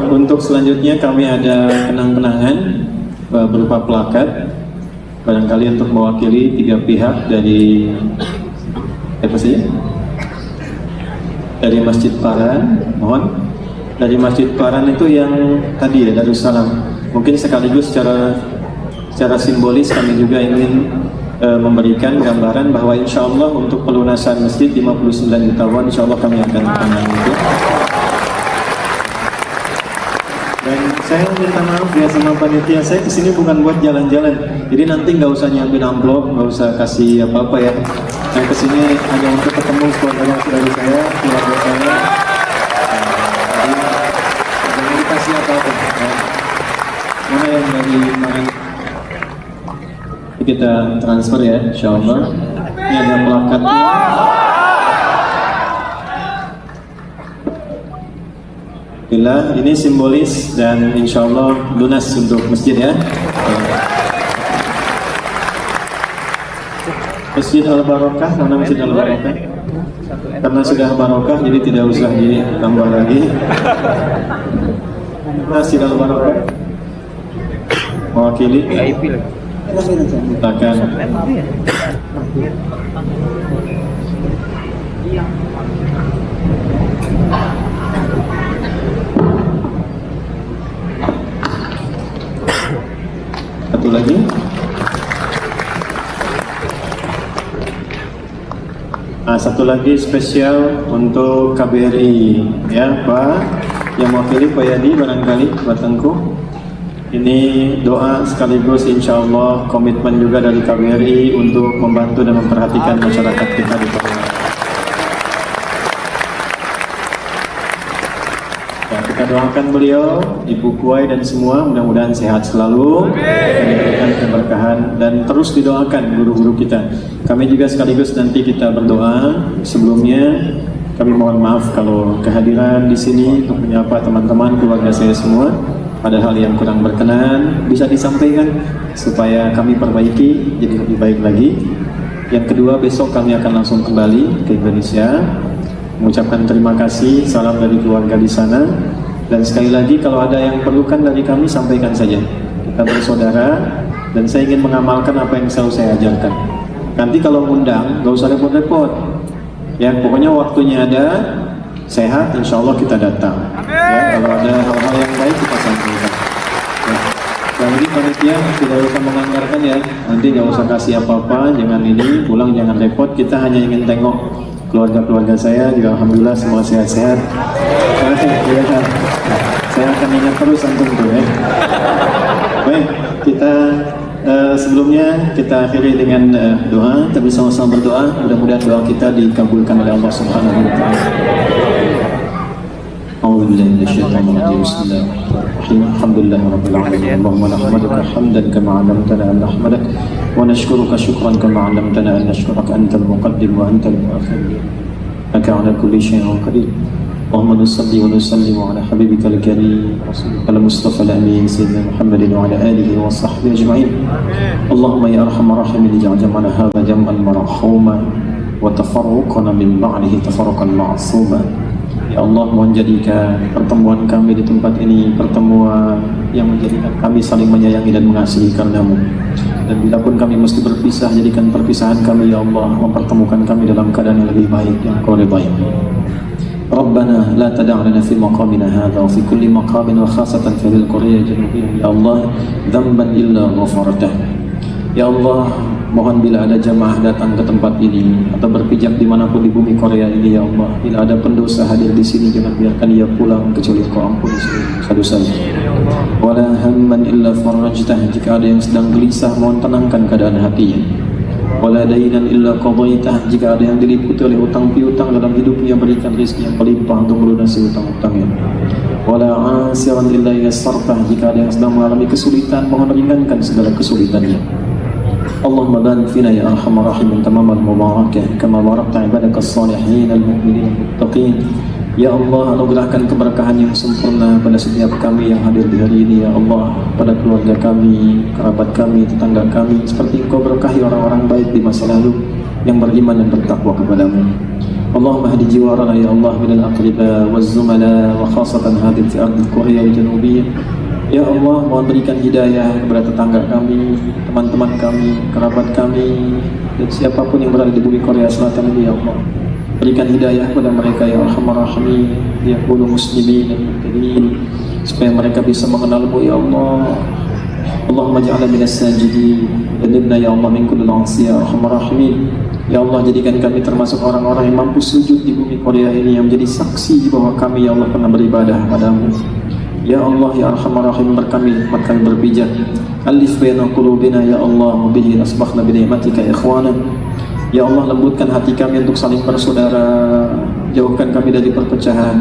Untuk selanjutnya kami ada kenang-kenangan berupa plakat, barangkali untuk mewakili 3 pihak dari apa sih? Dari Masjid Paran, mohon. Dari Masjid Paran itu yang tadi ya, Darussalam. Mungkin sekaligus secara simbolis kami juga ingin memberikan gambaran bahwa insya Allah untuk pelunasan masjid 59 juta won, insya Allah kami akan menang itu. Dan saya minta maaf ya sama panitia, saya kesini bukan buat jalan-jalan, jadi nanti nggak usah nyiapin amplop, nggak usah kasih apa-apa ya. Saya kesini hanya untuk ketemu saudara-saudari saya, keluarga saya. Jadi jangan dikasih apa-apa. Mana yang dari kemarin kita transfer ya, insya Allah. Ini ada plakatnya. Bila ini simbolis dan insya Allah lunas untuk masjid ya. Masjid Al-Barokah, mana Masjid Al-Barokah? Karena sudah barokah jadi tidak usah ditambah lagi. Masjid Al-Barokah mewakili. Silakan. Satu lagi. Nah, satu lagi spesial untuk KBRI ya Pak, yang mewakili Pak Yadi barangkali Pak Tengku. Ini doa sekaligus insya Allah komitmen juga dari KBRI untuk membantu dan memperhatikan masyarakat kita di Papua. Ya, kita doakan beliau, Ibu Kuai dan semua mudah-mudahan sehat selalu, diberikan keberkahan dan terus didoakan guru-guru kita. Kami juga sekaligus nanti kita berdoa. Sebelumnya kami mohon maaf kalau kehadiran di sini untuk menyapa teman-teman keluarga saya semua. Ada hal yang kurang berkenan bisa disampaikan supaya kami perbaiki jadi lebih baik lagi. Yang kedua, besok kami akan langsung kembali ke Indonesia mengucapkan terima kasih, salam dari keluarga di sana. Dan sekali lagi kalau ada yang perlukan dari kami sampaikan saja, kita bersaudara dan saya ingin mengamalkan apa yang selalu saya ajarkan. Nanti kalau undang gak usah repot-repot ya, pokoknya waktunya ada, sehat, insya Allah kita datang ya. Kalau ada hal-hal yang baik kita sampaikan ya. Jadi panitia tidak usah menganggarkan ya, nanti nggak usah kasih apa-apa, jangan ini, pulang jangan repot, kita hanya ingin tengok keluarga-keluarga saya juga alhamdulillah semua sehat-sehat ya. Saya akan ingat terus antum tuh ya. Baik, kita sebelumnya kita akhiri dengan doa, tapi sama-sama berdoa, mudah-mudahan doa kita dikabulkan oleh Allah Subhanahu wa taala. A'udzubillahi minasyaitonir rajim. Bismillahirrahmanirrahim. Alhamdulillahirabbil alamin. Allahumma nahmaduka hamdan kama 'allamtana an nahmadak wa nashkuruka syukran kama 'allamtana an nashkuraka antal muqaddim wa antal mu'akhir. Laka 'ala kulli syai'in qadir. اللهم نصلي ونسلم على حبيبك الكريم رسولك المصطفى الأمين سيدنا محمد وعلى آله وصحبه أجمعين. اللهم يا أرحم الراحمين اجعل جمعنا هذا جمعا مرحوما وتفرقنا من بعده تفرقا معصوما. Ya Allah, mohon jadikan pertemuan kami di tempat ini pertemuan yang menjadikan kami saling menyayangi dan mengasihi karenamu. Dan bila pun kami mesti berpisah, jadikan perpisahan kami ya Allah mempertemukan kami dalam keadaan yang lebih baik, yang kau ridai. Rabbana la tada' lana fi maqamina hadha wa fi kulli maqamin wa khasatan fi al-Qaryah al-Janubiyyah ya Allah dhanban illa ghafartah. Ya Allah, mohon bila ada jamaah datang ke tempat ini atau berpijak dimanapun di bumi Korea ini ya Allah, bila ada pendosa hadir di sini jangan biarkan ia pulang kecuali Kau ampuni seluruh dosa-dosanya. Wala hamman illa farajtah, jika ada yang sedang gelisah mohon tenangkan keadaan hatinya. Wala dainan illa qadaitah, jika ada yang diliputi oleh utang piutang dalam hidupnya berikan rezeki yang melimpah untuk melunasi utang-utangnya. Wala asiran illa yassartah, jika ada yang sedang mengalami kesulitan mohon ringankan segala kesulitannya. Allahumma barik fina ya arhamar rahimin tamaman mubarakah kama barakta ibadaka as-salihin al-mu'minin al-muttaqin. Ya Allah, anugerahkan keberkahan yang sempurna pada setiap kami yang hadir di hari ini ya Allah, pada keluarga kami, kerabat kami, tetangga kami, seperti Engkau berkahi orang-orang baik di masa lalu yang beriman dan bertakwa kepadamu. Allahumma hadi jiwarana ya Allah minal aqriba waz zumala wa khasatan hadir fi ardil Korea al-Janubiyyah. Ya Allah, mohon berikan hidayah kepada tetangga kami, teman-teman kami, kerabat kami, dan siapapun yang berada di bumi Korea Selatan ini ya Allah. Berikan hidayah kepada mereka ya Arhamar Rahimin, ya qulu muslimin dan mu'minin, supaya mereka bisa mengenal-Mu ya Allah. Allahumma ja'alna minas sajidin dan ibna ya Allah min kulli al-'asiyah Arhamar Rahimin. Ya Allah, jadikan kami termasuk orang-orang yang mampu sujud di bumi Korea ini, yang menjadi saksi bahwa kami ya Allah pernah beribadah padamu. Ya Allah ya Arhamar Rahim, kami berpijak. Alif baina qulubina ya Allah, bihi asbakhna bi ni'matika ikhwana. Ya Allah, lembutkan hati kami untuk saling bersaudara, jauhkan kami dari perpecahan,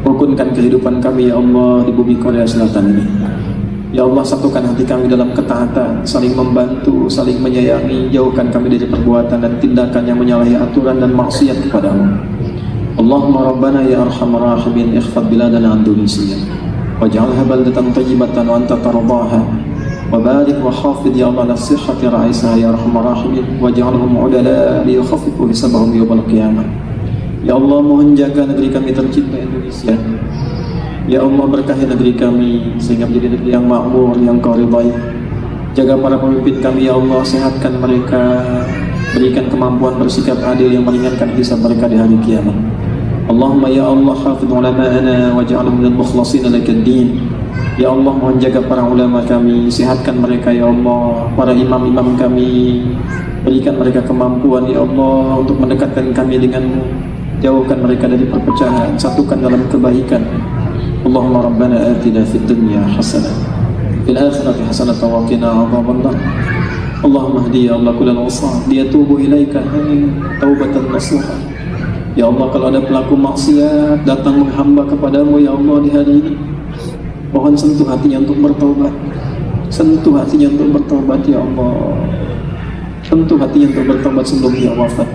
rukunkan kehidupan kami ya Allah di bumi Korea Selatan ini. Ya Allah, satukan hati kami dalam ketaatan, saling membantu, saling menyayangi, jauhkan kami dari perbuatan dan tindakan yang menyalahi aturan dan maksiat kepadamu. Allahumma Rabbana ya Arhamar Rahimin, ikhfad biladana an Indonesia waj'alha baldatan thayyibatan wa anta tardaha wa barik wa hafidh ya Allah ala sihhati ra'isaha ya Arhamar Rahimin waj'alhum udala li yukhaffifu hisabahum yawmal qiyamah. Ya Allah, mohon jaga negeri kami tercinta Indonesia. Ya Allah, berkahi negeri kami sehingga menjadi negeri yang makmur, yang Kau ridai. Jaga para pemimpin kami ya Allah, sehatkan mereka, berikan kemampuan bersikap adil yang meringankan hisab mereka di hari kiamat. Allahumma ya Allah, hafidh ulama'ana waj'alhum minal mukhlasin lakad-din. Ya Allah, mohon jaga para ulama kami, sehatkan mereka ya Allah. Para imam-imam kami, berikan mereka kemampuan ya Allah untuk mendekatkan kami denganmu, jauhkan mereka dari perpecahan, satukan dalam kebaikan. Allahumma Rabbana atina fid dunya hasanah fil akhirati hasanah wa qina adzabannar. Allahumma hdi ya Allah kullal usah liyatubu ilaika taubatan nasuha. Ya Allah, kalau ada pelaku maksiat datang menghamba kepadamu ya Allah di hari ini, mohon sentuh hatinya untuk bertaubat. Sentuh hatinya untuk bertaubat ya Allah. Sentuh hatinya untuk bertaubat sebelum dia wafat.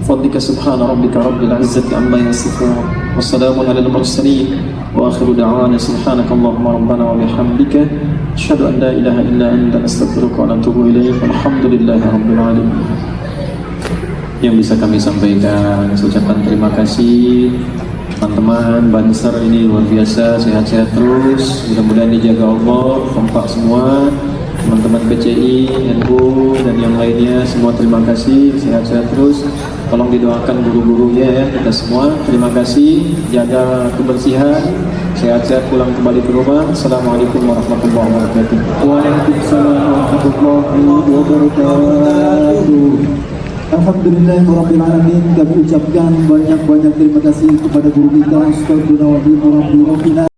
Fadlika subhana rabbika rabbil izzati amma yasifun wa salamun alal mursalin wa akhiru da'wana subhanaka Allahumma rabbana wa bihamdika asyhadu an la ilaha illa anta astaghfiruka wa atubu ilaik. Alhamdulillahi rabbil alamin. Yang bisa kami sampaikan, saya ucapkan terima kasih teman-teman Banser ini luar biasa, sehat-sehat terus, mudah-mudahan dijaga Allah, kompak semua, teman-teman PCI, NU dan yang lainnya semua terima kasih, sehat-sehat terus. Tolong didoakan guru-gurunya ya, kita semua terima kasih, jaga kebersihan, sehat-sehat pulang kembali ke rumah. Assalamualaikum warahmatullahi wabarakatuh. Waalaikumsalam warahmatullahi wabarakatuh. Alhamdulillahirrahmanirrahim. Kami ucapkan banyak-banyak terima kasih kepada guru kita Ustaz Gunawan Rabbi Rabbina.